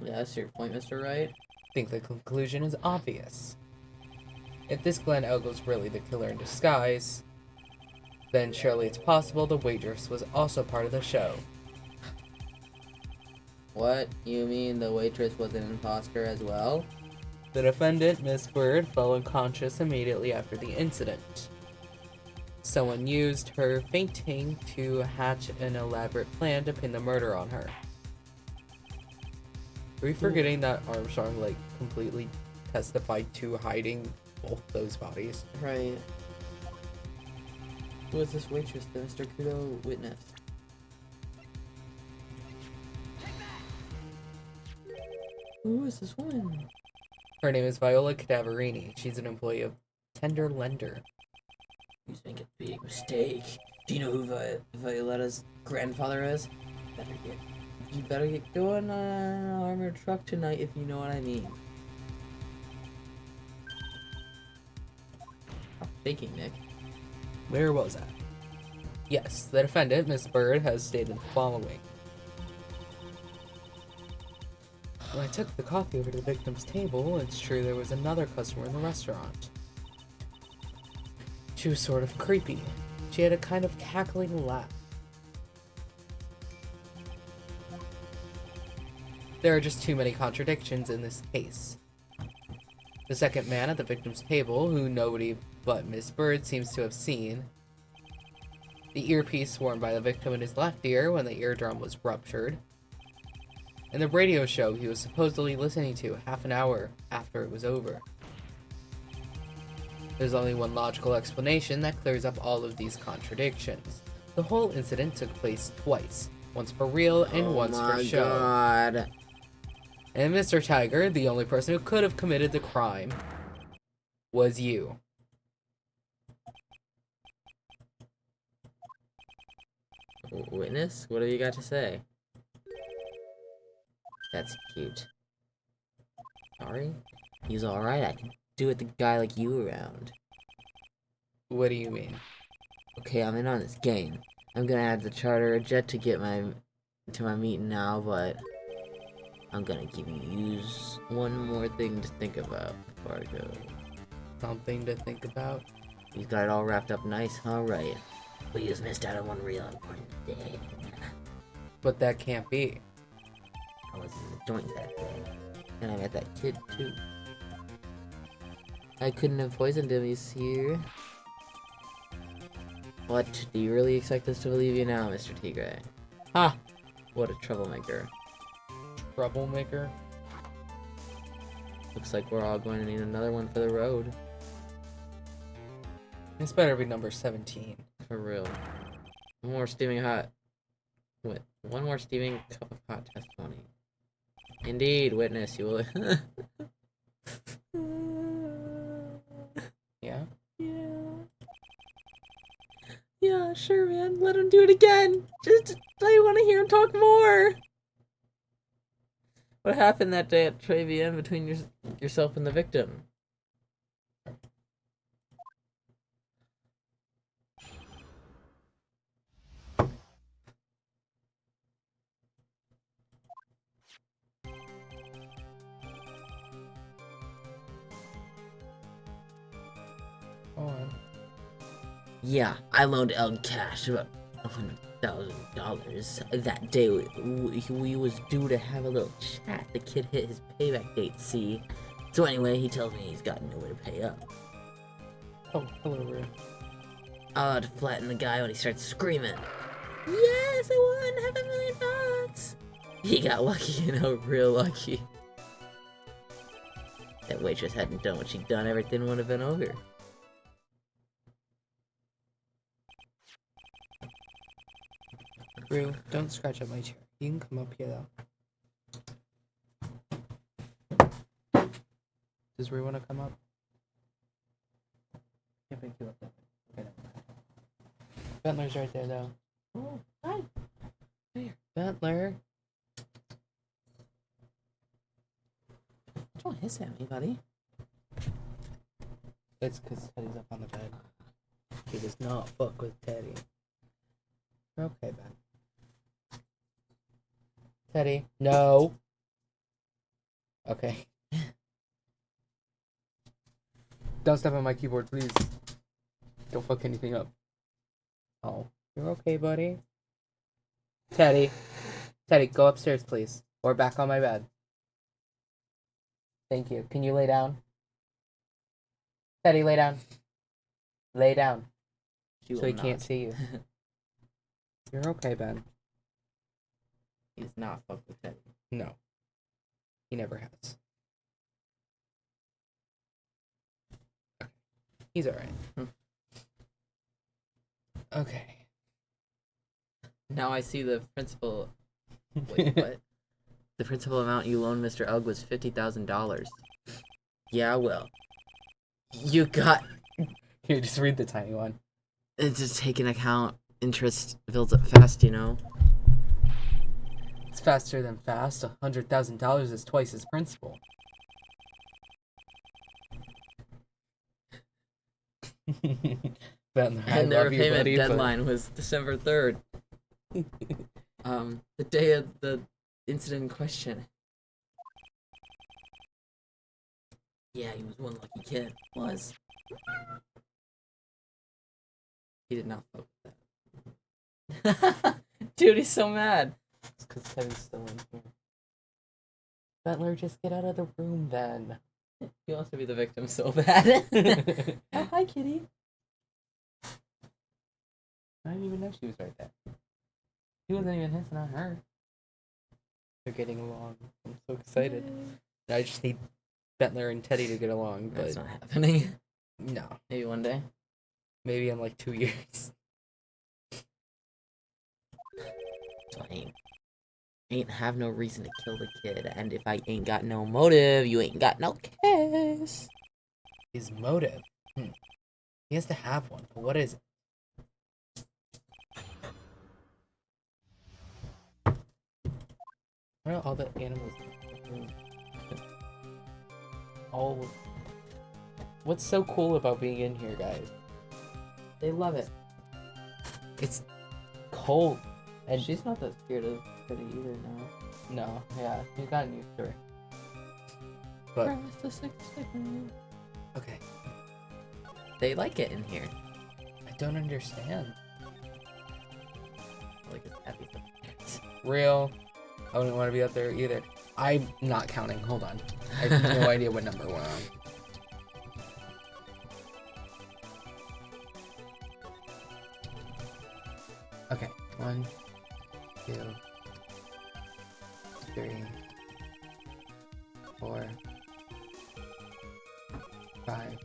Yeah, that's your point, Mr. Wright. I think the conclusion is obvious. If this Glenn Elg was really the killer in disguise, then surely it's possible the waitress was also part of the show. What? You mean the waitress was an imposter as well? The defendant, Miss Bird, fell unconscious immediately after the incident. Someone used her fainting to hatch an elaborate plan to pin the murder on her. Are we forgetting that Armstrong, completely testified to hiding both those bodies? Right. Who was this waitress that Mr. Kudo witnessed? Who is this woman? Her name is Viola Cadaverini. She's an employee of Tender Lender. He's making a big mistake. Do you know who Violetta's grandfather is? You better get going on an armored truck tonight, if you know what I mean. Stop faking, Nick. Where was I? Yes, the defendant, Miss Bird, has stated the following. When I took the coffee over to the victim's table, it's true there was another customer in the restaurant. She was sort of creepy. She had a kind of cackling laugh. There are just too many contradictions in this case. The second man at the victim's table, who nobody but Miss Bird seems to have seen, the earpiece worn by the victim in his left ear when the eardrum was ruptured, and the radio show he was supposedly listening to half an hour after it was over. There's only one logical explanation that clears up all of these contradictions. The whole incident took place twice, once for real and once for show. God. And Mr. Tiger, the only person who could have committed the crime, was you. Witness, what have you got to say? That's cute. Sorry? He's alright, I can do with a guy like you around. What do you mean? Okay, I'm in on this game. I'm gonna have to charter a jet to get to my meeting now, but I'm gonna give you one more thing to think about before I go. Something to think about? You got it all wrapped up nice, huh? Right. But you just missed out on one real important thing. But that can't be. I was in the joint that day, and I met that kid too. I couldn't have poisoned him, he's here. What? Do you really expect us to believe you now, Mr. Tigre? Ha! What a troublemaker. Troublemaker? Looks like we're all going to need another one for the road. This better be number 17. For real. One more steaming hot... What? One more steaming cup of hot testimony. Indeed, witness, you will... Yeah? Yeah, sure, man. Let him do it again. Just, I want to hear him talk more. What happened that day at Trevian between yourself and the victim? Go on. Yeah, I loaned El cash about $100,000. That day, we was due to have a little chat. The kid hit his payback date, see? So anyway, he tells me he's got no way to pay up. Oh, hello, Rue. I had to flatten the guy when he starts screaming. Yes, I won $500,000. He got lucky, you know, real lucky. That waitress hadn't done what she'd done, everything would have been over. Rue, don't scratch up my chair. You can come up here, though. Does Rue want to come up? Can't pick you up there. Okay, no. Bentler's right there, though. Oh, hi. Hey, Bentler. Don't hiss at me, buddy. It's because Teddy's up on the bed. He does not fuck with Teddy. Okay, Ben. Teddy, no. Okay. Don't step on my keyboard, please. Don't fuck anything up. Oh, you're okay, buddy? Teddy. Teddy, go upstairs, please. Or back on my bed. Thank you. Can you lay down? Teddy, lay down. Lay down. So he can't see you. You're okay, Ben. He does not fuck with Teddy. No. He never has. Okay. He's alright. Okay. Now I see the principal... Wait, what? The principal amount you loaned Mr. Ugg was $50,000. Yeah, well. You got... Here, just read the tiny one. It's just take into account interest builds up fast, you know? It's faster than fast. $100,000 is twice his principal. And their repayment deadline was December 3rd. The day of the incident in question. Yeah, he was one lucky kid. Was. He did not fuck with that. Dude, he's so mad. It's because Teddy's still in here. Butler, just get out of the room then. He wants to be the victim so bad. Oh, hi, kitty. I didn't even know she was right there. He wasn't even hissing on her. They're getting along. I'm so excited. I just need Bentler and Teddy to get along, but That's not happening. no. Maybe one day. Maybe in like 2 years. So I ain't have no reason to kill the kid, and if I ain't got no motive, you ain't got no kiss. His motive. He has to have one, but what is it? What are all the animals? Oh, what's so cool about being in here, guys? They love it. It's cold, And she's not that scared of Kitty either now. no, yeah, he's gotten used to her. But okay, They like it in here. I don't understand. Like it's happy sometimes. Real, I wouldn't want to be up there either. I'm not counting. Hold on, I have no idea what number we're on. Okay, 1, 2, 3, 4, 5,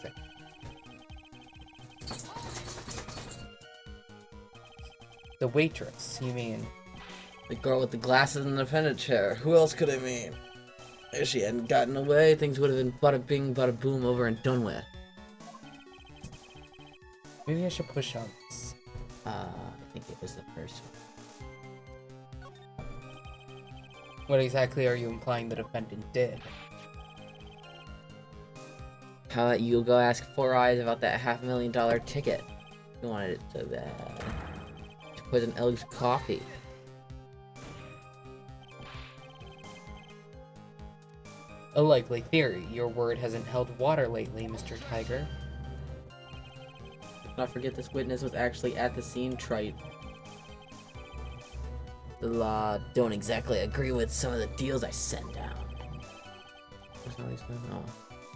6. The waitress, you mean? The girl with the glasses in the defendant chair. Who else could I mean? If she hadn't gotten away, things would have been bada bing, bada boom, over and done with. Maybe I should push on this. I think it was the first one. What exactly are you implying the defendant did? How about you go ask Four Eyes about that $500,000 ticket? You wanted it so bad. To poison Elg's coffee. A likely theory. Your word hasn't held water lately, Mr. Tiger. Not forget this witness was actually at the scene, trite. The law don't exactly agree with some of the deals I sent down. What's all these going on?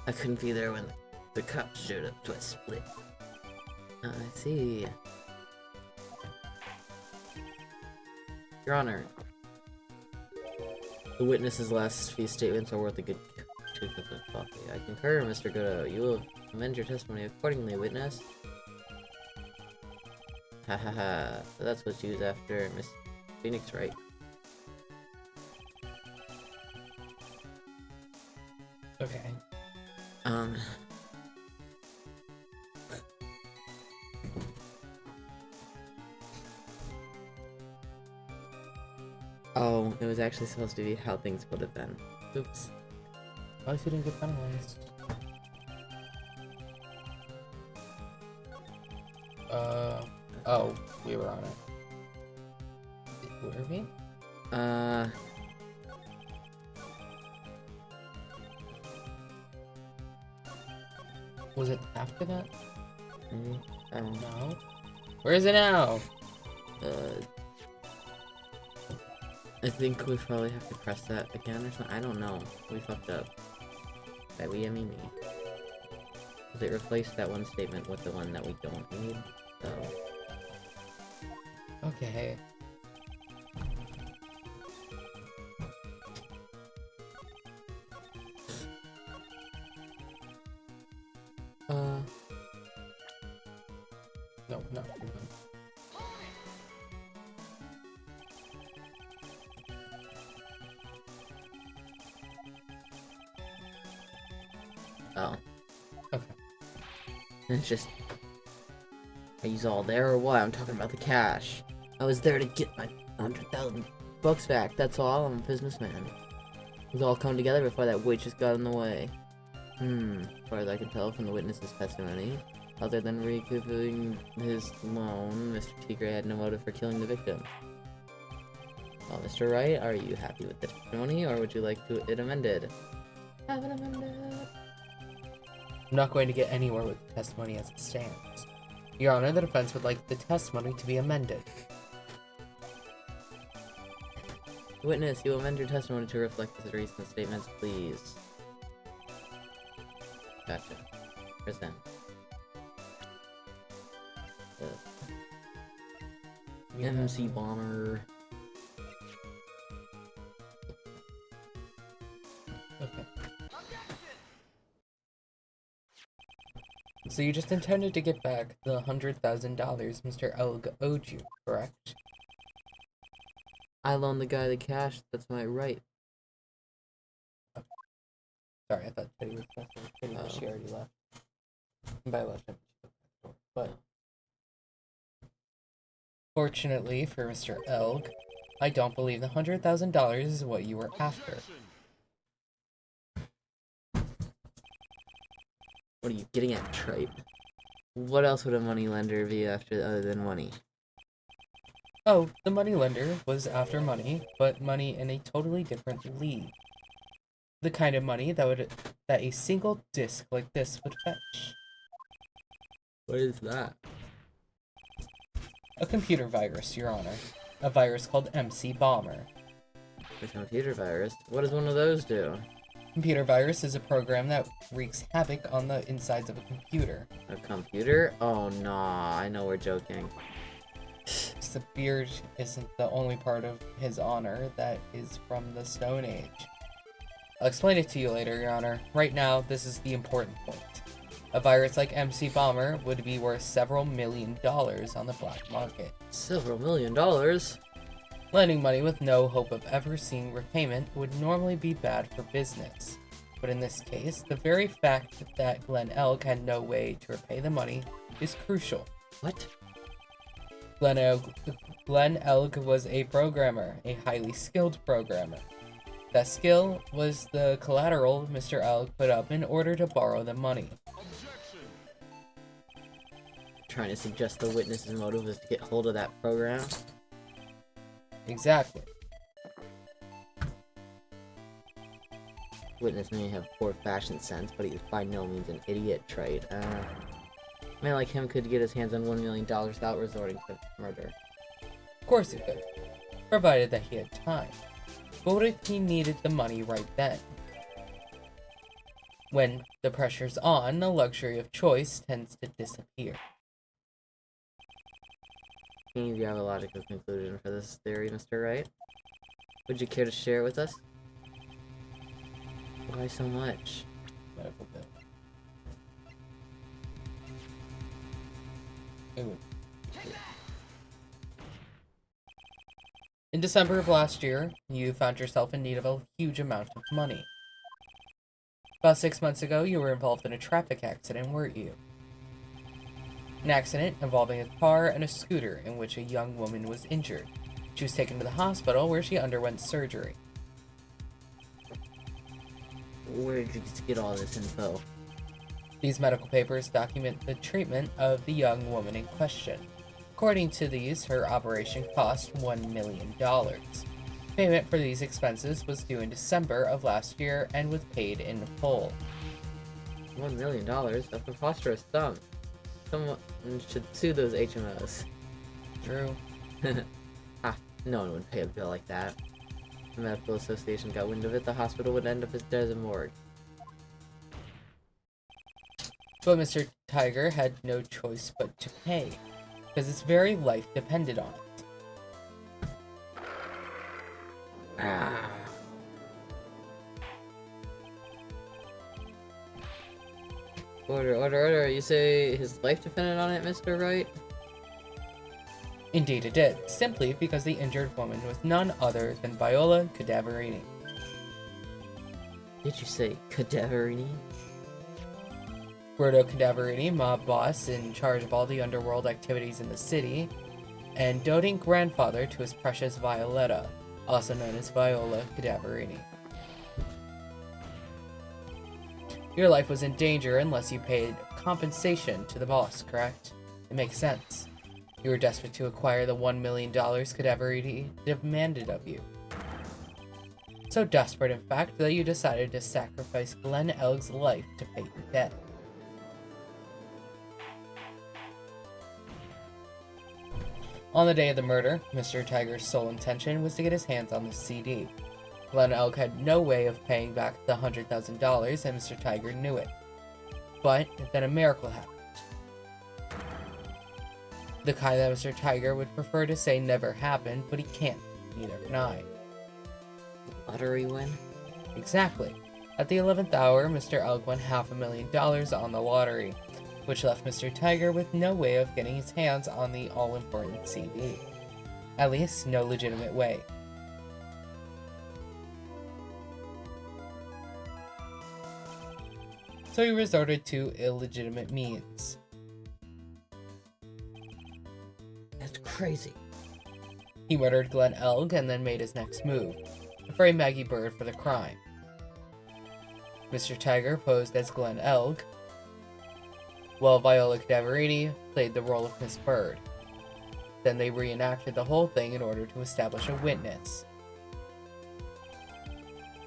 I couldn't be there when the cops showed up to a split. I see. Your Honor, the witness's last few statements are worth a good 2 cups of coffee. I concur, Mr. Godo. You will amend your testimony accordingly, witness. Ha ha ha. So that's what she was after, Miss Phoenix, right? Okay. Oh, it was actually supposed to be how things would have been. Oops. Why is he didn't get penalized? Oh, we were on it. Were we? Was it after that? Maybe? No. Where is it now? I think we probably have to press that again or something. I don't know. We fucked up. By we, I mean me. Because it replaced that one statement with the one that we don't need, so... Okay. No, no. Oh. Okay. It's just... Are you all there or what? I'm talking about the cash. I was there to get my 100,000 bucks back, that's all. I'm a businessman. It was all come together before that waitress got in the way. As far as I can tell from the witness's testimony, other than recouping his loan, Mr. Tigre had no motive for killing the victim. Well, Mr. Wright, are you happy with the testimony, or would you like it amended? Have it amended. I'm not going to get anywhere with the testimony as it stands. Your Honor, the defense would like the testimony to be amended. Witness, you will amend your testimony to reflect his recent statements, please. Gotcha. Present. MC Bomber. Okay. So you just intended to get back the $100,000 Mr. Elg owed you, correct? I loaned the guy the cash, that's my right. Sorry, I thought Teddy was messing with Teddy, but she already left. And by left, but fortunately for Mr. Elg, I don't believe the $100,000 is what you were after. What are you getting at, tripe? What else would a moneylender be after other than money? Oh, the moneylender was after money, but money in a totally different league. The kind of money that a single disc like this would fetch. What is that? A computer virus, Your Honor. A virus called MC Bomber. A computer virus? What does one of those do? Computer virus is a program that wreaks havoc on the insides of a computer. A computer? Oh, nah, I know we're joking. The beard isn't the only part of his honor that is from the Stone Age. I'll explain it to you later, Your Honor. Right now, this is the important point. A virus like MC Bomber would be worth several $1 million on the black market. Several $1 million? Lending money with no hope of ever seeing repayment would normally be bad for business. But in this case, the very fact that Glenn Elg had no way to repay the money is crucial. What? Glenn Elg was a programmer, a highly skilled programmer. That skill was the collateral Mr. Elg put up in order to borrow the money. Trying to suggest the witness's motive is to get hold of that program? Exactly. Witness may have poor fashion sense, but he is by no means an idiot, trade. A man like him could get his hands on $1 million without resorting to murder. Of course he could, provided that he had time. But what if he needed the money right then? When the pressure's on, the luxury of choice tends to disappear. Can you have a logical conclusion for this theory, Mr. Wright? Would you care to share it with us? Why so much? Medical bill. Ooh. In December of last year, you found yourself in need of a huge amount of money. About 6 months ago, you were involved in a traffic accident, weren't you? An accident involving a car and a scooter in which a young woman was injured. She was taken to the hospital where she underwent surgery. Where did you get all this info? These medical papers document the treatment of the young woman in question. According to these, her operation cost $1 million. Payment for these expenses was due in December of last year and was paid in full. $1 million? That's a preposterous sum. Someone should sue those HMOs. True. No one would pay a bill like that. The medical association got wind of it, the hospital would end up as dead as a morgue. But Mr. Tiger had no choice but to pay, because his very life depended on it. Ah. Order. You say his life depended on it, Mr. Wright? Indeed it did, simply because the injured woman was none other than Viola Cadaverini. Did you say Cadaverini? Roberto Cadaverini, mob boss in charge of all the underworld activities in the city, and doting grandfather to his precious Violetta, also known as Viola Cadaverini. Your life was in danger unless you paid compensation to the boss, correct? It makes sense. You were desperate to acquire the $1 million Cadaverini demanded of you. So desperate, in fact, that you decided to sacrifice Glenn Elg's life to pay your debt. On the day of the murder, Mr. Tiger's sole intention was to get his hands on the CD. Glenn Elk had no way of paying back the $100,000, and Mr. Tiger knew it. But then a miracle happened. The kind that Mr. Tiger would prefer to say never happened, but he can't. Neither can I. Lottery win? Exactly. At the 11th hour, Mr. Elk won $500,000 on the lottery, which left Mr. Tiger with no way of getting his hands on the all-important CD. At least, no legitimate way. So he resorted to illegitimate means. That's crazy. He murdered Glenn Elk and then made his next move, to frame Maggie Bird for the crime. Mr. Tiger posed as Glenn Elk, while Viola Cadaverini played the role of Miss Bird. Then they reenacted the whole thing in order to establish a witness.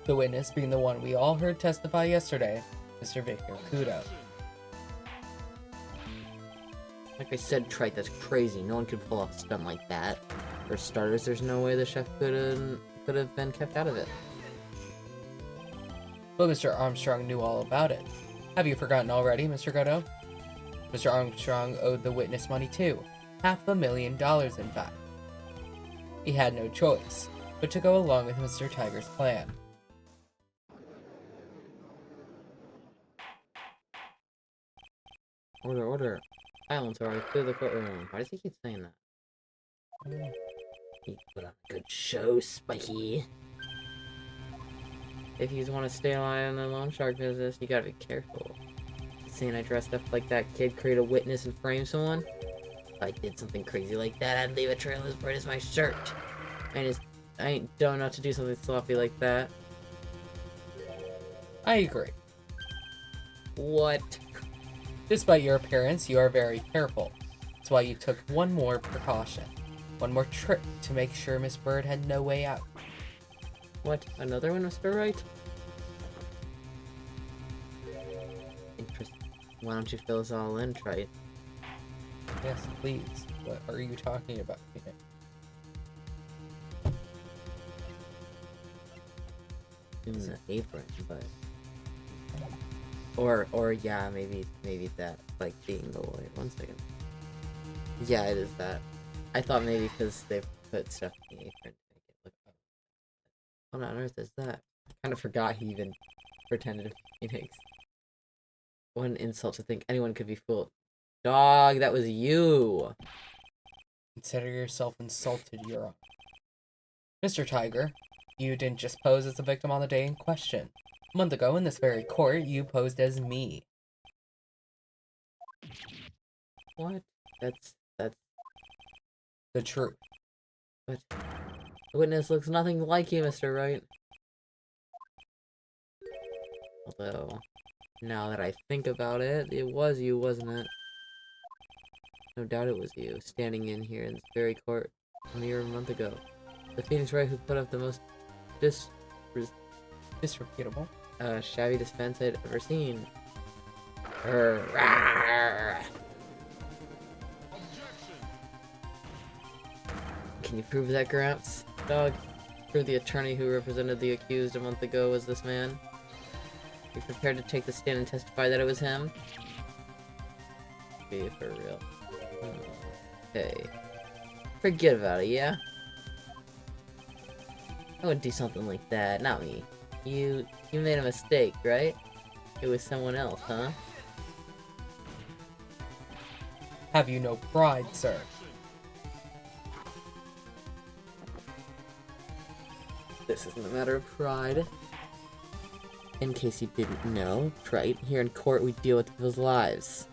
The witness being the one we all heard testify yesterday, Mr. Victor Kudo. Like I said, Trite, that's crazy. No one could pull off a stunt like that. For starters, there's no way the chef could have been kept out of it. But Mr. Armstrong knew all about it. Have you forgotten already, Mr. Godo? Mr. Armstrong owed the witness money too. $500,000, in fact. He had no choice, but to go along with Mr. Tiger's plan. Order, order. Silence or I clear the courtroom. Why does he keep saying that? He put on a good show, Spiky. If you want to stay alive in the loan shark business, you gotta be careful. Saying I dressed up like that kid, create a witness, and frame someone? If I did something crazy like that, I'd leave a trail as bright as my shirt. I don't know to do something sloppy like that. I agree. What? Despite your appearance, you are very careful. That's why you took one more precaution. One more trick to make sure Miss Bird had no way out. What? Another one, Mr. Wright? Interesting. Why don't you fill us all in, Trite? Yes, please. What are you talking about, Phoenix? In the apron, but... Or yeah, maybe that, like, being the lawyer. 1 second. Yeah, it is that. I thought maybe because they put stuff in the apron to make it look... What on earth is that? I kind of forgot he even pretended to be Phoenix. What an insult to think anyone could be fooled. Dog, that was you! Consider yourself insulted, Your Honor. Mr. Tiger, you didn't just pose as the victim on the day in question. A month ago, in this very court, you posed as me. What? That's... The truth. But... The witness looks nothing like you, Mr. Wright. Although... Now that I think about it, it was you, wasn't it? No doubt it was you, standing in here in this very court a mere month ago. The Phoenix Wright who put up the most Disreputable. shabby dispense I'd ever seen. Rawr. Can you prove that, Gramps? Dog, prove the attorney who represented the accused a month ago was this man? You prepared to take the stand and testify that it was him? Be for real. Okay. Forget about it, yeah? I would do something like that, not me. You made a mistake, right? It was someone else, huh? Have you no pride, sir? This isn't a matter of pride. In case you didn't know, right? Here in court, we deal with people's lives.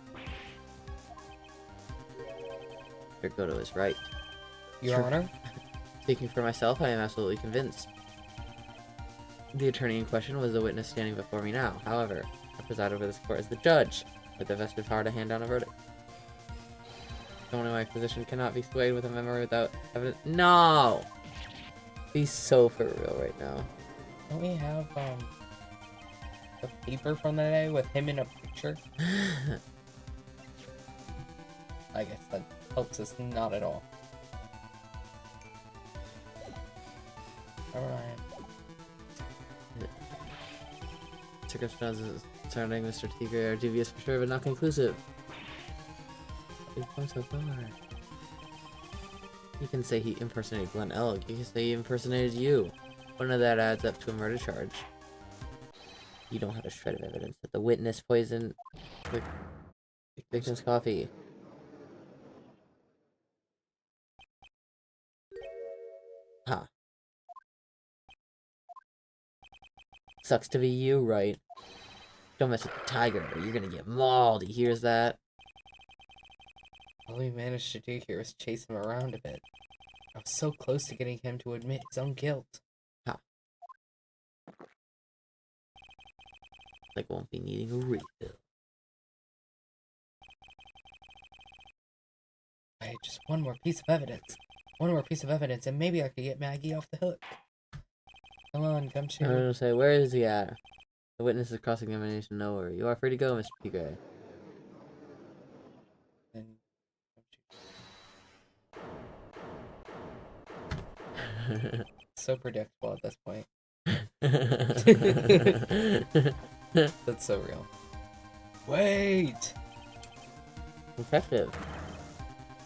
Mr. Goto is right. Your Honor? Speaking for myself, I am absolutely convinced. The attorney in question was the witness standing before me now. However, I preside over this court as the judge, with the vested power to hand down a verdict. Someone in my position cannot be swayed with a memory without evidence. No! Be so for real right now. Don't we have, the paper from the day with him in a picture? I guess that helps us not at all. Alright. Circumstances surrounding Mr. Tigre are dubious for sure, but not conclusive. We've come so far. You can say he impersonated Glenn Elk. You can say he impersonated you. One of that adds up to a murder charge. You don't have a shred of evidence that the witness poisoned the victim's coffee. Huh. Sucks to be you, right? Don't mess with the tiger, or you're gonna get mauled. He hears that. All we managed to do here was chase him around a bit. I was so close to getting him to admit his own guilt. Huh. Like won't be needing a refill. I had just one more piece of evidence. One more piece of evidence, and maybe I could get Maggie off the hook. Come on, I'm Gumshoe. gonna say, where is he at? The witness is cross-examination nowhere. You are free to go, Mr. Tigre. And so predictable at this point. That's so real. Wait! Detective.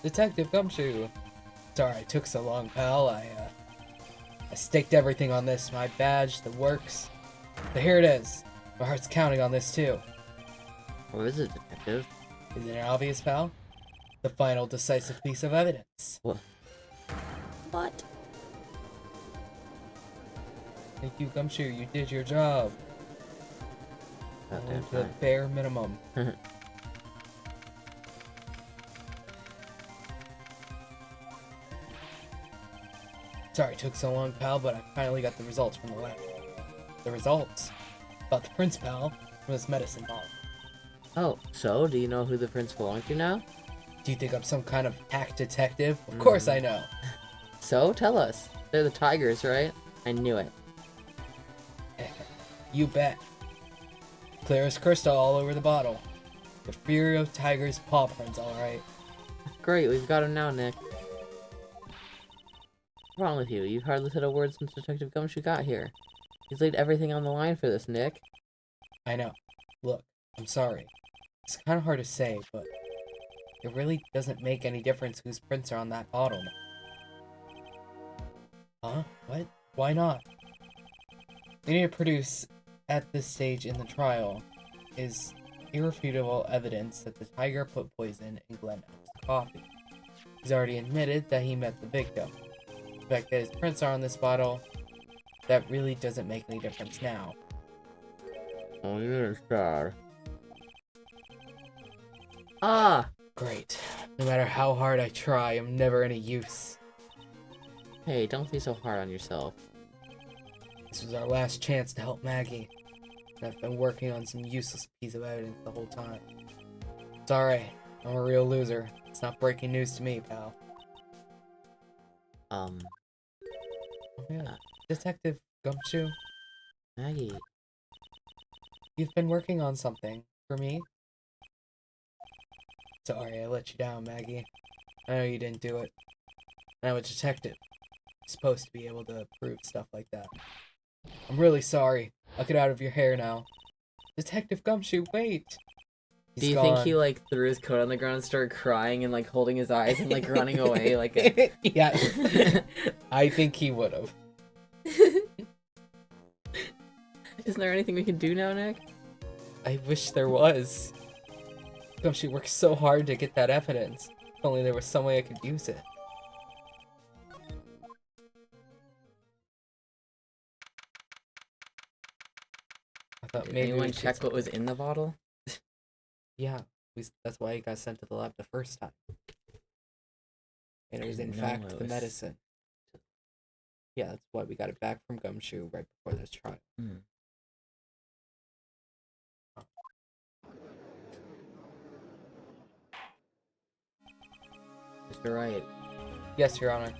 Detective Gumshoe! Sorry I took so long, pal. I staked everything on this. My badge, the works. But here it is. My heart's counting on this too. What is it, detective? Isn't it obvious, pal? The final decisive piece of evidence. What? What? Thank you, Gumshoe. You did your job. Goddamn To the fine. bare minimum. Sorry it took so long, pal, but I finally got the results from the lab. The results? About the prince, pal, from this medicine ball. Oh, so do you know who the prince belonged to now? Do you think I'm some kind of hack detective? Of course I know. So tell us. They're the tigers, right? I knew it. You bet. Clear as crystal all over the bottle. The Furio Tiger's paw prints, alright. Great, we've got him now, Nick. What's wrong with you? You've hardly said a word since Detective Gumshoe got here. He's laid everything on the line for this, Nick. I know. Look, I'm sorry. It's kind of hard to say, but it really doesn't make any difference whose prints are on that bottle now. Huh? What? Why not? We need to produce, at this stage in the trial, is irrefutable evidence that the tiger put poison in Glenn Elk's coffee. He's already admitted that he met the victim. The fact that his prints are on this bottle, that really doesn't make any difference now. Oh, you're sad. Ah! Great. No matter how hard I try, I'm never any use. Hey, don't be so hard on yourself. This was our last chance to help Maggie. And I've been working on some useless piece of evidence the whole time. It's alright. I'm a real loser. It's not breaking news to me, pal. Oh yeah. Detective Gumshoe, Maggie. you've been working on something for me? Sorry, I let you down, Maggie. I know you didn't do it. I'm a detective. I'm supposed to be able to prove stuff like that. I'm really sorry. I'll get out of your hair now. Detective Gumshoe, wait! Do you think he, like, threw his coat on the ground and started crying and, like, holding his eyes and, like, running away like a... Yes. I think he would've. Isn't there anything we can do now, Nick? I wish there was. Gumshoe worked so hard to get that evidence. If only there was some way I could use it. I thought Did maybe anyone we could check what was in the bottle? Yeah, that's why he got sent to the lab the first time. And it was in No, fact it the was- medicine. Yeah, that's why we got it back from Gumshoe right before this trial. Mr. Wright, Yes, Your Honor.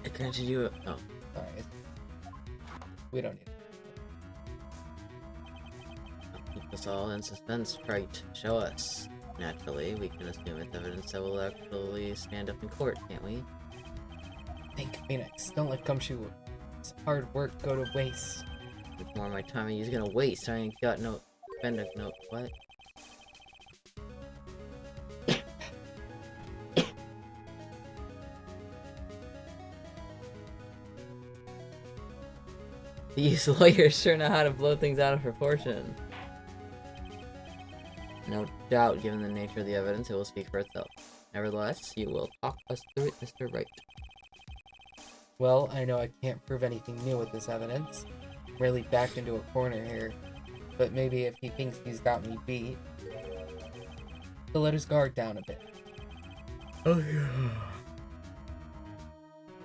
I granted you a... Oh. Alright. We don't need it. I'll keep us all in suspense, right? Show us. Naturally, we can assume it's evidence that will actually stand up in court, can't we? Think, Phoenix. Don't let Gumshoe's hard work go to waste. With more of my time he's gonna waste. I ain't got no spend no what? These lawyers sure know how to blow things out of proportion. No doubt, given the nature of the evidence, it will speak for itself. Nevertheless, you will talk us through it, Mr. Wright. Well, I know I can't prove anything new with this evidence. I'm really backed into a corner here. But maybe if he thinks he's got me beat, he'll let his guard down a bit. Oh yeah.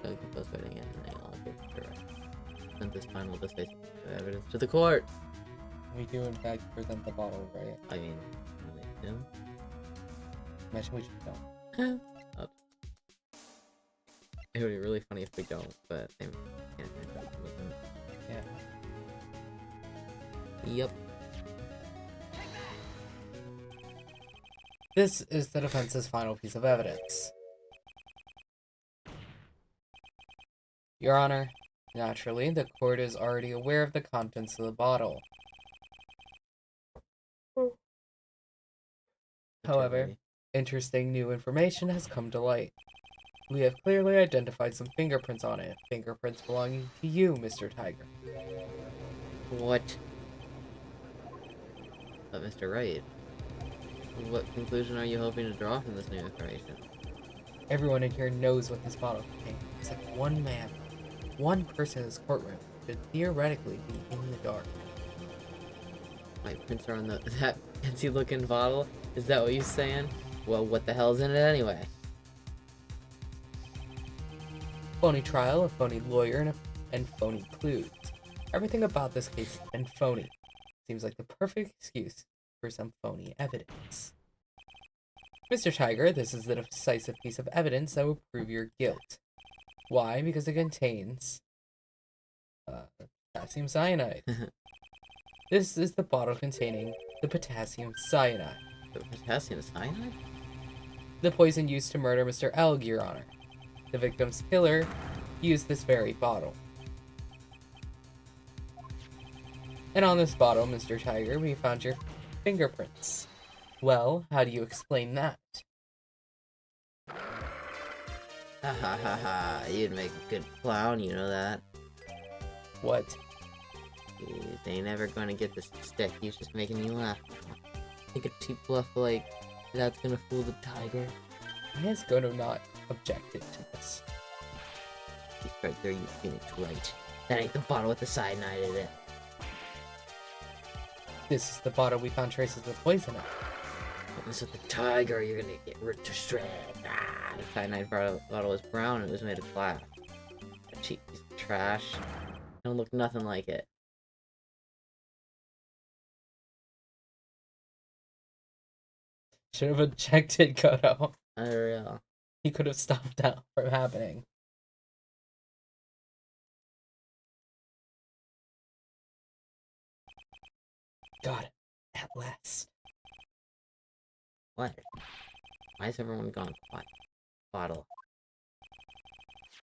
So compose voting in and I'll give it right. And this time we'll display some evidence to the court. We do in fact present the bottle, right? I mean, really, no? Imagine we just don't. Oh. It would be really funny if we don't, but they can't. Yeah. Yep. This is the defense's final piece of evidence. Your Honor, naturally, the court is already aware of the contents of the bottle. However, interesting new information has come to light. We have clearly identified some fingerprints on it. Fingerprints belonging to you, Mr. Tiger. What? But Mr. Wright, what conclusion are you hoping to draw from this new information? Everyone in here knows what this bottle contains, except one man. One person in this courtroom should theoretically be in the dark. My prints are on that fancy looking bottle? Is that what you're saying? Well, what the hell's in it anyway? Phony trial, a phony lawyer, and phony clues. Everything about this case has been phony. Seems like the perfect excuse for some phony evidence. Mr. Tiger, this is the decisive piece of evidence that will prove your guilt. Why? Because it contains potassium cyanide. This is the bottle containing the potassium cyanide. The potassium cyanide? The poison used to murder Mr. Elg, Your Honor. The victim's killer used this very bottle. And on this bottle, Mr. Tiger, we found your fingerprints. Well, how do you explain that? Ha ha ha ha, you'd make a good clown, you know that. What? You ain't never gonna get this stick, he's just making me laugh. Think a cheap bluff like that's gonna fool the tiger? Miss Goto not objected to this. He's right there, you Phoenix Wright. That ain't the bottle with the cyanide in it. This is the bottle we found traces of poison in. This with the tiger, you're gonna get ripped to shreds. Ah, the cyanide bottle was brown and it was made of glass. A cheap piece of trash. Don't look nothing like it. Should have objected, Goto. Unreal. He could have stopped that from happening. Got it. At last. What? Why is everyone gone quiet? Bottle.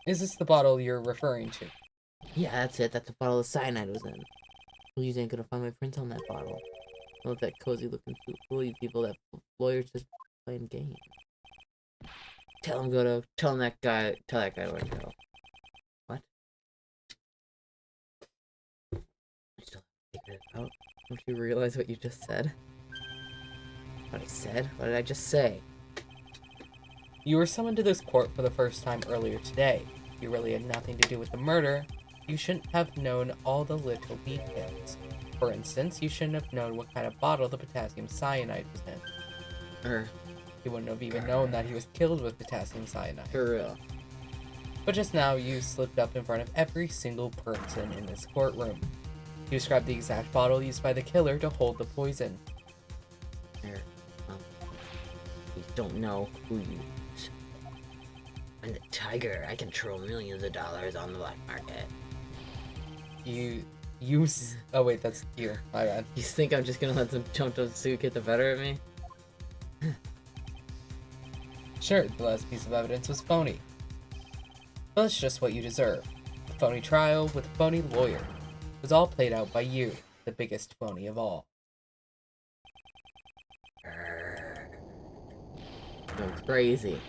Is this the bottle you're referring to? Yeah, that's it. That's the bottle the cyanide was in. Well, you ain't gonna find my prints on that bottle. Don't let that cozy looking fool you people. That lawyer's just playing games. Tell him tell that guy where to go. What? I still haven't figured it out. Don't you realize what you just said? What I said? What did I just say? You were summoned to this court for the first time earlier today. You really had nothing to do with the murder. You shouldn't have known all the little details. For instance, you shouldn't have known what kind of bottle the potassium cyanide was in. You wouldn't have even known that he was killed with potassium cyanide. For real. But just now, you slipped up in front of every single person in this courtroom. You described the exact bottle used by the killer to hold the poison. Here. You don't know who you use. I'm the tiger. I control millions of dollars on the black market. Oh wait, that's you. My bad. You think I'm just gonna let some chumped up suit get the better of me? Sure, the last piece of evidence was phony. Well, that's just what you deserve. A phony trial with a phony lawyer. It was all played out by you, the biggest phony of all. Go crazy.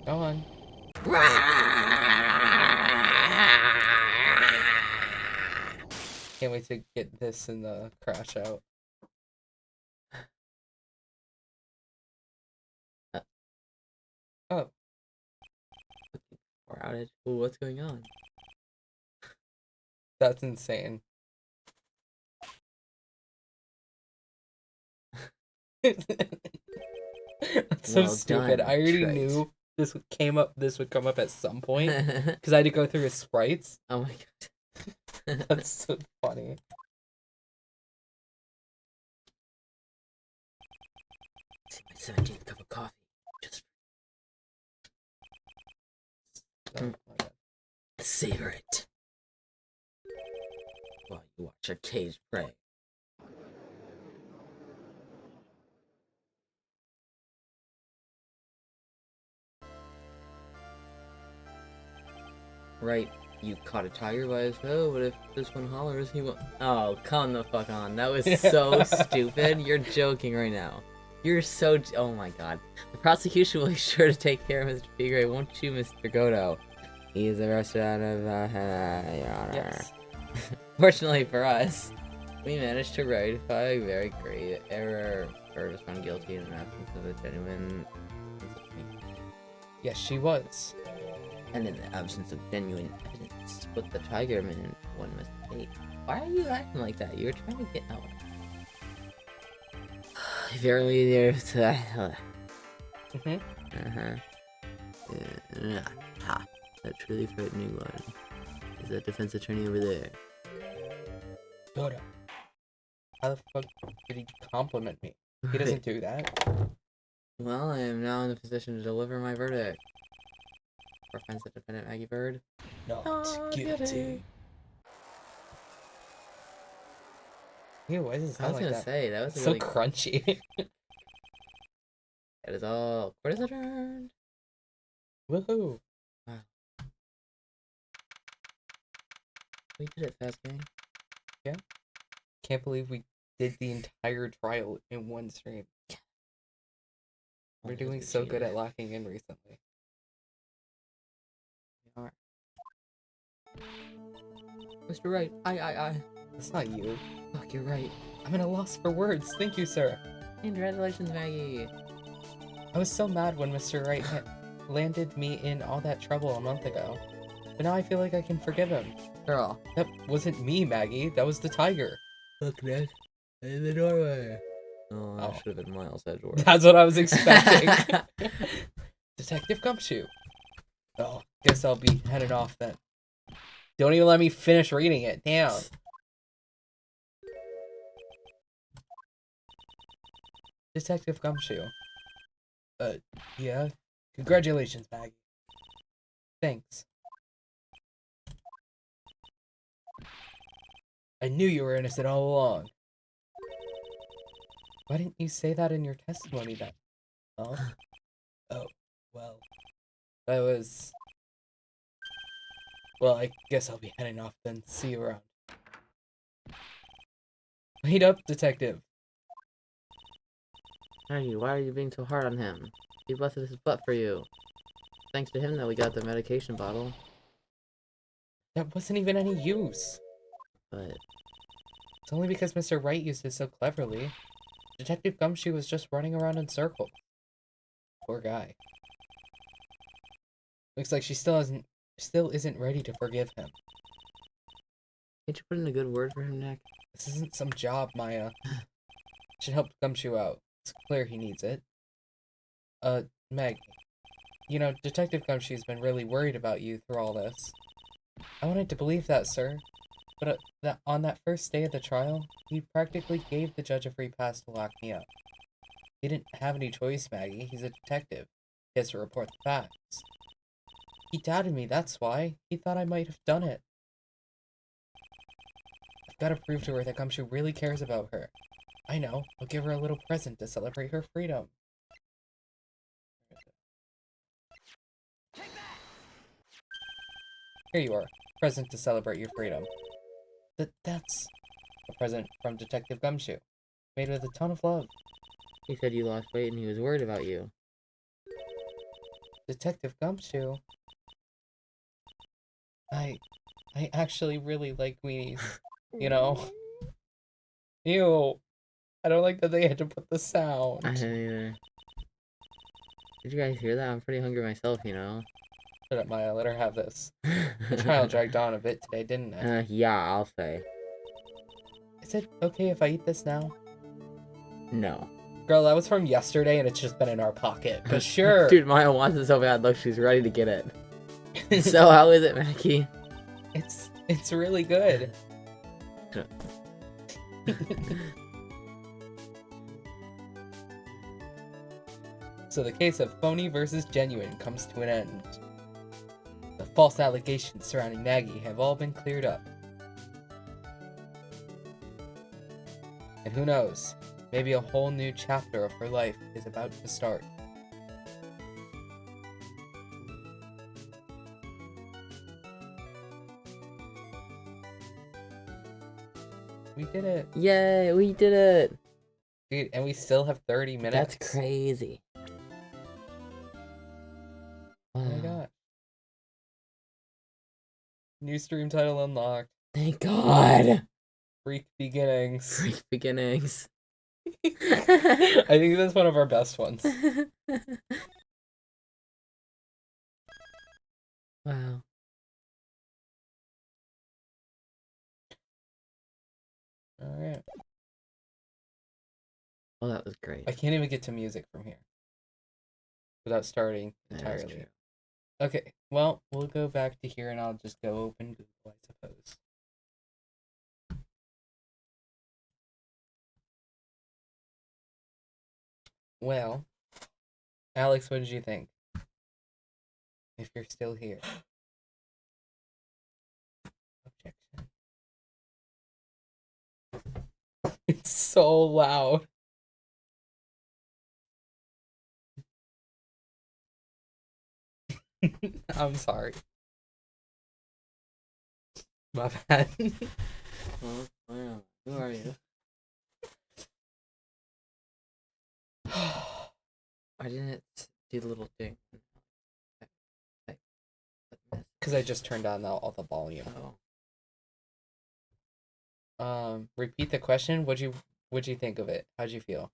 Go on. Can't wait to get this in the crash out. Oh, Power outage. Ooh, what's going on? that's insane. That's so Well stupid. done, I already Trite. knew this would come up at some point because I had to go through his sprites. Oh my god. That's so funny. It's my 17th cup of coffee. Just Oh my God. savor it. While you watch your cage prey. Right, you caught a tiger by his toe, but if this one hollers, he won't. Oh, come the fuck on. That was so stupid. You're joking right now. You're so. Oh my god. The prosecution will be sure to take care of Mr. Pigray, won't you, Mr. Godo? He is arrested out of. Your Honor. Yes. Fortunately for us, we managed to rectify a very grave error. Bird was found guilty in the absence of a genuine. Yes, she was. And in the absence of genuine evidence, put the tiger man one mistake. Why are you acting like that? You were trying to get out. Verily, there's Mhm. Ha! That truly frightening one is that defense attorney over there. Dodo. How the fuck did he compliment me? He doesn't do that. Well, I am now in the position to deliver my verdict. For offense of defendant Maggie Bird. Not guilty. Ew, why does it I sound was like gonna that? say that was It's a so really. crunchy. That is all. Court is adjourned. Woohoo. We did it, fast gang. Can't believe we did the entire trial in one stream. We're doing so good at locking in recently. We are. Mr. Wright, I. It's not you. Fuck, you're right. I'm at a loss for words. Thank you, sir. Congratulations, Maggie. I was so mad when Mr. Wright landed me in all that trouble a month ago. But now I feel like I can forgive him. Girl. That wasn't me, Maggie. That was the tiger. Look, Nick. In the doorway. Oh, that Oh. should have been Miles Edgeworth. That's what I was expecting. Detective Gumshoe. Oh, guess I'll be headed off then. Don't even let me finish reading it. Damn. Detective Gumshoe. Yeah. Congratulations, Maggie. Thanks. I knew you were innocent all along. Why didn't you say that in your testimony then? Oh? Oh, well. That was... Well, I guess I'll be heading off then. See you around. Wait up, detective. Maggie, why are you being so hard on him? He busted his butt for you. Thanks to him that we got the medication bottle. That wasn't even any use. But It's only because Mr. Wright used it so cleverly. Detective Gumshoe was just running around in circles. Poor guy. Looks like she still isn't ready to forgive him. can't you put in a good word for him, Nick? This isn't some job, Maya. Should help Gumshoe out. It's clear he needs it. Meg. You know, Detective Gumshoe's been really worried about you through all this. I wanted to believe that, sir. But on that first day of the trial, he practically gave the judge a free pass to lock me up. He didn't have any choice, Maggie. He's a detective. He has to report the facts. He doubted me, that's why. He thought I might have done it. I've got to prove to her that Gumshoe really cares about her. I know. I'll give her a little present to celebrate her freedom. Here you are, present to celebrate your freedom. That's a present from Detective Gumshoe, made with a ton of love. He said you lost weight and he was worried about you. Detective Gumshoe? I actually really like weenies, you know? Ew. I don't like that they had to put the sound. I didn't either. Did you guys hear that? I'm pretty hungry myself, you know? Shut up, Maya. Let her have this. The trial dragged on a bit today, didn't it? Yeah, I'll say. Is it okay if I eat this now? No. Girl, that was from yesterday and it's just been in our pocket. But sure. Dude, Maya wants it so bad. Look, she's ready to get it. So, how is it, Mackie? It's really good. So the case of phony versus genuine comes to an end. The false allegations surrounding Nagy have all been cleared up. And who knows, maybe a whole new chapter of her life is about to start. We did it. Yay, we did it. Dude, and we still have 30 minutes. That's crazy. Oh my god. New stream title unlocked. Thank God. Freak Beginnings. Freak beginnings. I think that's one of our best ones. Wow. Alright. Oh, that was great. I can't even get to music from here without starting That's entirely. true. Okay, well, we'll go back to here and I'll just go open Google, I suppose. Well, Alex, what did you think? If you're still here. Objection. It's so loud. I'm sorry. My bad. Oh, wow. Who are you? I didn't do the little thing. Because I just turned on all the volume. Oh. Repeat the question. What'd you think of it? How'd you feel?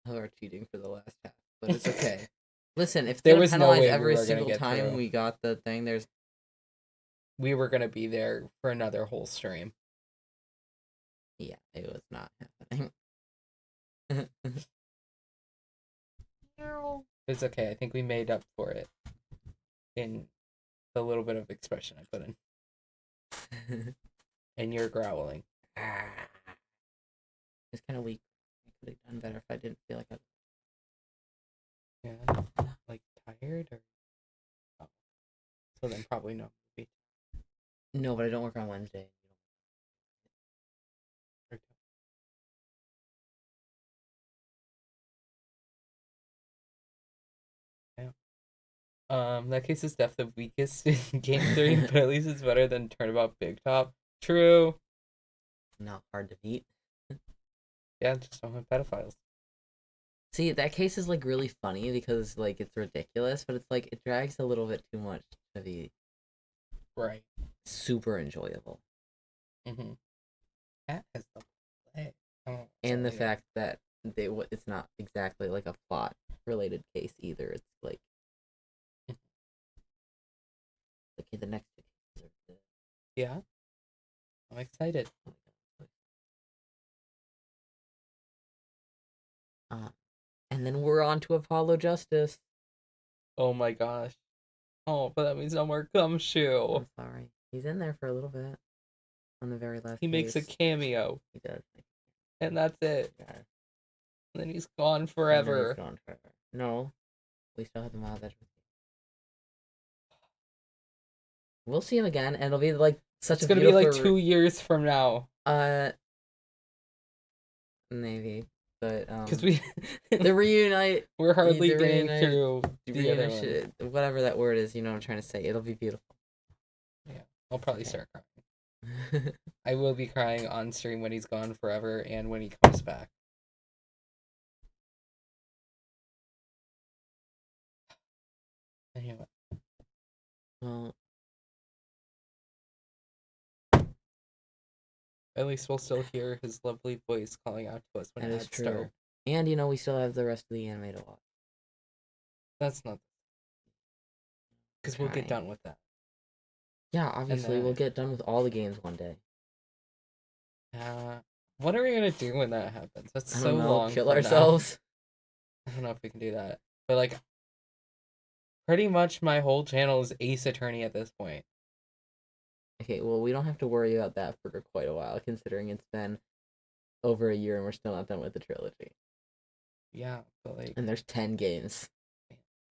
We are cheating for the last half, but it's okay. Listen, if There they're was gonna no penalize way we every were gonna single get time through. we got the thing, there's We were gonna be there for another whole stream. yeah, it was not happening. It's okay. I think we made up for it in the little bit of expression I put in. And you're growling. It's kind of weak. I could have done better if I didn't feel like I. Yeah. Like tired or oh. So then probably no movie. No, but I don't work on Wednesday. That case is death the weakest in game 3, but at least it's better than Turnabout Big Top. True. Not hard to beat. Yeah, just don't have pedophiles. See, that case is like really funny because like it's ridiculous, but it's like it drags a little bit too much to be Right. super enjoyable. Mm-hmm. That is the play. Oh, And the sorry. fact that it's not exactly like a plot related case either. It's like okay, the next cases are good. Yeah. I'm excited. And then we're on to Apollo Justice. Oh my gosh. Oh, but that means no more Gumshoe. I'm sorry. He's in there for a little bit. On the very last He makes a case. cameo, He does. and that's it. Yeah. And then he's gone And then forever. he's gone forever. No. We still have the Mild Veteran. We'll see him again, and it'll be like such It's a gonna be beautiful... like 2 years from now. Maybe. but Because we the reunite, we're hardly the getting reunite- through the other one. shit, whatever that word is, you know what I'm trying to say. It'll be beautiful. I'll probably start crying. I will be crying on stream when he's gone forever and when he comes back. Anyway, Well, at least we'll still hear his lovely voice calling out to us when that is ads true. start. And you know, we still have the rest of the anime to watch. That's not because we'll get Trying. done with that. Yeah, obviously, we'll then- get done with all the games one day. What are we gonna do when that happens? That's I so don't know, long. kill from now. ourselves. I don't know if we can do that, but like, pretty much my whole channel is Ace Attorney at this point. Okay, well, we don't have to worry about that for quite a while, considering it's been over a year and we're still not done with the trilogy. Yeah, but like, And there's 10 games.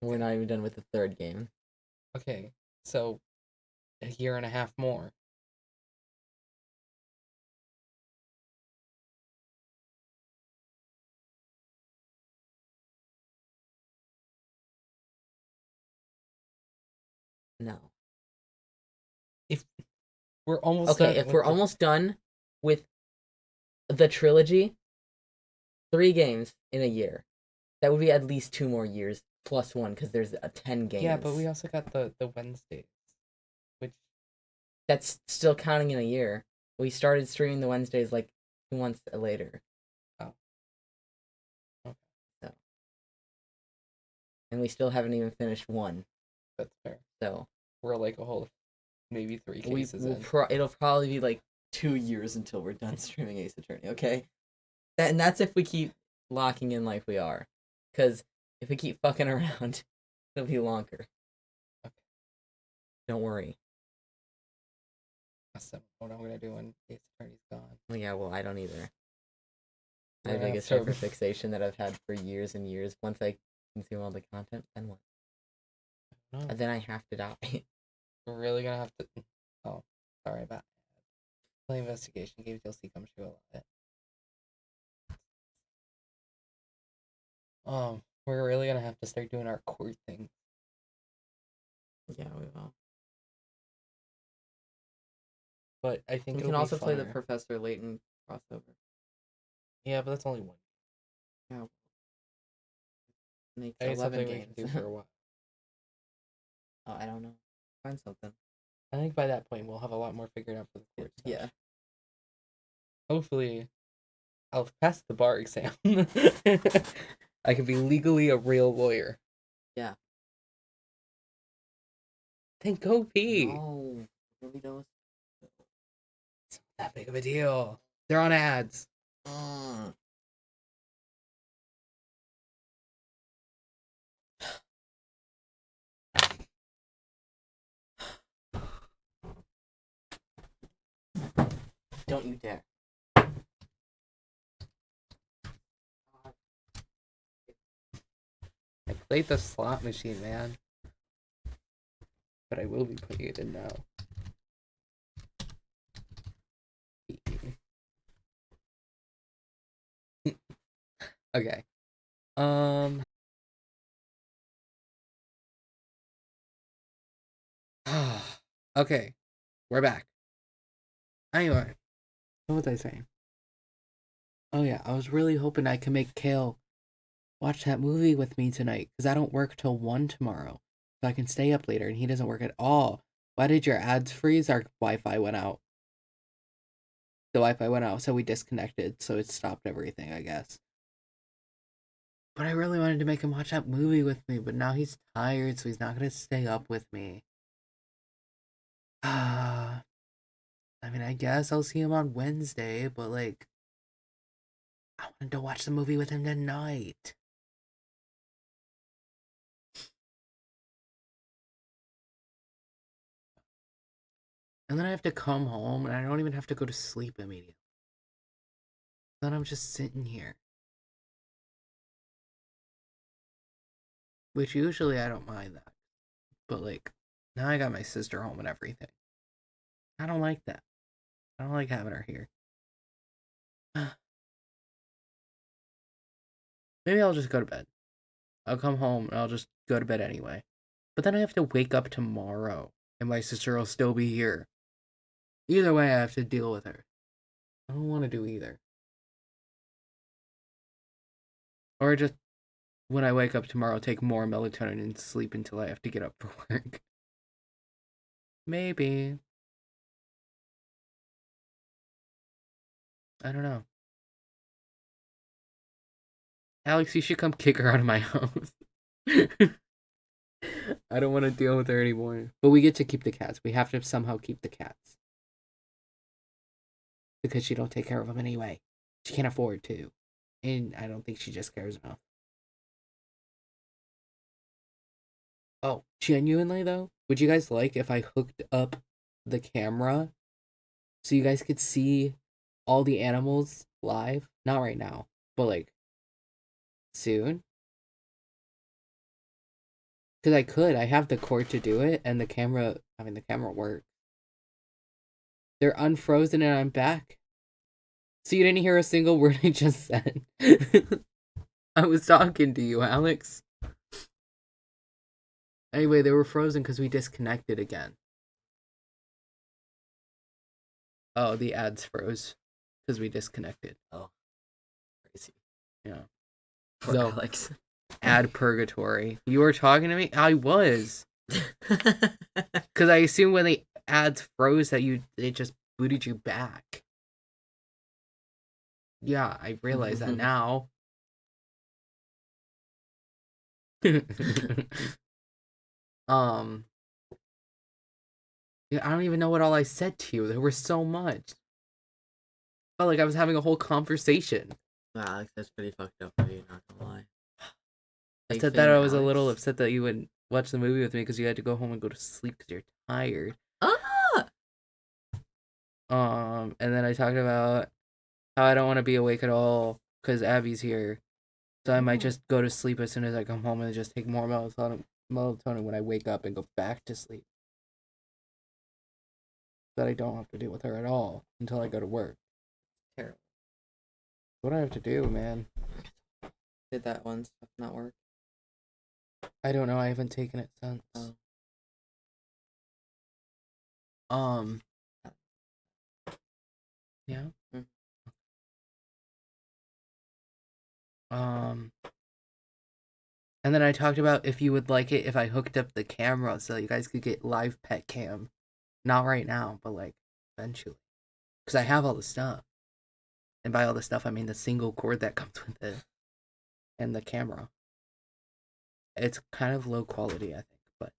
We're not even done with the third game. okay, so a year and a half more. No. If we're almost Okay, done if with we're the- almost done with the trilogy, 3 games in a year, that would be at least 2 more years plus 1 because there's 10 games. Yeah, but we also got the Wednesdays, which That's still counting in a year. We started streaming the Wednesdays like 2 months later. Oh. Okay. So. And we still haven't even finished 1. that's fair. So. We're like a whole maybe 3 cases in. It'll probably be like 2 years until we're done streaming Ace Attorney, okay? And that's if we keep locking in like we are. Because if we keep fucking around, it'll be longer. Okay. Don't worry. That's what I'm gonna do when Ace Attorney's gone. Well, yeah, well, I don't either. We're My gonna biggest have to- hyperfixation that I've had for years and years. Once I consume all the content, then what? No, And then I have to die. we're really gonna have to. Oh, sorry about that. Play investigation. Game DLC comes through a lot. We're really gonna have to start doing our court thing. Yeah, we will. But I think We it'll can also be play the funner. Professor Layton crossover. Yeah, but that's only one. Makes I think it's 11 something we games. can do for a while. Oh, I don't know. Find something. I think by that point we'll have a lot more figured out for the court stuff. Yeah. Hopefully, I'll pass the bar exam. I can be legally a real lawyer. Yeah. Then go pee. No. Really don't. It's not that big of a deal. They're on ads. Don't you dare. I played the slot machine, man. But I will be putting it in now. Okay. Okay. We're back. Anyway. What was I saying? Oh yeah, I was really hoping I could make Kale watch that movie with me tonight, because I don't work till 1 tomorrow. So I can stay up later, and he doesn't work at all. Why did your ads freeze? Our Wi-Fi went out. The Wi-Fi went out, so we disconnected, so it stopped everything, I guess. But I really wanted to make him watch that movie with me, but now he's tired, so he's not gonna stay up with me. I mean, I guess I'll see him on Wednesday, but like, I wanted to watch the movie with him tonight. And then I have to come home, and I don't even have to go to sleep immediately. Then I'm just sitting here. Which usually I don't mind that. But like, now I got my sister home and everything. I don't like that. I don't like having her here. Maybe I'll just go to bed. I'll come home and I'll just go to bed anyway. But then I have to wake up tomorrow, and my sister will still be here. Either way, I have to deal with her. I don't want to do either. Or just, when I wake up tomorrow, take more melatonin and sleep until I have to get up for work. Maybe. I don't know. Alex, you should come kick her out of my house. I don't want to deal with her anymore. But we get to keep the cats. We have to somehow keep the cats. Because she don't take care of them anyway. She can't afford to. And I don't think she just cares enough. Oh, genuinely though, would you guys like if I hooked up the camera so you guys could see all the animals live? Not right now, but like soon. Because I have the cord to do it, and the camera works. They're unfrozen and I'm back. So you didn't hear a single word I just said. I was talking to you, Alex. Anyway, they were frozen because we disconnected again. Oh, the ads froze because we disconnected. Oh, crazy. Yeah. Poor So, Alex. ad purgatory. You were talking to me? I was. Because I assume when the ads froze that it just booted you back. Yeah, I realize that now. Yeah, I don't even know what all I said to you. There was so much. Felt like I was having a whole conversation. Wow, Alex, that's pretty fucked up for you, not gonna lie. I Big said that fan, I was a little Alex. upset that you wouldn't watch the movie with me because you had to go home and go to sleep because you're tired. Ah! And then I talked about how I don't want to be awake at all because Abby's here. So I might just go to sleep as soon as I come home and just take more melatonin when I wake up and go back to sleep. That I don't have to deal with her at all until I go to work. Terrible. What do I have to do, man? Did that once not work? I don't know. I haven't taken it since. Oh. Yeah. Mm. And then I talked about if you would like it if I hooked up the camera so you guys could get live pet cam. Not right now, but like eventually. Because I have all the stuff. And by all the stuff, I mean the single cord that comes with it. And the camera. It's kind of low quality, I think, but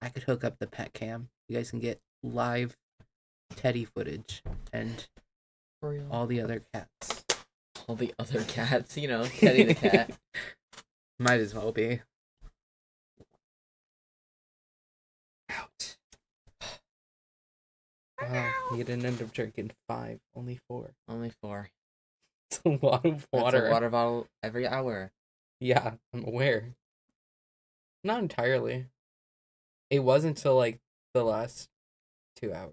I could hook up the pet cam. You guys can get live Teddy footage and For real. all the other cats. All the other cats, you know, Teddy the cat. Might as well be. Ouch. Wow, you didn't end up drinking 5, only 4. Only 4. It's a lot of water. That's a water bottle every hour. Yeah, I'm aware. Not entirely. It wasn't until like the last 2 hours.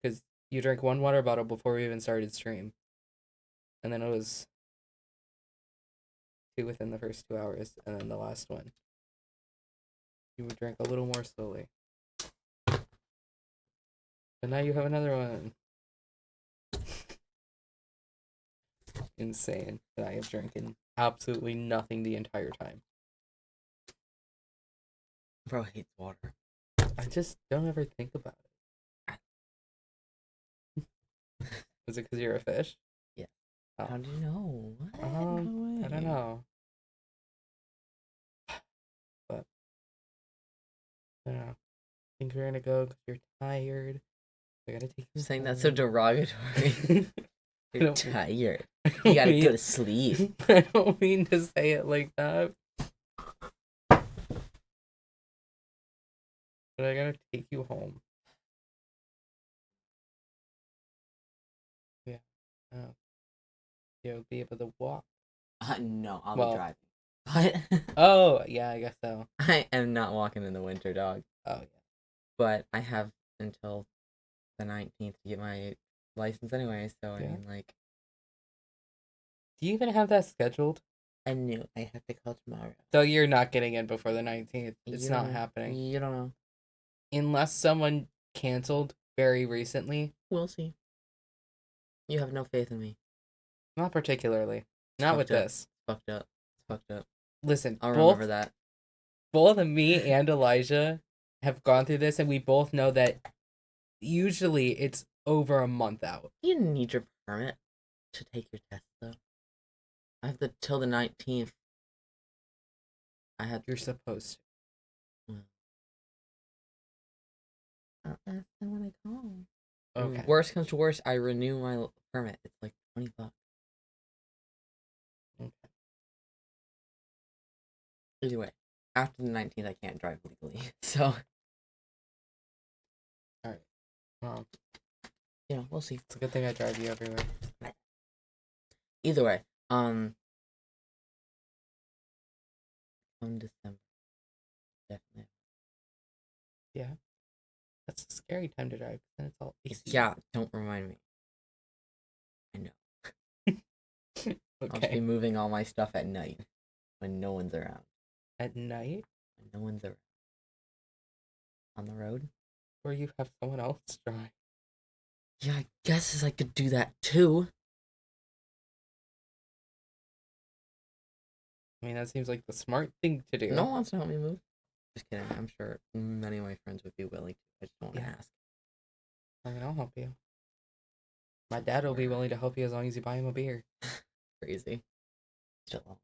Because you drank 1 water bottle before we even started stream. And then it was 2 within the first 2 hours. And then the last one, you would drink a little more slowly. But now you have another one. Insane that I have drinking absolutely nothing the entire time. Bro hates water. I just don't ever think about it. Is it because you're a fish? Yeah. Oh. How do you know? What? I No don't way. know. But I don't know. I think we're gonna go because you're tired. I gotta take you Saying that so home. derogatory. You're don't- tired. I You don't gotta mean- go to sleep. I don't mean to say it like that. But I gotta take you home. Yeah. You'll be able to walk. No, I'll Well- be driving. But Oh, yeah, I guess so. I am not walking in the winter, dog. Oh, yeah. But I have until the 19th to get my license anyway, so I Yeah. mean, like, Do you even have that scheduled? I knew. I have to call tomorrow. So you're not getting in before the 19th. It's You not don't know. happening. You don't know. Unless someone canceled very recently. We'll see. You have no faith in me. Not particularly. Not with Fucked up. this. Fucked up. Fucked up. Listen, I'll remember that. both me and Elijah have gone through this, and we both know that usually it's over a month out. You didn't need your permit to take your test, though. I have till the 19th. You're supposed to. I'll ask them when I call. Okay. Worst comes to worst, I renew my permit. It's like $20. Okay. Either way, after the 19th, I can't drive legally. So, Alright. Well, we'll see. it's a good thing I drive you everywhere. Either way, come December. Definitely. Yeah. That's a scary time to drive. Then it's all AC. Yeah, don't remind me. I know. I'll just be Okay. moving all my stuff at night when no one's around. At night, When no one's around. On the road? or you have someone else drive. Yeah, I guess I could do that too. I mean, that seems like the smart thing to do. No one wants to help me move. Just kidding. I'm sure many of my friends would be willing to. I just don't want to Yeah. ask. I mean, I'll help you. My dad will be willing to help you as long as you buy him a beer. Crazy. Still.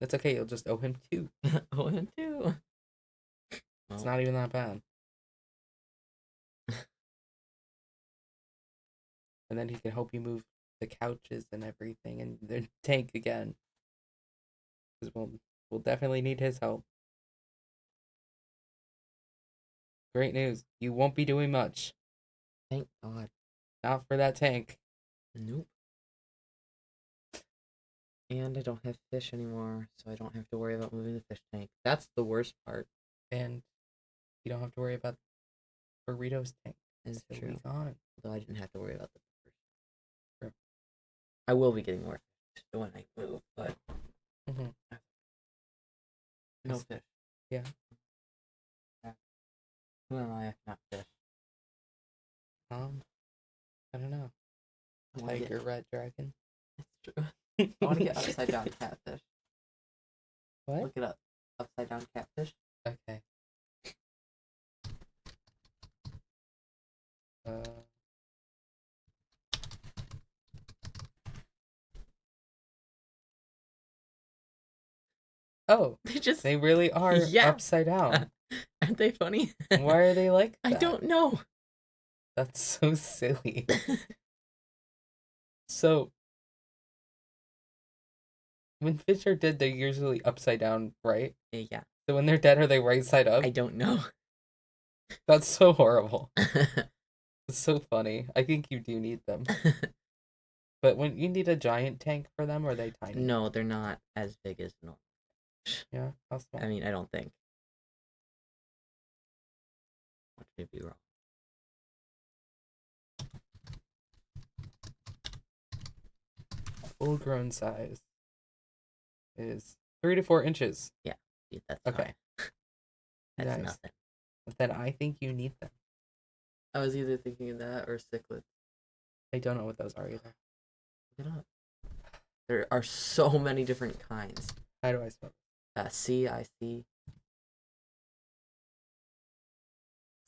That's okay. You'll just owe him 2. Oh, him too. It's not even that bad. And then he can help you move the couches and everything and the tank again. Because we'll definitely need his help. Great news. You won't be doing much. Thank God. Not for that tank. Nope. And I don't have fish anymore, so I don't have to worry about moving the fish tank. That's the worst part. And you don't have to worry about Burrito's tank. It's He'll true. be gone. Though I didn't have to worry about the fish. True. I will be getting more fish when I move, but Mm-hmm. no fish. Yeah. Who am I if not fish? I don't know. I wanna Tiger, get- red dragon. It's true. I want to get upside down catfish. What? Look it up. Upside down catfish. Okay. Oh, They just they really are Yeah. upside down. aren't they funny? Why are they like that? I don't know. That's so silly. So, when fish are dead, they're usually upside down, right? Yeah. So when they're dead, are they right side up? I don't know. That's so horrible. It's so funny. I think you do need them. But when you need a giant tank for them, or are they tiny? No, they're not as big as normal. Yeah, how small? I mean, I don't think. Watch me be wrong. Full grown size is 3 to 4 inches. Yeah, that's Okay. fine. That's Nice. nothing. But then I think you need them. I was either thinking of that or cichlids. I don't know what those are either. Look it up. There are so many different kinds. How do I spell it? CIC.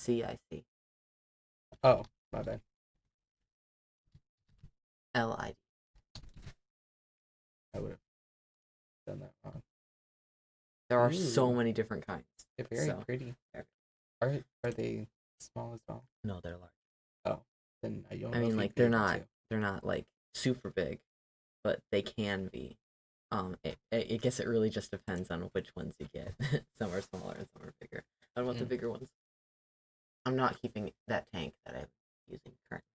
CIC. Oh, my bad. LID. I would have done that wrong. There are so Ooh. many different kinds. They're very So, pretty. very- Are they small as well? No, they're large. Oh, then I don't. I know if mean, you'd like be they're able not to. they're not like super big, but they can be. I guess it really just depends on which ones you get. Some are smaller and some are bigger. I want the Mm. bigger ones. I'm not keeping that tank that I'm using currently.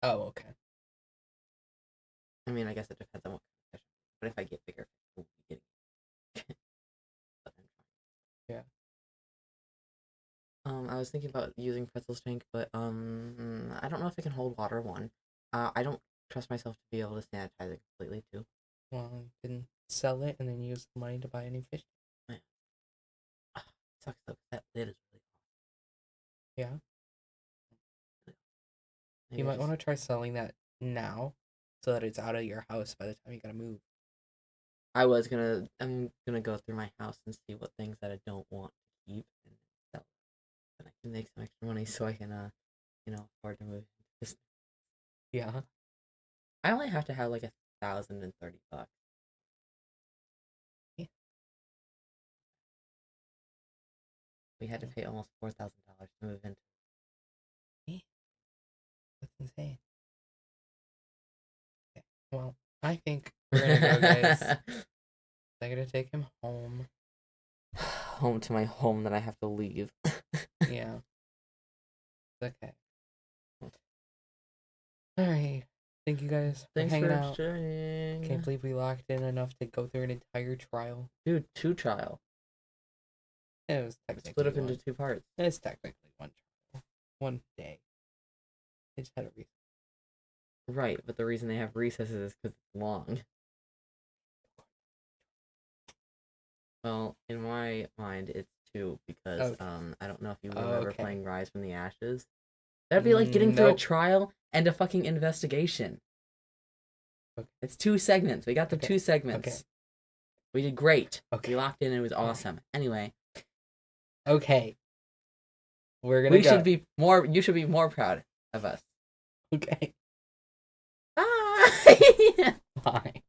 Oh, okay. I mean, I guess it depends on what kind of fish. But if I get bigger, we'll be getting. But I'm trying. Yeah. I was thinking about using Pretzel's tank, but I don't know if it can hold water. One, I don't trust myself to be able to sanitize it completely. Too. Well, you can sell it and then use the money to buy a new fish. Sucks though. That lid is really Yeah. maybe You I might just- want to try selling that now so that it's out of your house by the time you gotta move. I'm gonna go through my house and see what things that I don't want to keep and sell. And I can make some extra money so I can afford to move. Just Yeah. I only have to have like $1,030. Yeah. We had to pay almost $4,000 to move into. That's insane. Okay. Well, I think we're gonna go, guys. I'm gonna take him home. Home to my home that I have to leave. Yeah. Okay. Alright. Thank you guys for Thanks hanging for out. joining. Can't believe we locked in enough to go through an entire trial. Dude, 2 trial. It was technically Split up one. into 2 parts. It's technically one trial. One day. They just had a reason. Right, but the reason they have recesses is because it's long. Well, in my mind, it's 2 because Okay. I don't know if you remember Okay. playing Rise from the Ashes. That'd be like getting through a Nope. trial and a fucking investigation. Okay. It's 2 segments. We got the Okay. 2 segments. Okay. We did great. Okay. We locked in and it was awesome. Anyway, Okay. We're gonna you go. should be more proud of us. Okay. Bye. Bye.